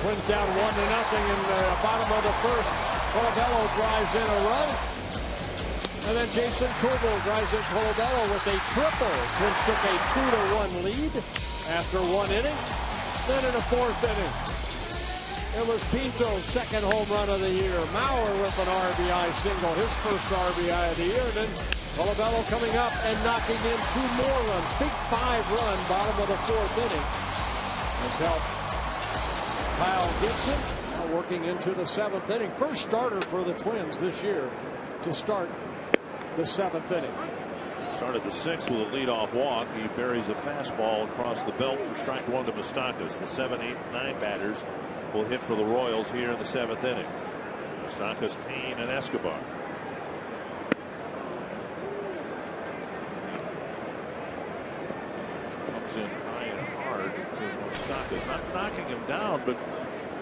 Twins down 1-0 in the bottom of the first. Colabello drives in a run. And then Jason Kubel drives in Colabello with a triple. Twins took a 2-1 lead after 1 inning. Then in the 4th inning, it was Pinto's second home run of the year. Mauer with an RBI single, his first RBI of the year. And then Colabello coming up and knocking in 2 more runs. Big 5-run bottom of the 4th inning has helped Kyle Gibson working into the 7th inning. First starter for the Twins this year to start the 7th inning. Started the 6th with a leadoff walk. He buries a fastball across the belt for strike 1 to Moustakas. The 7, 8, 9 batters will hit for the Royals here in the 7th inning. Moustakas, Kane, and Escobar. Comes in high and hard to Moustakas. Not knocking him down, but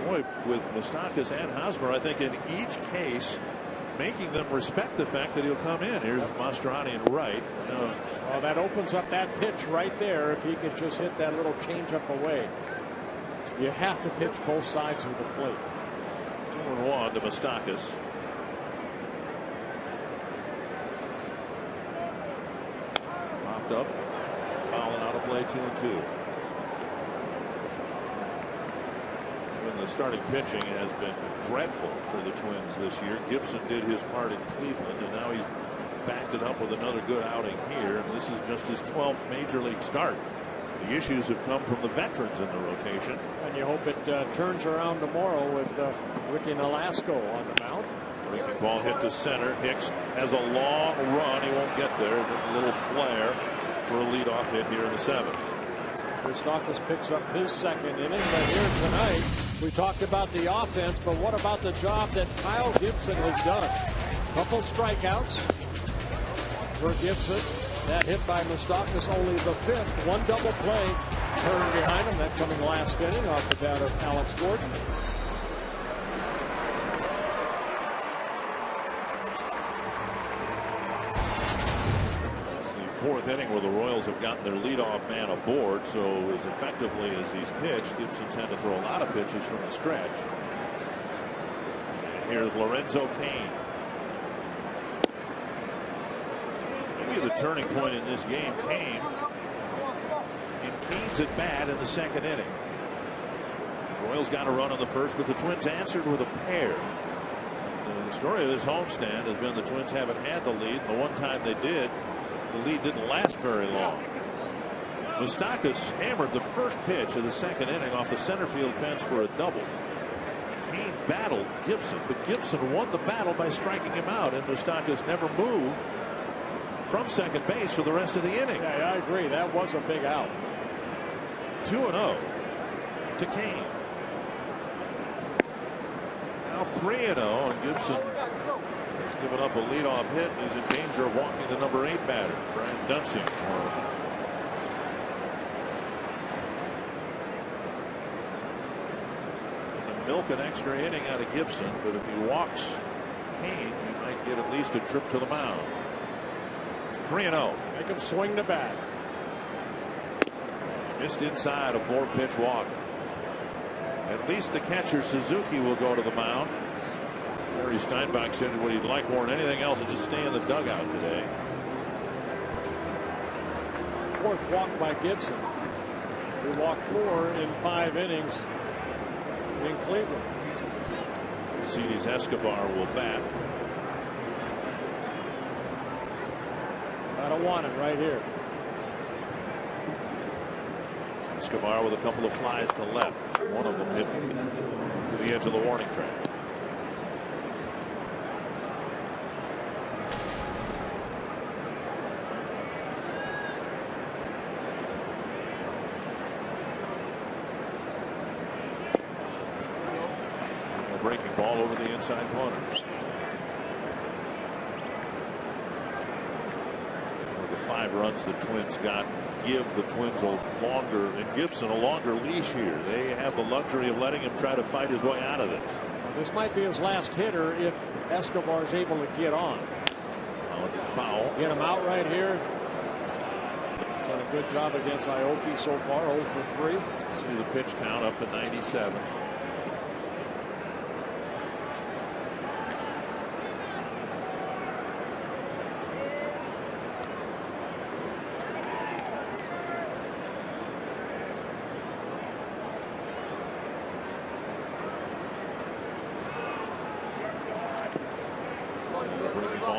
boy, with Moustakas and Hosmer, I think in each case making them respect the fact that he'll come in. Here's Mastroianni in right. Well, that opens up that pitch right there. If he could just hit that little changeup away. You have to pitch both sides of the plate. 2-1 to Moustakas. Popped up, fouling out of play. 2-2. The starting pitching has been dreadful for the Twins this year. Gibson did his part in Cleveland, and now he's backed it up with another good outing here. And this is just his 12th major league start. The issues have come from the veterans in the rotation. And you hope it turns around tomorrow with Ricky Nolasco on the mound. Breaking ball hit to center. Hicks has a long run. He won't get there. There's a little flare for a leadoff hit here in the 7th. Moustakas picks up his 2nd inning, but here tonight we talked about the offense, but what about the job that Kyle Gibson has done? Couple strikeouts for Gibson. That hit by Moustakas, only the 5th. 1 double play turned behind him. That coming last inning off the bat of Alex Gordon. It's the 4th inning where the Royals have gotten their leadoff man aboard, so as effectively as he's pitched, Gibson's had to throw a lot of pitches from the stretch. And here's Lorenzo Cain. Maybe the turning point in this game came in Cain's at bat in the 2nd inning. Royals got a run on the 1st, but the Twins answered with a pair. The story of this homestand has been the Twins haven't had the lead, and the one time they did, the lead didn't last very long. Moustakas hammered the first pitch of the 2nd inning off the center field fence for a double. Cain battled Gibson, but Gibson won the battle by striking him out, and Moustakas never moved from second base for the rest of the inning. Yeah, I agree. That was a big out. 2-0 to Cain. Now 3-0, and Gibson has given up a leadoff hit. He's in danger of walking the number 8 batter, Brian Dunsing. Milk an extra inning out of Gibson, but if he walks Cain, he might get at least a trip to the mound. 3-0. Make him swing the bat. Missed inside a 4-pitch walk. At least the catcher Suzuki will go to the mound. Barry Steinbach said what he'd like more than anything else is just stay in the dugout today. 4th walk by Gibson. He walked 4 in 5 innings in Cleveland. Cedes Escobar will bat. I don't want it right here. Escobar with a couple of flies to left. One of them hit to the edge of the warning track. A breaking ball over the inside corner. The 5 runs the Twins got give the Twins a longer, and Gibson a longer leash here. They have the luxury of letting him try to fight his way out of this. This might be his last hitter if Escobar is able to get on. Foul. Get him out right here. He's done a good job against Aoki so far. 0 for 3. See the pitch count up to 97.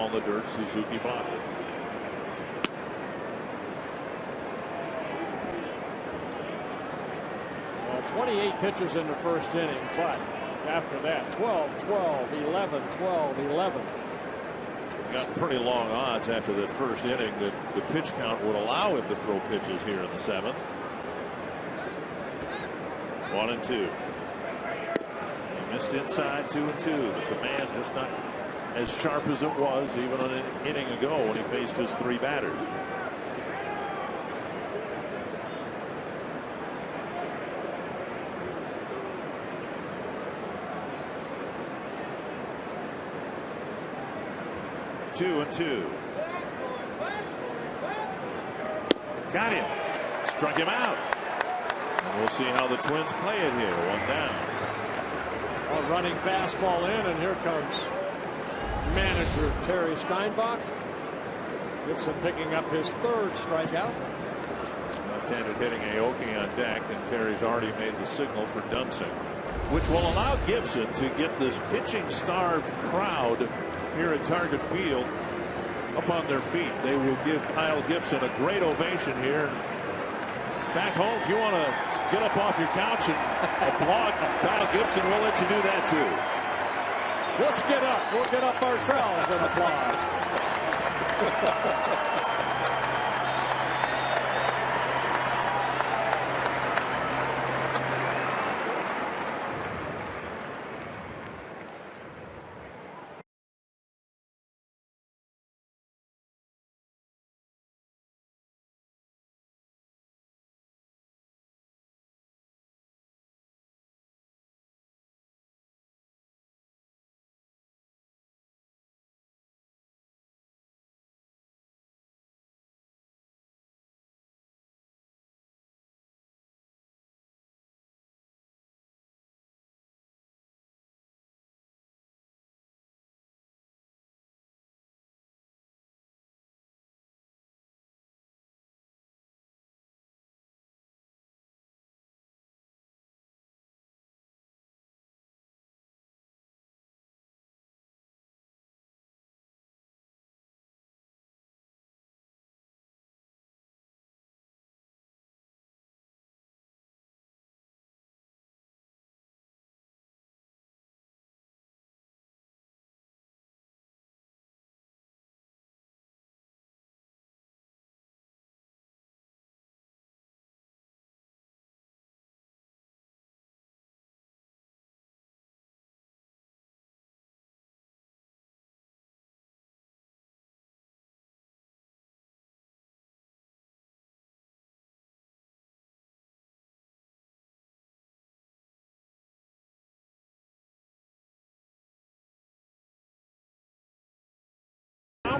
in the dirt. Suzuki blocked it. Well, 28 pitchers in the first inning, but after that, 12, 12, 11, 12, 11. Got pretty long odds after that first inning that the pitch count would allow him to throw pitches here in the 7th. 1-2. He missed inside 2-2. The command just not as sharp as it was even an inning ago when he faced his 3 batters. Two and 2. Got him. Struck him out. And we'll see how the Twins play it here. 1 down. A running fastball in, and here comes manager Terry Steinbach. Gibson picking up his 3rd strikeout. Left-handed hitting Aoki on deck, and Terry's already made the signal for Dunsing, which will allow Gibson to get this pitching-starved crowd here at Target Field up on their feet. They will give Kyle Gibson a great ovation here. Back home, if you want to get up off your couch and applaud Kyle Gibson, we'll let you do that too. Let's get up. We'll get up ourselves and applaud.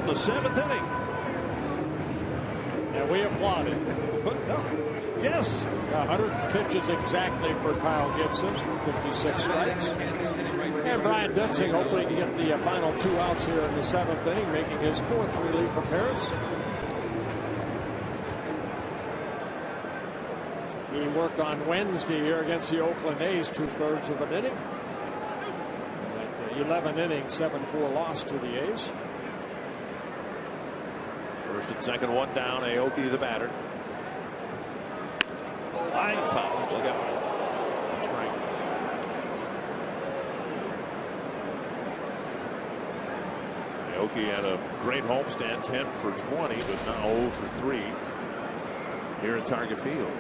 The 7th inning. And we applauded. Yes. 100 pitches exactly for Kyle Gibson. 56 strikes. And Brian Dunsing hopefully can get the final 2 outs here in the 7th inning, making his 4th relief appearance. He worked on Wednesday here against the Oakland A's, 2/3 of an inning. 11 innings, 7-4 loss to the A's. First and second, 1 down. Aoki, the batter. Line foul. Look out. That's right. Aoki had a great homestand, 10 for 20, but now 0 for 3 here at Target Field.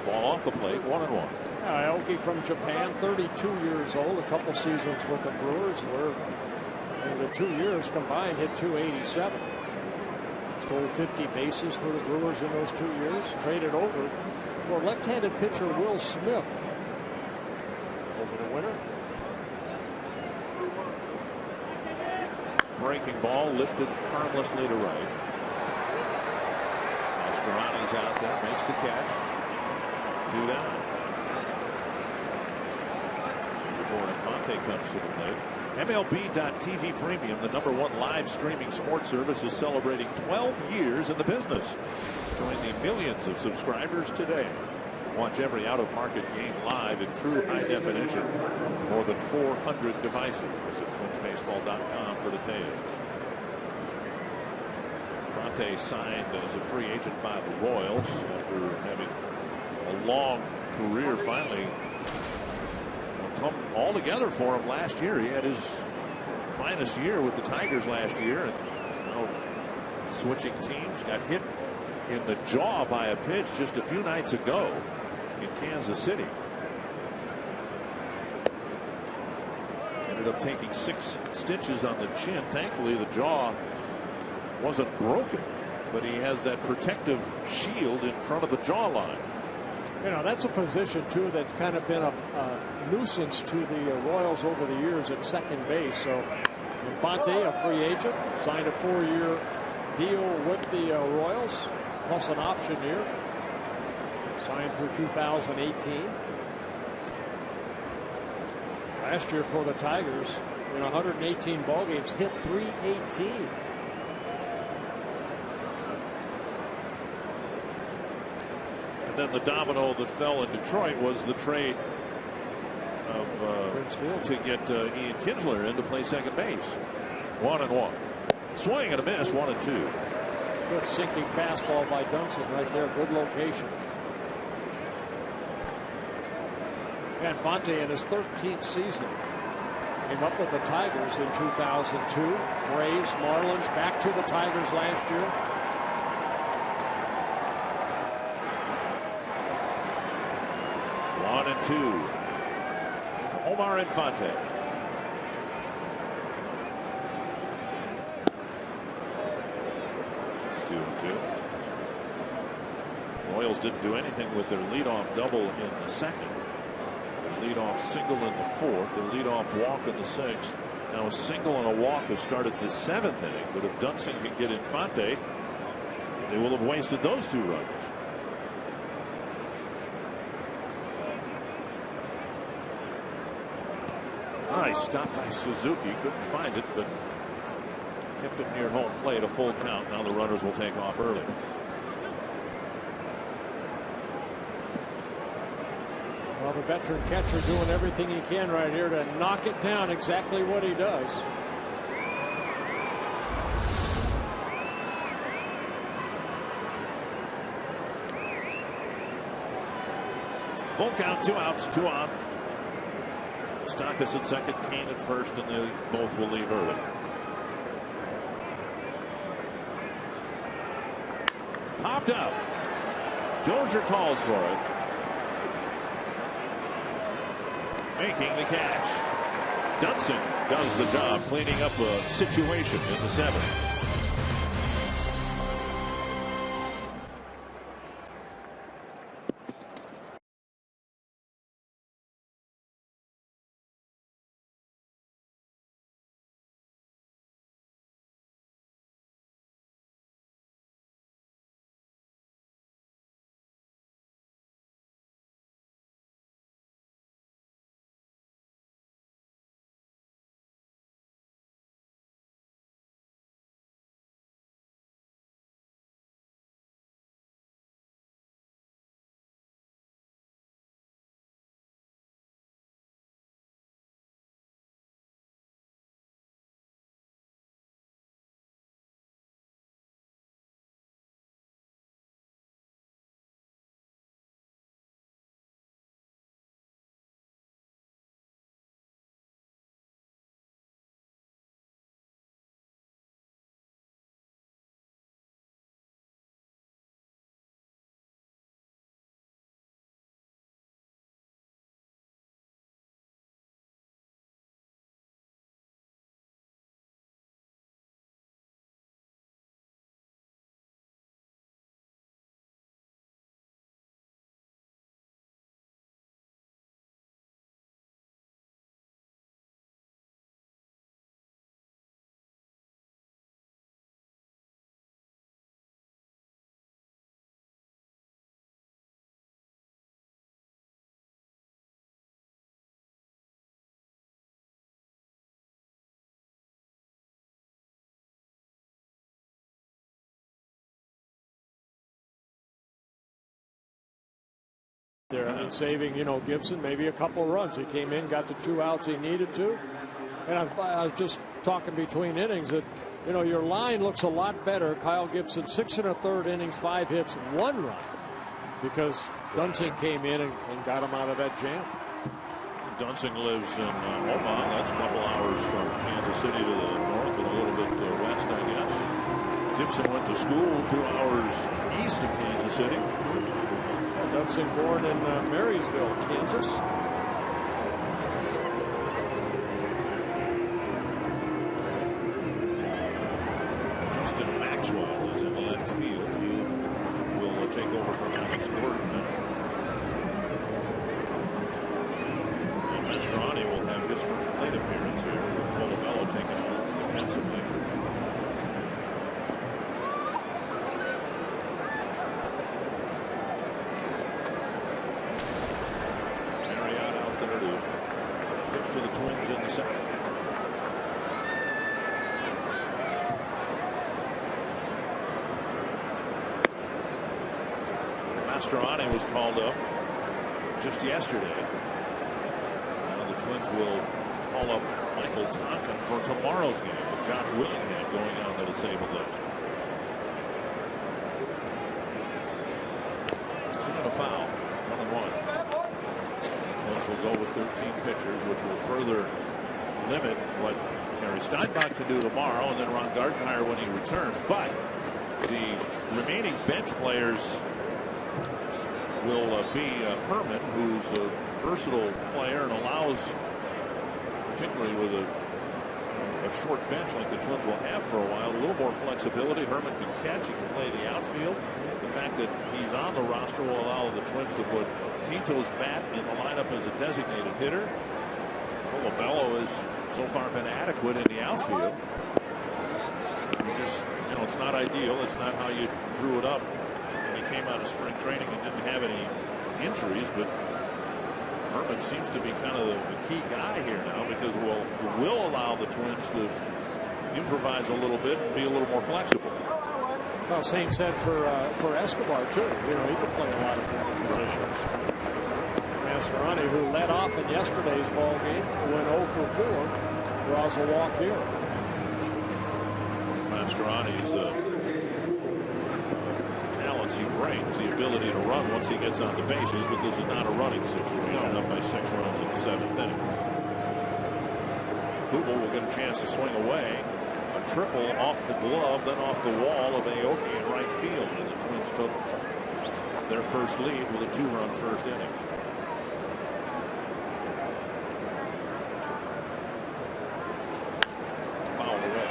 Ball off the plate, 1-1. Aoki from Japan, 32 years old, a couple seasons with the Brewers, where in the 2 years combined hit .287. Stole 50 bases for the Brewers in those 2 years. Traded over for left-handed pitcher Will Smith over the winter. Breaking ball lifted harmlessly to right. Mastroianni's out there, makes the catch. 2 down. Before Infante comes to the plate. MLB.TV Premium, the #1 live streaming sports service, is celebrating 12 years in the business. Join the millions of subscribers today. Watch every out-of-market game live in true high definition. More than 400 devices. Visit twinsbaseball.com for details. Infante signed as a free agent by the Royals after having a long career finally come all together for him last year. He had his finest year with the Tigers last year, and now switching teams. Got hit in the jaw by a pitch just a few nights ago in Kansas City. Ended up taking 6 stitches on the chin. Thankfully the jaw wasn't broken, but he has that protective shield in front of the jawline. You know, that's a position too that's kind of been a nuisance to the Royals over the years at second base. So Infante, a free agent, signed a 4-year deal with the Royals plus an option year, signed for 2018. Last year for the Tigers in 118 ball games hit .318. And then the domino that fell in Detroit was the trade of to get Ian Kinsler in to play second base. 1-1. Swing and a miss. 1-2. Good sinking fastball by Dunson right there. Good location. Infante in his 13th season came up with the Tigers in 2002. Braves, Marlins, back to the Tigers last year. One and two. Omar Infante. Two and two. Royals didn't do anything with their leadoff double in the second. Their leadoff single in the fourth. Their leadoff walk in the sixth. Now a single and a walk have started the 7th inning. But if Dunson can get Infante, they will have wasted those 2 runners. Nice stop by Suzuki. Couldn't find it, but kept it near home plate. A full count. Now the runners will take off early. Well, the veteran catcher doing everything he can right here to knock it down. Exactly what he does. Full count, 2 outs, 2 on. Stockus at second, Kane at first, and they both will leave early. Popped up. Dozier calls for it. Making the catch. Dunson does the job, cleaning up a situation in the 7th. there and saving, Gibson maybe a couple runs. He came in, got the 2 outs he needed to. And I was just talking between innings that, your line looks a lot better. Kyle Gibson, 6 1/3 innings, 5 hits, 1 run, because Dunsing came in and got him out of that jam. Dunsing lives in Omaha. That's a couple hours from Kansas City to the north and a little bit west, I guess. Gibson went to school 2 hours east of Kansas City. Dunsing born in Marysville, Kansas. Justin Maxwell is in the left field. He will take over from Alex Gordon now. And Mastroianni will have his first plate appearance here with Colabello taking out defensively. Marriott out there to pitch to the Twins in the second. Mastroianni was called up just yesterday. Now the Twins will call up Michael Tonkin for tomorrow's game with Josh Willingham going on the disabled list. Swing and a foul, 1-1. Twins will go with 13 pitchers, which will further limit what Terry Steinbach can do tomorrow, and then Ron Gardenhire when he returns. But the remaining bench players will be Herman, who's a versatile player and allows, particularly with a short bench like the Twins will have for a while, a little more flexibility. Herman can catch, he can play the outfield. The fact that he's on the roster will allow the Twins to put Pinto's bat in the lineup as a designated hitter. Colabello has so far been adequate in the outfield. It's not ideal. It's not how you drew it up. He came out of spring training and didn't have any injuries, but Herman seems to be kind of the key guy here now, because will allow the Twins to improvise a little bit and be a little more flexible. Well, same said for Escobar too. He can play a lot of different positions. Mastroianni, who led off in yesterday's ball game, went 0 for 4, draws a walk here. Mastroianni's he brings, the ability to run once he gets on the bases, but this is not a running situation. Up by 6 runs in the 7th inning. Kubel will get a chance to swing away. A triple off the glove, then off the wall of Aoki in right field, and the Twins took their first lead with a 2-run first inning. Foul away.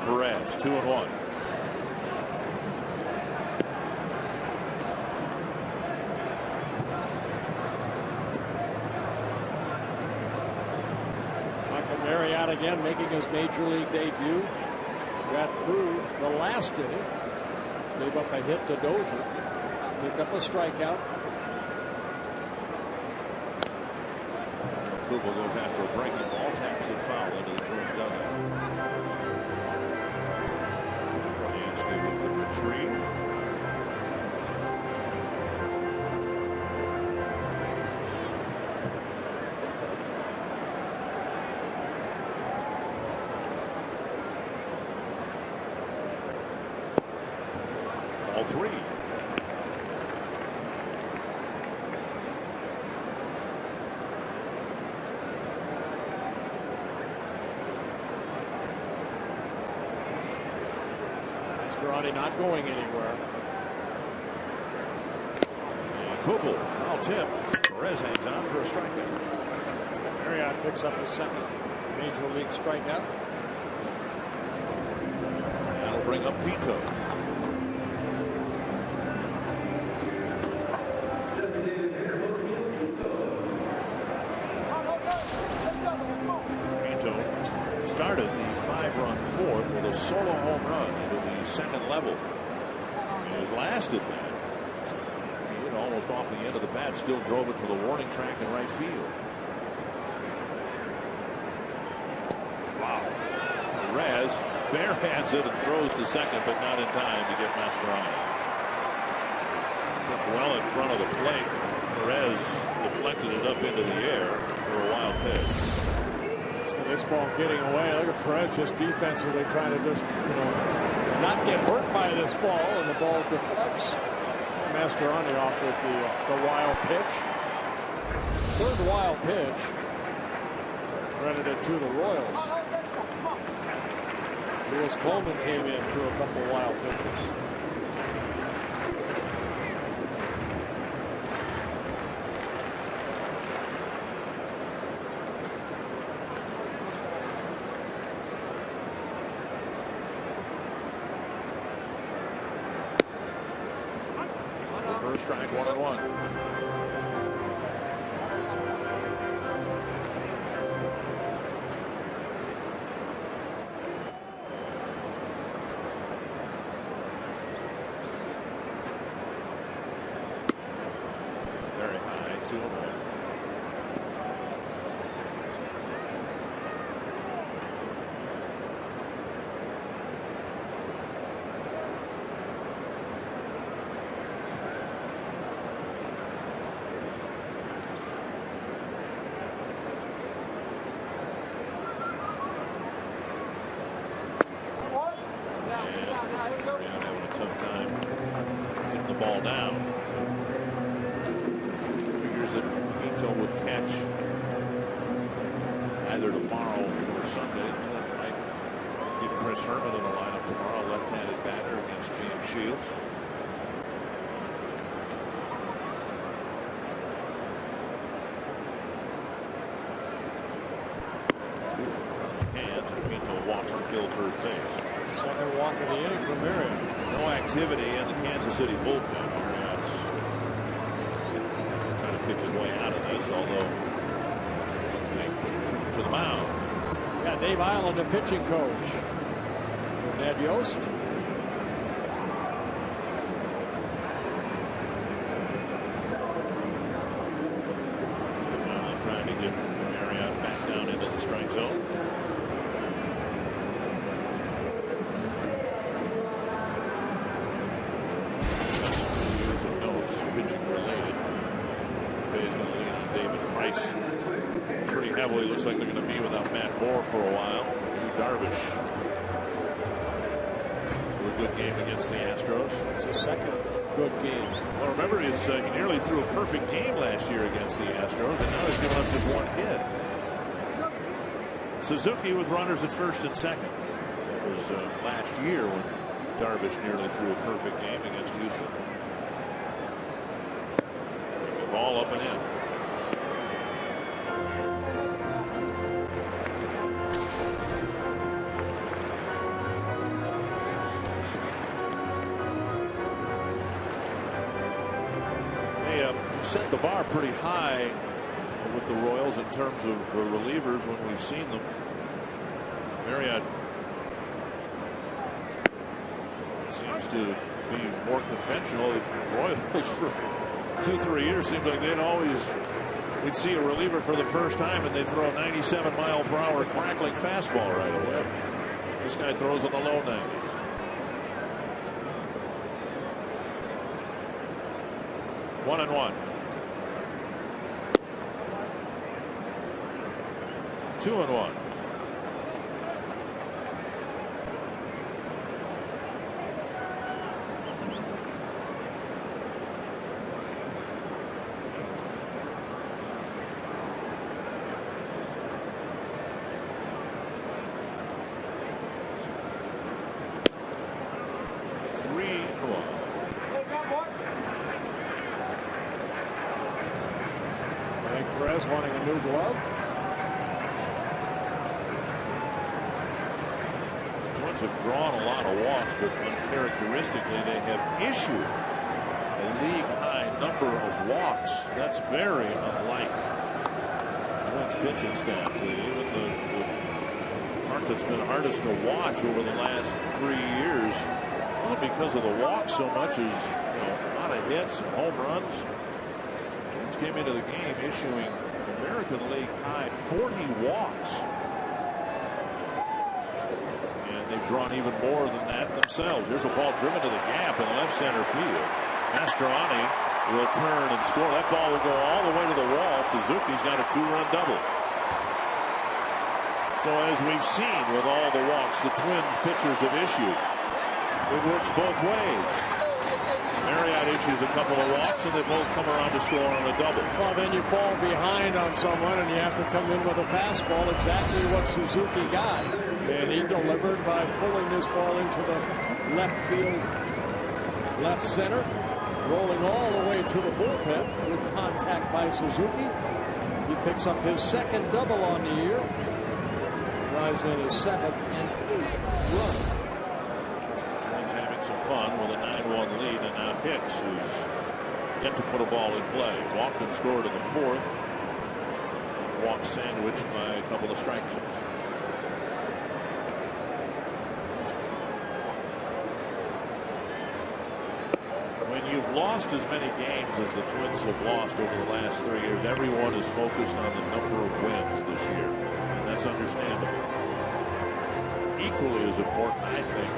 Perez, 2-1. Michael Marriott again making his major league debut. Got through the last inning. Gave up a hit to Dozier. Picked up a strikeout. Kubel goes after a breaking ball, taps it foul into the Twins dugout. With the retrieve. All 3. Mastroianni not going anywhere. Kubel, foul tip. Perez hangs on for a strikeout. Marriott picks up his second major league strikeout. That'll bring up Pinto. Pinto started the 5-run fourth with a solo home run into the second level. In his last at bat, he hit almost off the end of the bat, still drove it to the warning track in right field. Wow. Perez barehands it and throws to second, but not in time to get Mastroeni. Puts well in front of the plate. Perez deflected it up into the air for a wild pitch. This ball getting away. Look at Perez just defensively trying to just, not get hurt by this ball, and the ball deflects. Mastroeni off with the wild pitch. Third wild pitch. Credited to the Royals. Lewis Coleman came in through a couple wild pitches. First strike, 1-1. Ball down. Figures that Pinto would catch either tomorrow or Sunday. Might get Chris Herman in the lineup tomorrow, left-handed batter against James Shields. Hands, and Pinto walks to fill first base. Second walk of the inning for Marriott. No activity in the Kansas City bullpen. Marriott's trying to pitch his way out of this, although he'll take a quick trip to the mound. Yeah, Dave Island, the pitching coach. Ned Yost. Island trying to get Marriott back down into the strike zone. Pitching related. Bay's going to lean on David Price pretty heavily. Looks like they're going to be without Matt Moore for a while. Darvish with a good game against the Astros. It's a second good game. Well, remember, he nearly threw a perfect game last year against the Astros, and now he's given up just one hit. Suzuki with runners at first and second. It was last year when Darvish nearly threw a perfect game against Houston. Ball up and in. They set the bar pretty high with the Royals in terms of relievers when we've seen them. Marriott seems to be more conventional. The Royals for 2-3 years seems like we'd see a reliever for the first time and they'd throw a 97-mile-per-hour crackling fastball right away. This guy throws in the low 90s. One and one. 2-1. Perez wanting a new glove. The Twins have drawn a lot of walks, but uncharacteristically, they have issued a league-high number of walks. That's very unlike Twins pitching staff. Even the part that's been hardest to watch over the last 3 years wasn't because of the walks so much as a lot of hits and home runs. The Twins came into the game issuing an American League high 40 walks. And they've drawn even more than that themselves. Here's a ball driven to the gap in left center field. Mastroianni will turn and score. That ball will go all the way to the wall. Suzuki's got a 2-run double. So as we've seen with all the walks the Twins pitchers have issued, it works both ways. Marriott issues a couple of walks and they both come around to score on a double. Well, then you fall behind on someone and you have to come in with a fastball, exactly what Suzuki got. And he delivered by pulling this ball into the left field, left center, rolling all the way to the bullpen. Good contact by Suzuki. He picks up his second double on the year. Drives in his 7th and 8th run. Twins having some fun with a 9-1 lead, and now Hicks, who's yet to put a ball in play. Walked and scored in the 4th. Walk sandwiched by a couple of strikeouts. When you've lost as many games as the Twins have lost over the last 3 years, everyone is focused on the number of wins this year, and that's understandable. Equally as important, I think,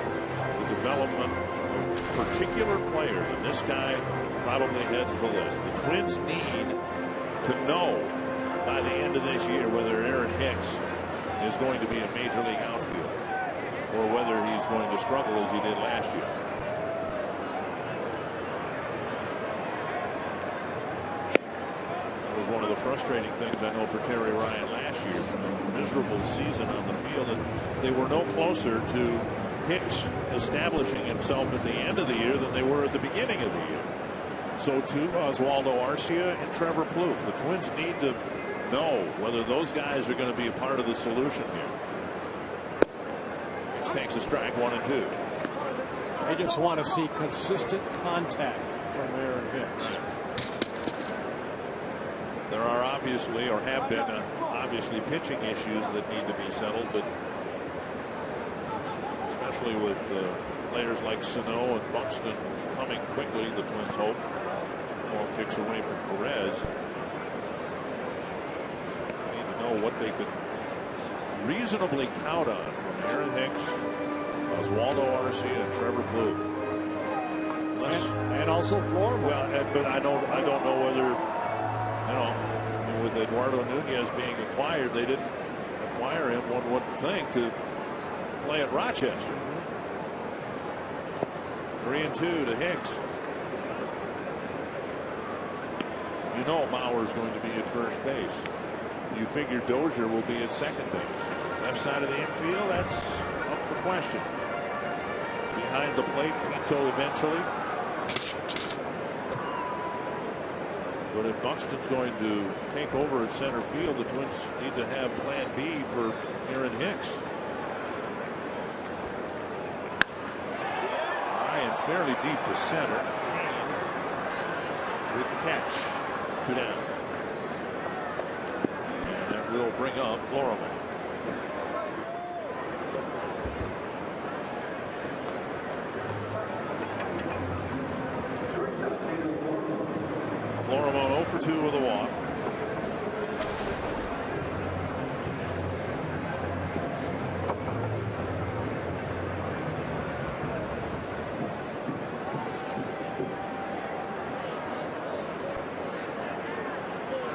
the development of particular players, and this guy probably heads the list. The Twins need to know by the end of this year whether Aaron Hicks is going to be a major league outfielder or whether he's going to struggle as he did last year. One of the frustrating things I know for Terry Ryan last year. Miserable season on the field, and they were no closer to Hicks establishing himself at the end of the year than they were at the beginning of the year. So too Oswaldo Arcia and Trevor Plouffe. The Twins need to know whether those guys are going to be a part of the solution here. Hicks takes a strike, 1-2. They just want to see consistent contact from Aaron Hicks. There are obviously, or have been, obviously pitching issues that need to be settled, but especially with players like Sano and Buxton coming quickly, the Twins hope. Ball kicks away from Perez. They need to know what they could reasonably count on from Aaron Hicks, Oswaldo Arcia, and Trevor Plouffe. And also Florida. Well, but I don't know whether. With Eduardo Nunez being acquired, they didn't acquire him, one wouldn't think, to play at Rochester. 3-2 to Hicks. You know Mauer's going to be at first base. You figure Dozier will be at second base. Left side of the infield, that's up for question. Behind the plate, Pinto eventually. But if Buxton's going to take over at center field, the Twins need to have plan B for Aaron Hicks. High and fairly deep to center. Kane with the catch. 2 down. And that will bring up Florimon. Florimon 0 for 2 with a walk.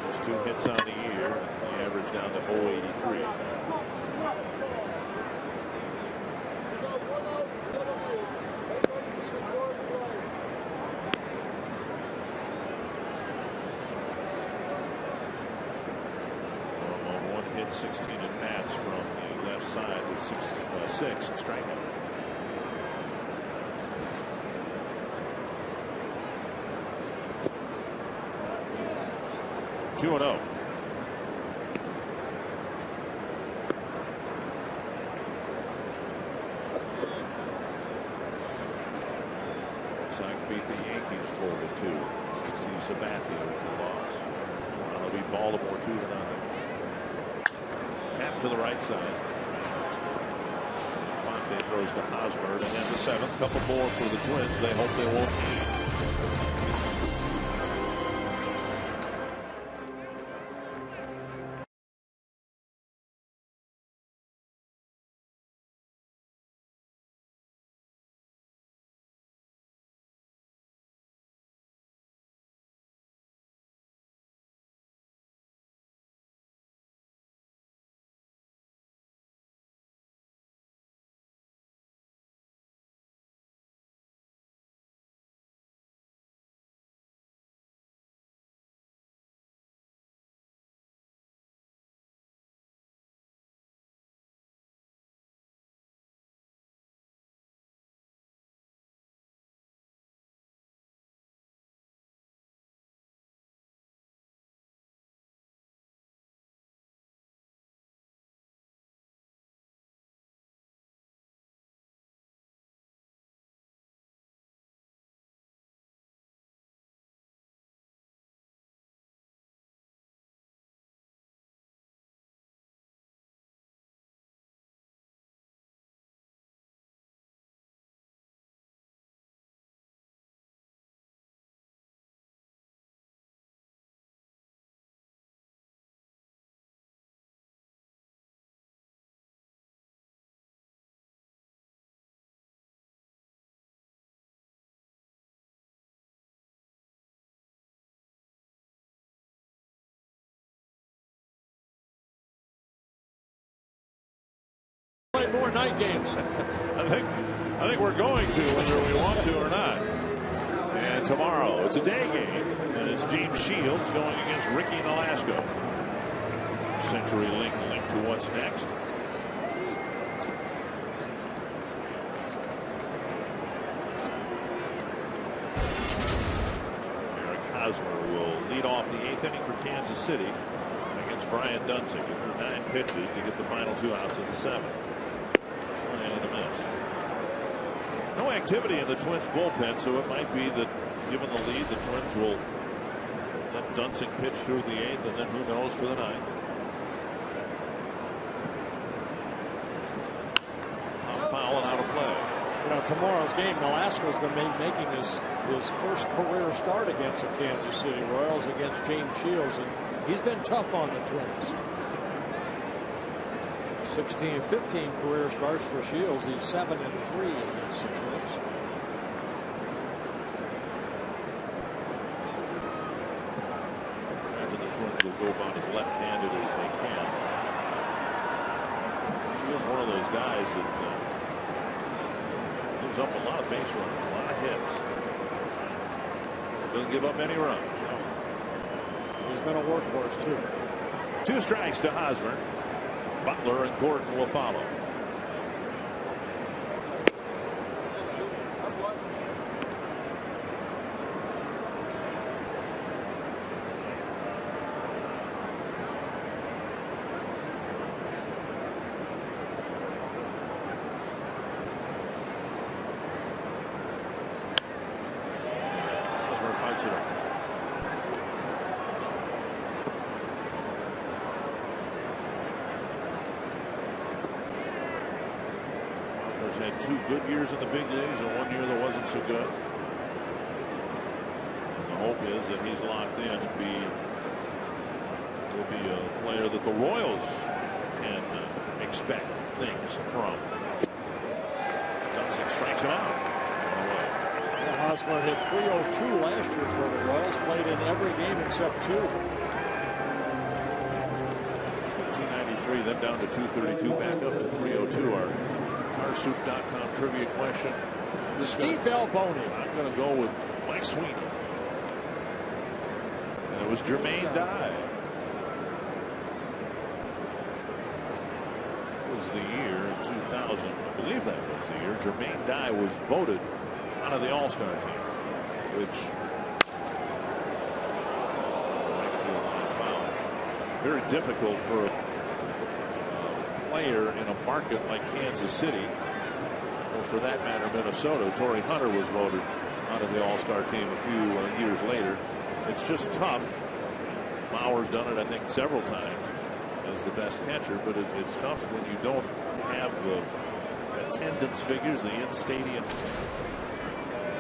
There's 2 hits on the year. The average down to 0.83. Florimon 1 hit, 16 at bats from the left side with 6 strikeouts. Two 2-0. Sox beat the Yankees 4-2. See Sabathia's loss. It'll be Baltimore 2-0. Tap to the right side. Fonte throws to Hosmer, and then the seventh. Couple more for the Twins. They hope they won't need. More night games. I think we're going to, whether we want to or not. And tomorrow it's a day game, and it's James Shields going against Ricky Nolasco. CenturyLink linked to what's next. Eric Hosmer will lead off the 8th inning for Kansas City against Brian Dunsing. He threw 9 pitches to get the final 2 outs of the 7th. And a miss. No activity in the Twins bullpen, so it might be that given the lead, the Twins will let Dunsing pitch through the 8th, and then who knows for the 9th. Foul and out of play. You know, tomorrow's game, Nolasco's going to be making his first career start against the Kansas City Royals against James Shields, and he's been tough on the Twins. 16 15 career starts for Shields. He's 7-3 against the Twins. Imagine the Twins will go about as left-handed as they can. Shields one of those guys that gives up a lot of base runs, a lot of hits. Doesn't give up many runs. He's been a workhorse too. 2 strikes to Hosmer. Butler and Gordon will follow. Hosmer fights it off. Had 2 good years in the big leagues and 1 year that wasn't so good. And the hope is that he's locked in and he'll be a player that the Royals can expect things from. Dunsing strikes him out. Hosmer hit .302 last year for the Royals. Played in every game except 2. 293, then down to 232, back up to 302. Our Carsoup.com trivia question. Steve Balboni. I'm going to go with Mike Sweeney. And it was Jermaine Dye. It was the year 2000. I believe that was the year Jermaine Dye was voted out of the All-Star team, which right field line foul. Very difficult for a player in a market like Kansas City, or for that matter Minnesota. Torrey Hunter was voted onto the All-Star team a few years later. It's just tough. Mauer's done it, I think, several times as the best catcher, but it's tough when you don't have the attendance figures, the in-stadium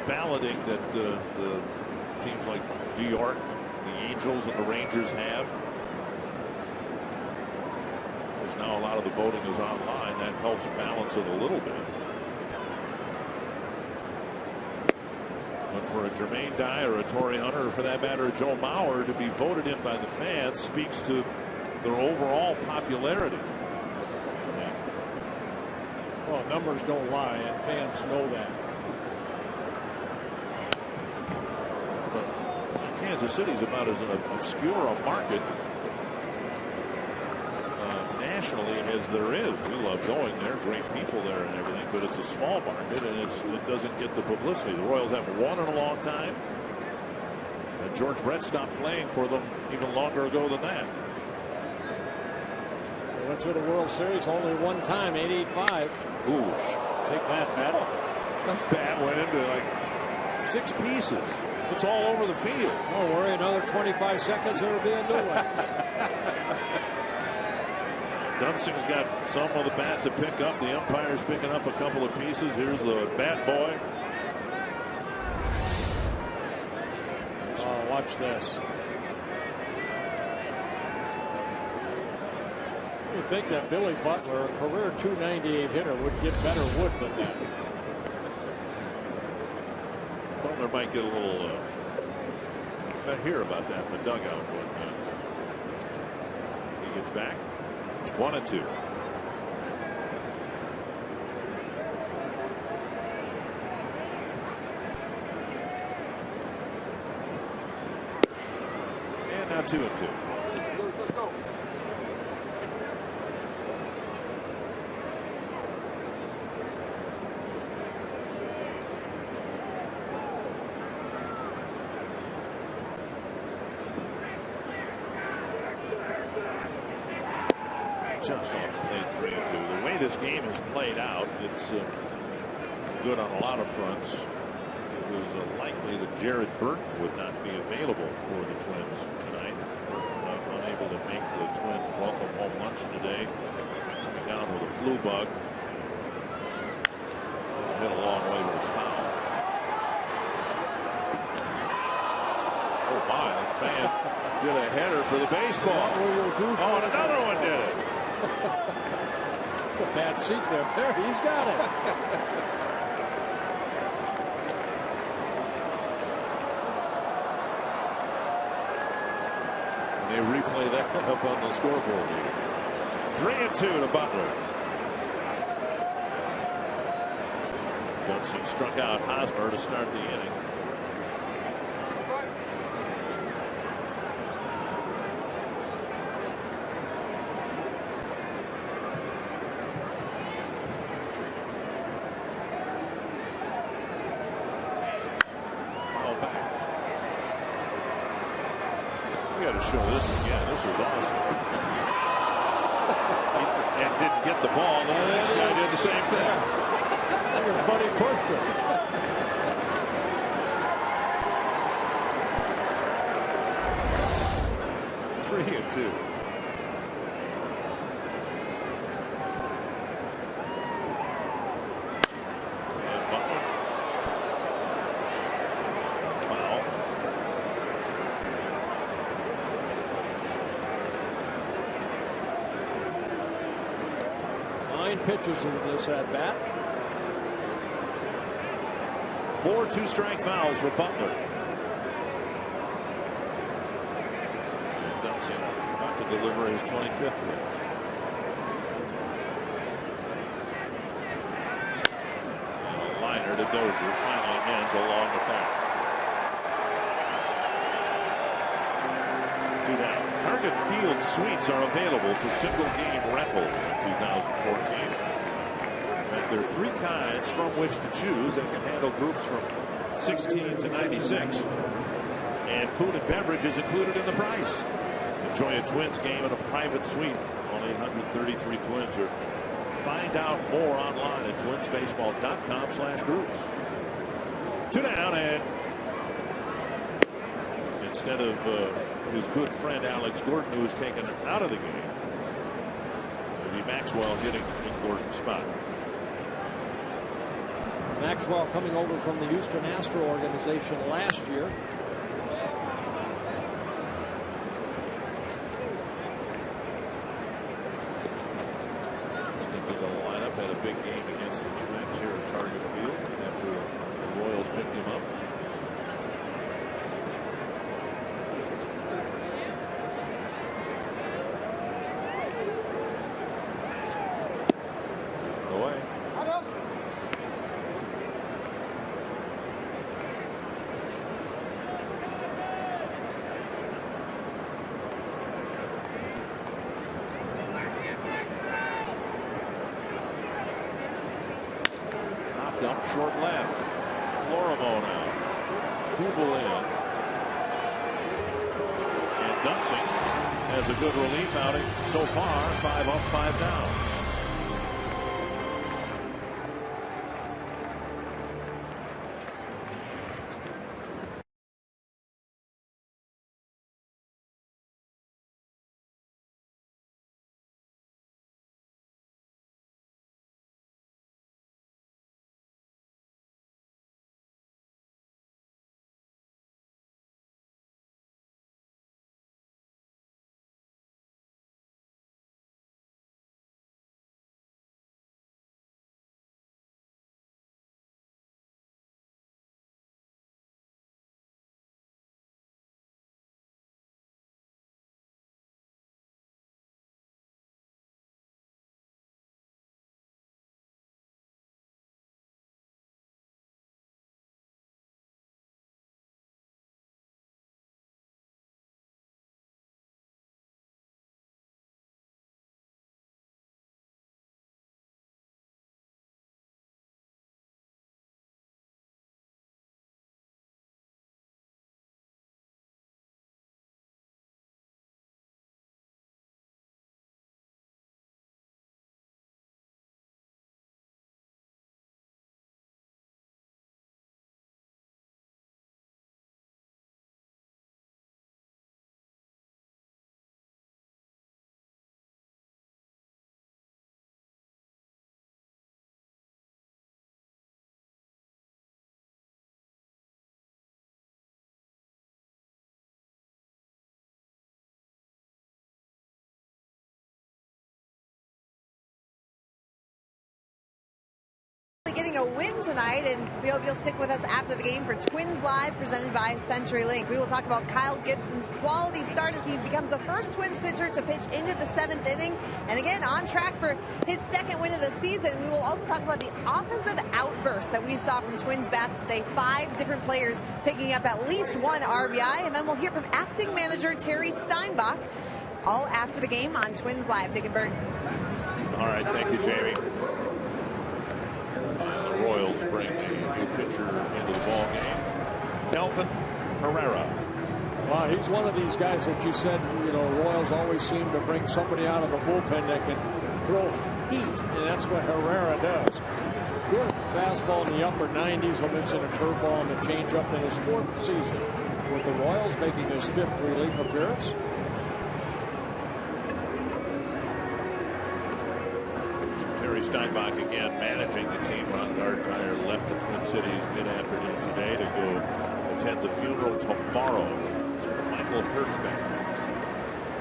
balloting that the teams like New York, the Angels, and the Rangers have. There's now a lot of the voting is online. That helps balance it a little bit. But for a Jermaine Dye or a Torrey Hunter, or for that matter, Joe Mauer, to be voted in by the fans speaks to their overall popularity. Yeah. Well, numbers don't lie, and fans know that. But Kansas City's about as an obscure a market nationally as there is. We love going there, great people there and everything, but it's a small market and it doesn't get the publicity. The Royals haven't won in a long time, and George Brett stopped playing for them even longer ago than that. They went to the World Series only one time, 885. Ooh, take that bat. That bat went into like 6 pieces. It's all over the field. Don't worry, another 25 seconds, it'll be a new one. Dunsing's got some of the bat to pick up. The umpire's picking up a couple of pieces. Here's the bat boy. Oh, watch this. You'd think that Billy Butler, a career .298 hitter, would get better wood than that. Butler might get a little. I hear about that in the dugout when he gets back. 1-2. And now 2-2. Let's go. Just off the plate, 3-2. The way this game is played out, it's good on a lot of fronts. It was likely that Jared Burton would not be available for the Twins tonight. Unable to make the Twins welcome home luncheon today. Coming down with a flu bug. Hit a long way, but it's foul. Oh my, the fan did a header for the baseball. Oh, and another one did it. It's a bad seat there. There, he's got it. And they replay that up on the scoreboard here. 3-2 to Butler. Dunsing struck out Hosmer to start the inning. Show this again. This was awesome. And didn't get the ball. The next guy did the same thing. His buddy pushed it. 3-2. And Butler. Foul. 9 pitches in this at bat. 4 2-strike fouls for Butler. And Dunsing about to deliver his 25th pitch. And a liner to Dozier finally ends along the path. 2 down. Target Field suites are available for single game rentals in 2014. In fact, there are 3 kinds from which to choose that can handle groups from 16 to 96. And food and beverage is included in the price. Enjoy a Twins game in a private suite. All 833 Twins. Or find out more online at twinsbaseball.com/groups. 2 down and instead of his good friend Alex Gordon, who was taken out of the game. It'll be Maxwell hitting in Gordon's spot. Maxwell coming over from the Houston Astros organization last year. Into the lineup, had a big game against the Twins here at Target Field after the Royals picked him up. Away. Dump short left. Florimo now. Kubel in. And Dunsing has a good relief outing so far. 5 up, 5 down. Getting a win tonight, and we hope you'll stick with us after the game for Twins Live presented by CenturyLink. We will talk about Kyle Gibson's quality start as he becomes the first Twins pitcher to pitch into the 7th inning, and again on track for his 2nd win of the season. We will also talk about the offensive outbursts that we saw from Twins bats today. 5 different players picking up at least 1 RBI, and then we'll hear from acting manager Terry Steinbach all after the game on Twins Live. Dick and Berg. All right, thank you, Jamie. The Royals bring a new pitcher into the ball game, Kelvin Herrera. Wow, he's one of these guys that you said, you know, Royals always seem to bring somebody out of the bullpen that can throw heat, and that's what Herrera does. Good fastball in the upper 90s. He'll mix in a curveball and a changeup in his 4th season with the Royals, making his 5th relief appearance. Terry Steinbach again managing the team. Ron Gardenhire left the Twin Cities mid-afternoon today to go attend the funeral tomorrow for Michael Hirschbeck,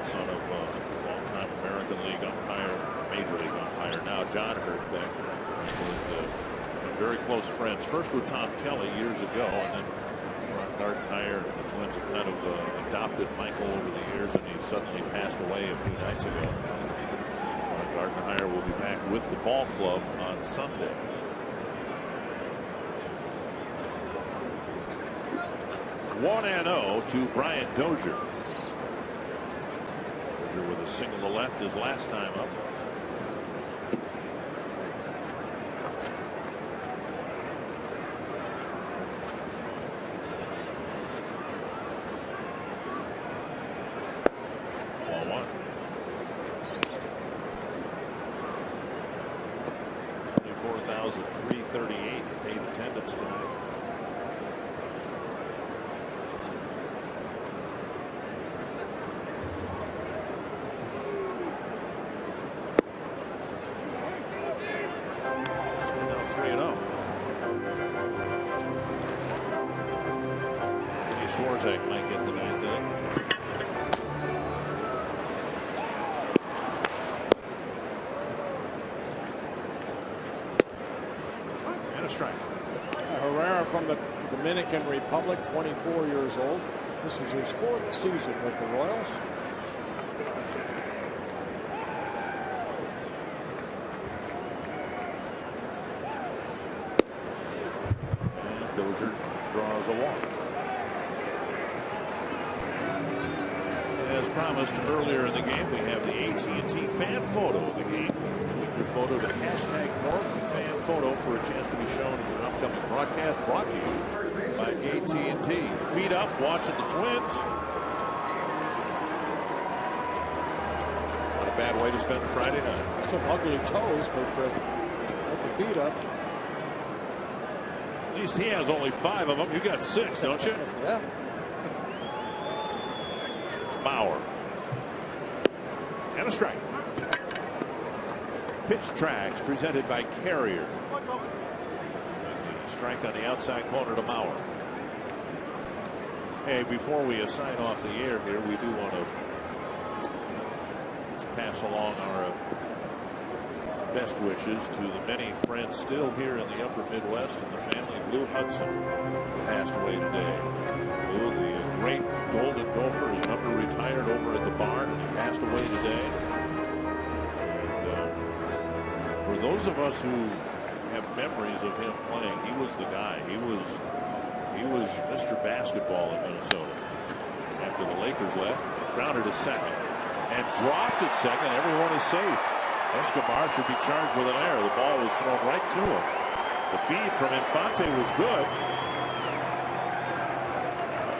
son of longtime American League umpire, Major League umpire now John Hirschbeck, with some very close friends. First with Tom Kelly years ago, and then Ron Gardenhire and the Twins have kind of adopted Michael over the years, and he suddenly passed away a few nights ago. Gardenhire will be back with the ball club on Sunday. One and 0 to Brian Dozier. Dozier with a single to left his last time up. Swarzak might get the ninth inning. And a strike. Herrera from the Dominican Republic, 24 years old. This is his 4th season with the Royals. And Dozier draws a walk. As promised earlier in the game, we have the AT&T fan photo of the game. Tweet your photo to #NorthFanPhoto for a chance to be shown in an upcoming broadcast brought to you by AT&T. Feet up, watching the Twins. Not a bad way to spend a Friday night. Some ugly toes, but with the feet up. At least he has only 5 of them. You got 6, don't you? Yeah. Bauer. And a strike. Pitch tracks presented by Carrier. Strike on the outside corner to Bauer. Hey, before we sign off the air here, we do want to pass along our best wishes to the many friends still here in the upper Midwest and the family. Lou Hudson passed away today. Lou, the great Golden Gopher, his number retired over at the barn, and he passed away today. And for those of us who have memories of him playing, he was the guy. He was Mr. Basketball in Minnesota. After the Lakers left, grounded to second and dropped at second. Everyone is safe. Escobar should be charged with an error. The ball was thrown right to him. The feed from Infante was good.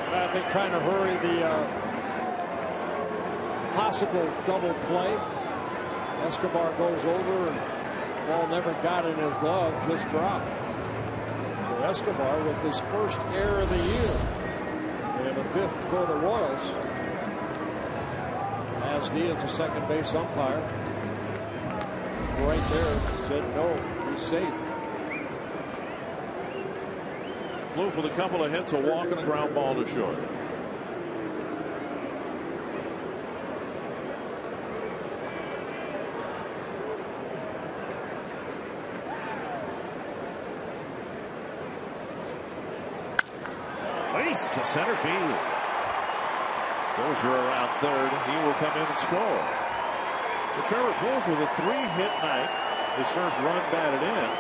I think trying to hurry the possible double play. Escobar goes over and the ball never got in his glove, just dropped. So Escobar with his first error of the year and a 5th for the Royals. Asdi is the second base umpire. Right there said no, he's safe. Blue for the couple of hits, a walk and a ground ball to short. Place to center field. Dozier around third. He will come in and score. So Trevor Plouffe with a 3-hit night. His first run batted in.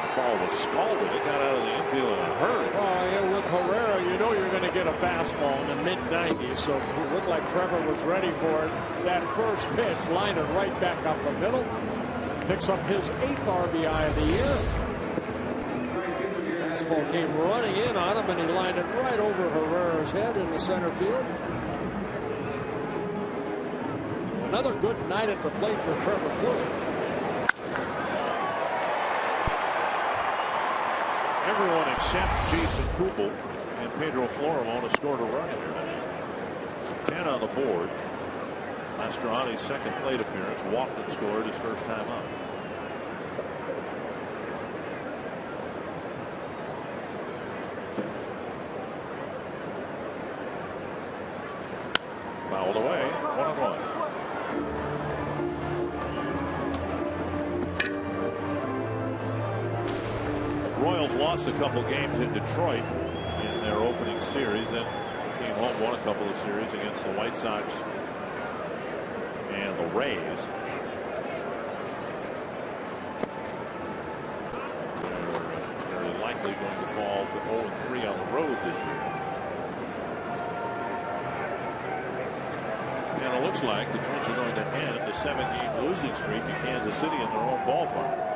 The ball was scalded. It got out of the infield in a hurry. Well, yeah, with Herrera, you know you're going to get a fastball in the mid-90s. So it looked like Trevor was ready for it. That first pitch, lined it right back up the middle. Picks up his 8th RBI of the year. Fastball came running in on him, and he lined it right over Herrera's head in the center field. Another good night at the plate for Trevor Plouffe. Everyone except Jason Kubel and Pedro Florimon has scored a run here tonight. 10 on the board. Mastroianni's second plate appearance. Walked and scored his first time up. Fouled away. 1-1. Royals lost a couple games in Detroit in their opening series, and came home, won a couple of series against the White Sox and the Rays. They're very likely going to fall to 0-3 on the road this year. And it looks like the Twins are going to end a 7-game losing streak to Kansas City in their own ballpark.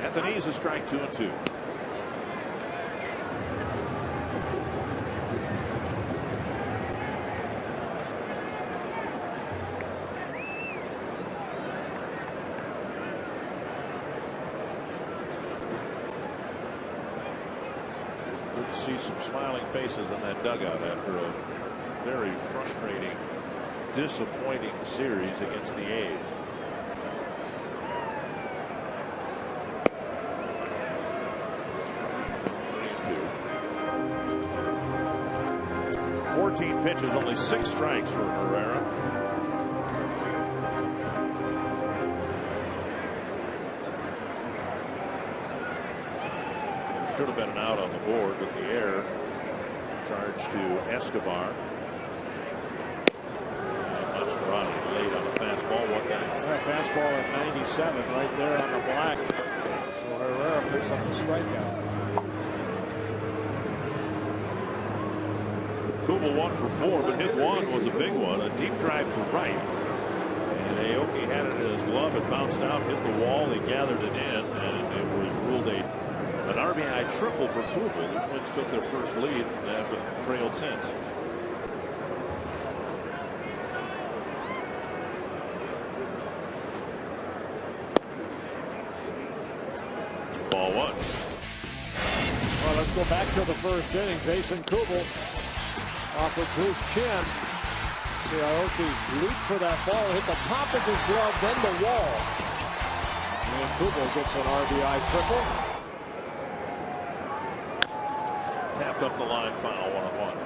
Anthony's a strike, 2-2. Good to see some smiling faces in that dugout after a very frustrating, disappointing series against the A's. pitches, only 6 strikes for Herrera. There should have been an out on the board, but the error charged to Escobar. Late on the fastball. What guy? Fastball at 97 right there on the black. So Herrera picks up the strikeout. Kubel 1 for 4, but his one was a big one. A deep drive to right. And Aoki had it in his glove. It bounced out, hit the wall. He gathered it in, and it was ruled an RBI triple for Kubel. The Twins took their first lead and have been trailed since. Ball 1. Well, let's go back to the first inning. Jason Kubel off of Bruce Chin. See Aoki leaped for that ball, hit the top of his glove, then the wall. And Kubel gets an RBI triple. Tapped up the line, foul, 1-1.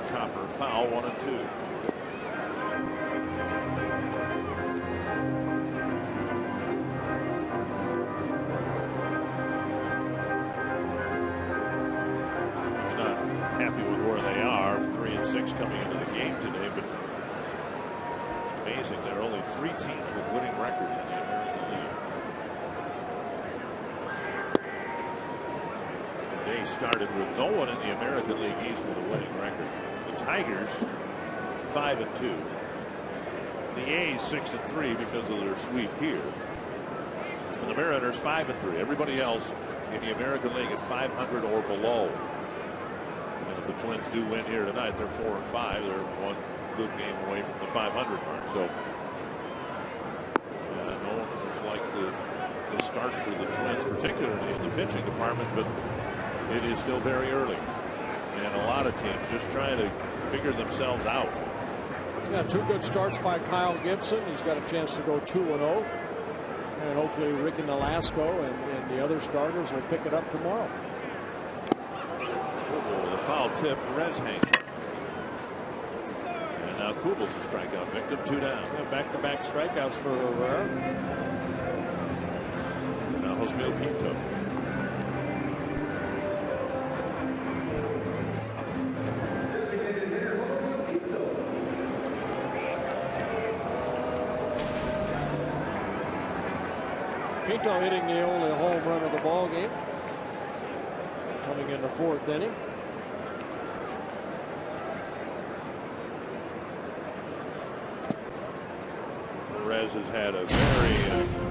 Chopper foul, 1-2. He's not happy with where they are. 3-6 coming into the game today, but amazing. There are only 3 teams with winning records in the American League. The day started with no one in the American League East with a winning record. Tigers 5-2. The A's 6-3 because of their sweep here. And the Mariners 5-3. Everybody else in the American League at 500 or below. And if the Twins do win here tonight, they're 4-5. They're one good game away from the 500 mark. So I know it's like the start for the Twins, particularly in the pitching department, but it is still very early. And a lot of teams just trying to figure themselves out. Yeah, 2 good starts by Kyle Gibson. He's got a chance to go 2-0. And hopefully Ricky Nolasco and the other starters will pick it up tomorrow. Kubel, the foul tip, Perez hangs. And now Kubel's a strikeout victim, 2 down. Yeah, back-to-back strikeouts for Herrera. Now Josmil Pinto. Pinto hitting the only home run of the ball game, coming in the 4th inning. Perez has had a very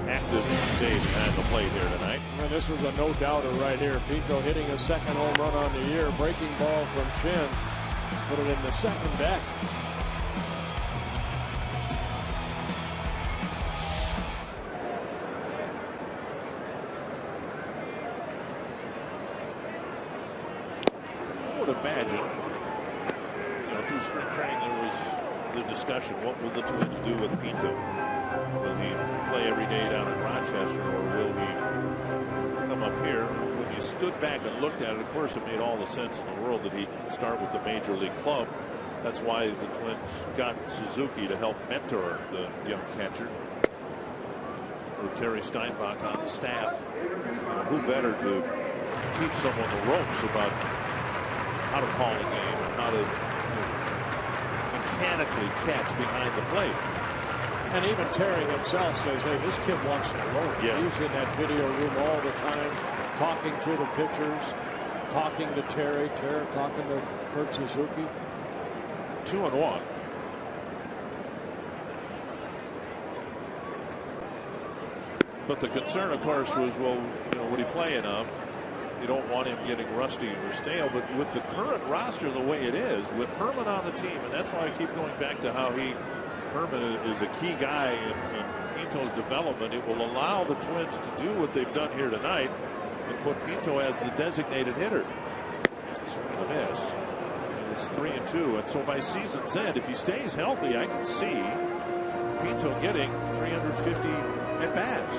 active day behind the plate here tonight. And this was a no-doubter right here. Pinto hitting his 2nd home run on the year, breaking ball from Chin, put it in the 2nd deck. Imagine, through spring training there was the discussion, what will the Twins do with Pinto? Will he play every day down in Rochester, or will he come up here? When you stood back and looked at it, of course it made all the sense in the world that he'd start with the major league club. That's why the Twins got Suzuki to help mentor the young catcher. With Terry Steinbach on the staff, who better to teach someone the ropes about how to call a game and how to mechanically catch behind the plate. And even Terry himself says, hey, this kid wants to learn. Yeah. He's in that video room all the time, talking to the pitchers, talking to Terry talking to Kurt Suzuki. 2-1. But the concern, of course, was, well, would he play enough? You don't want him getting rusty or stale, but with the current roster the way it is, with Herman on the team, and that's why I keep going back to how Herman is a key guy in Pinto's development. It will allow the Twins to do what they've done here tonight and put Pinto as the designated hitter. Swing and a miss, and it's 3-2. And so by season's end, if he stays healthy, I can see Pinto getting 350 at bats.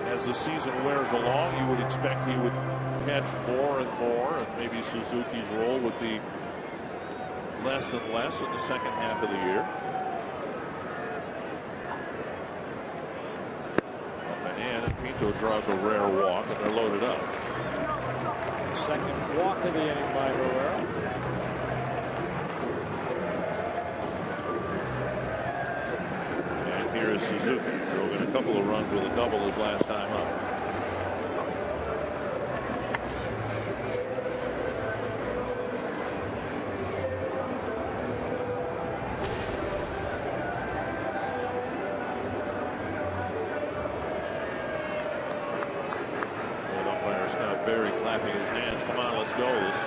As the season wears along, you would expect he would catch more and more, and maybe Suzuki's role would be less and less in the second half of the year. Up and in, and Pinto draws a rare walk, and they're loaded up. Second walk of the inning by Herrera. And here is Suzuki, drove in a couple of runs with a double his last time up. Barry clapping his hands. Come on, let's go. This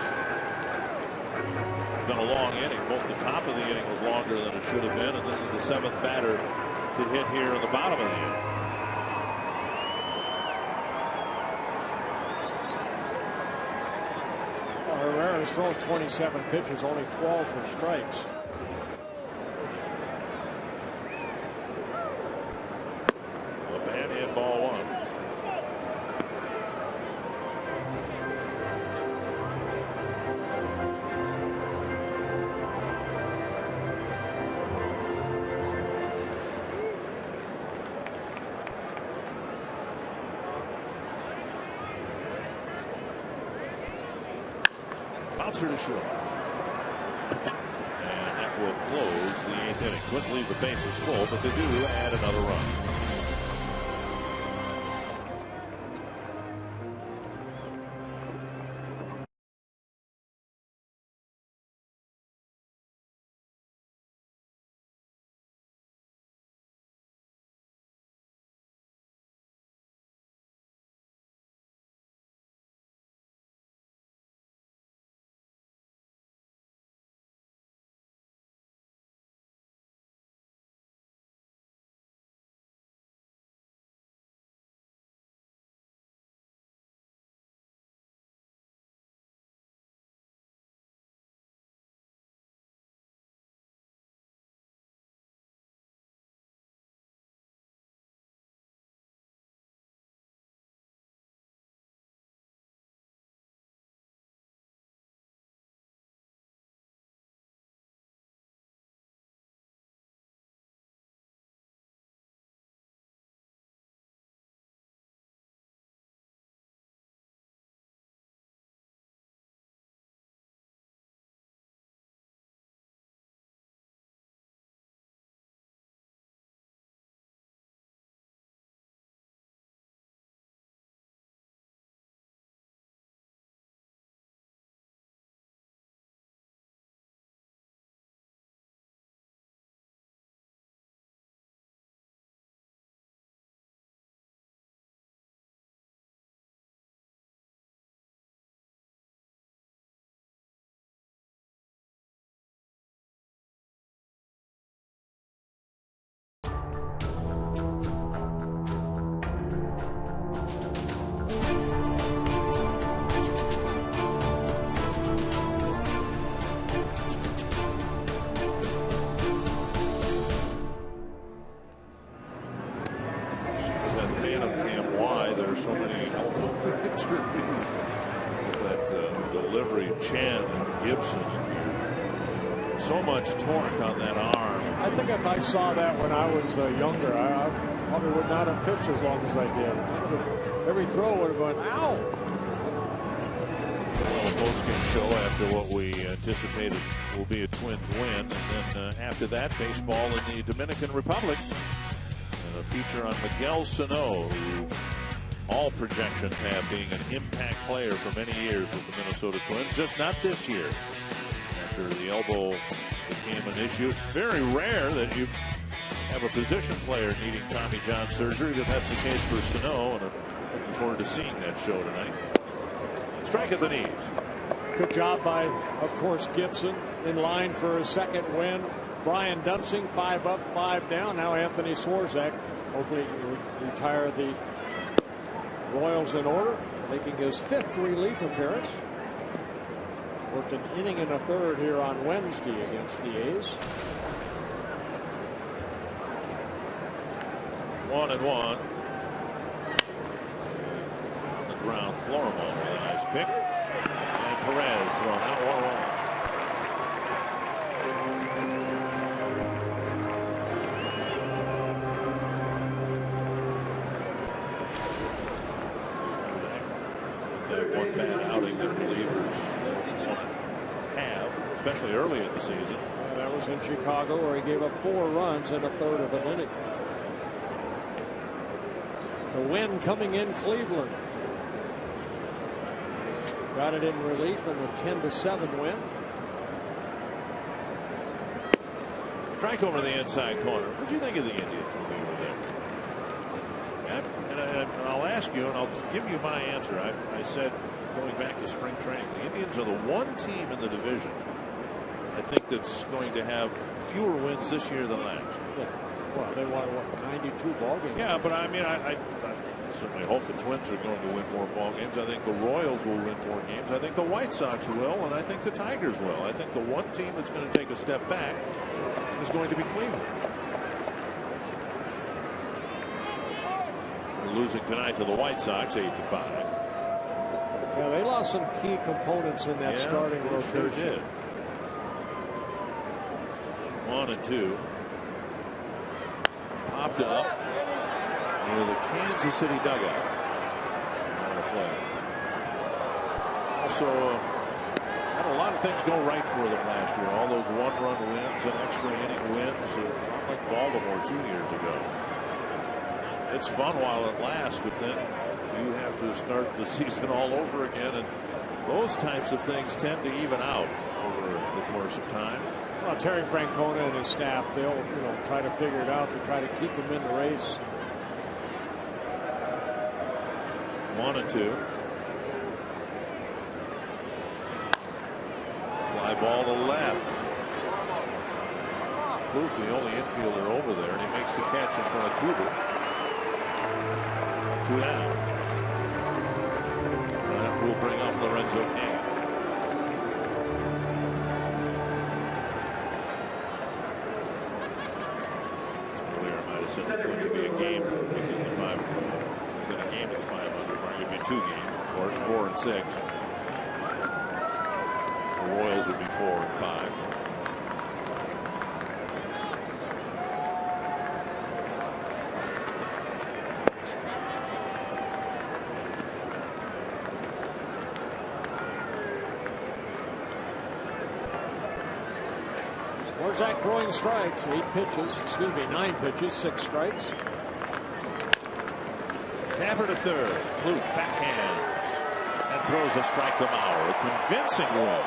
has been a long inning. Both the top of the inning was longer than it should have been, and this is the seventh batter to hit here in the bottom of the inning. Well, Herrera's thrown 27 pitches, only 12 for strikes. Up and in, ball one. Bouncer to short. And that will close the 8th inning. Twins leave the bases full, but they do add another run. So many elbow injuries with that delivery, Chen and Gibson. So much torque on that arm. I think if I saw that when I was younger, I probably would not have pitched as long as I did. Every throw would have gone, ow! Well, a postgame show after what we anticipated will be a Twins win. And then after that, baseball in the Dominican Republic. A feature on Miguel Sano, who all projections have being an impact player for many years with the Minnesota Twins, just not this year. After the elbow became an issue, it's very rare that you have a position player needing Tommy John surgery, but that's the case for Sano, and a forward to seeing that show tonight. Strike at the knees. Good job by, of course, Gibson in line for his second win. Brian Dunsing 5 up, 5 down. Now Anthony Swarzak hopefully retire the Royals in order, making his 5th relief appearance. Worked an inning and a third here on Wednesday against the A's. 1-1. On the ground, Florimon with a nice pick. And Perez thrown out 1-1. With that one bad outing that relievers want to have, especially early in the season. That was in Chicago, where he gave up 4 runs in a third of an inning. The win coming in Cleveland. Got it in relief in a 10-7 win. Strike over the inside corner. What do you think of the Indians when we were there? And I'll ask you, and I'll give you my answer. I said, going back to spring training, the Indians are the one team in the division I think that's going to have fewer wins this year than last. Yeah. Well, they won, what, 92 ball games? Yeah, but I mean, I certainly hope the Twins are going to win more ball games. I think the Royals will win more games. I think the White Sox will, and I think the Tigers will. I think the one team that's going to take a step back is going to be Cleveland. We're losing tonight to the White Sox 8-5. Yeah, they lost some key components in that starting rotation. Sure did. 1-2. Popped up near the Kansas City dugout. Also, had a lot of things go right for them last year. All those one-run wins and extra inning wins, like Baltimore 2 years ago. It's fun while it lasts, but then you have to start the season all over again, and those types of things tend to even out over the course of time. Well, Terry Francona and his staff, they'll try to figure it out to try to keep him in the race. 1-2. Fly ball to left. Kloof, the only infielder over there, and he makes the catch in front of Cooper. 2 down. And that will bring up Lorenzo Cain. Earlier, I might have said the Twins would be a game within a game of the 500. It would be 2 games, of course, 4 and 6. The Royals would be 4 and 5. Swarzak throwing strikes, 9 pitches, 6 strikes. Tapper to third. Kloof backhands and throws a strike to Mauer. A convincing win.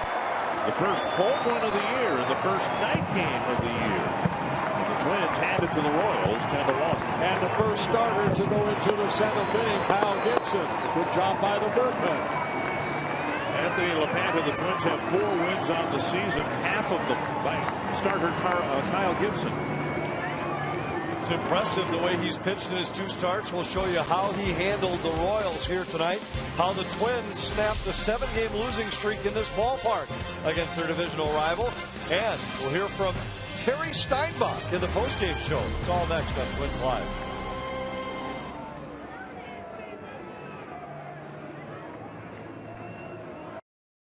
The first home win of the year and the first night game of the year. And the Twins hand it to the Royals 10-1. And the first starter to go into the 7th inning, Kyle Gibson. Good job by the bullpen. Anthony LaPanta, the Twins have 4 wins on the season, half of them by starter Kyle Gibson. It's impressive the way he's pitched in his 2 starts. We'll show you how he handled the Royals here tonight, how the Twins snapped the 7-game losing streak in this ballpark against their divisional rival. And we'll hear from Terry Steinbach in the postgame show. It's all next on Twins Live.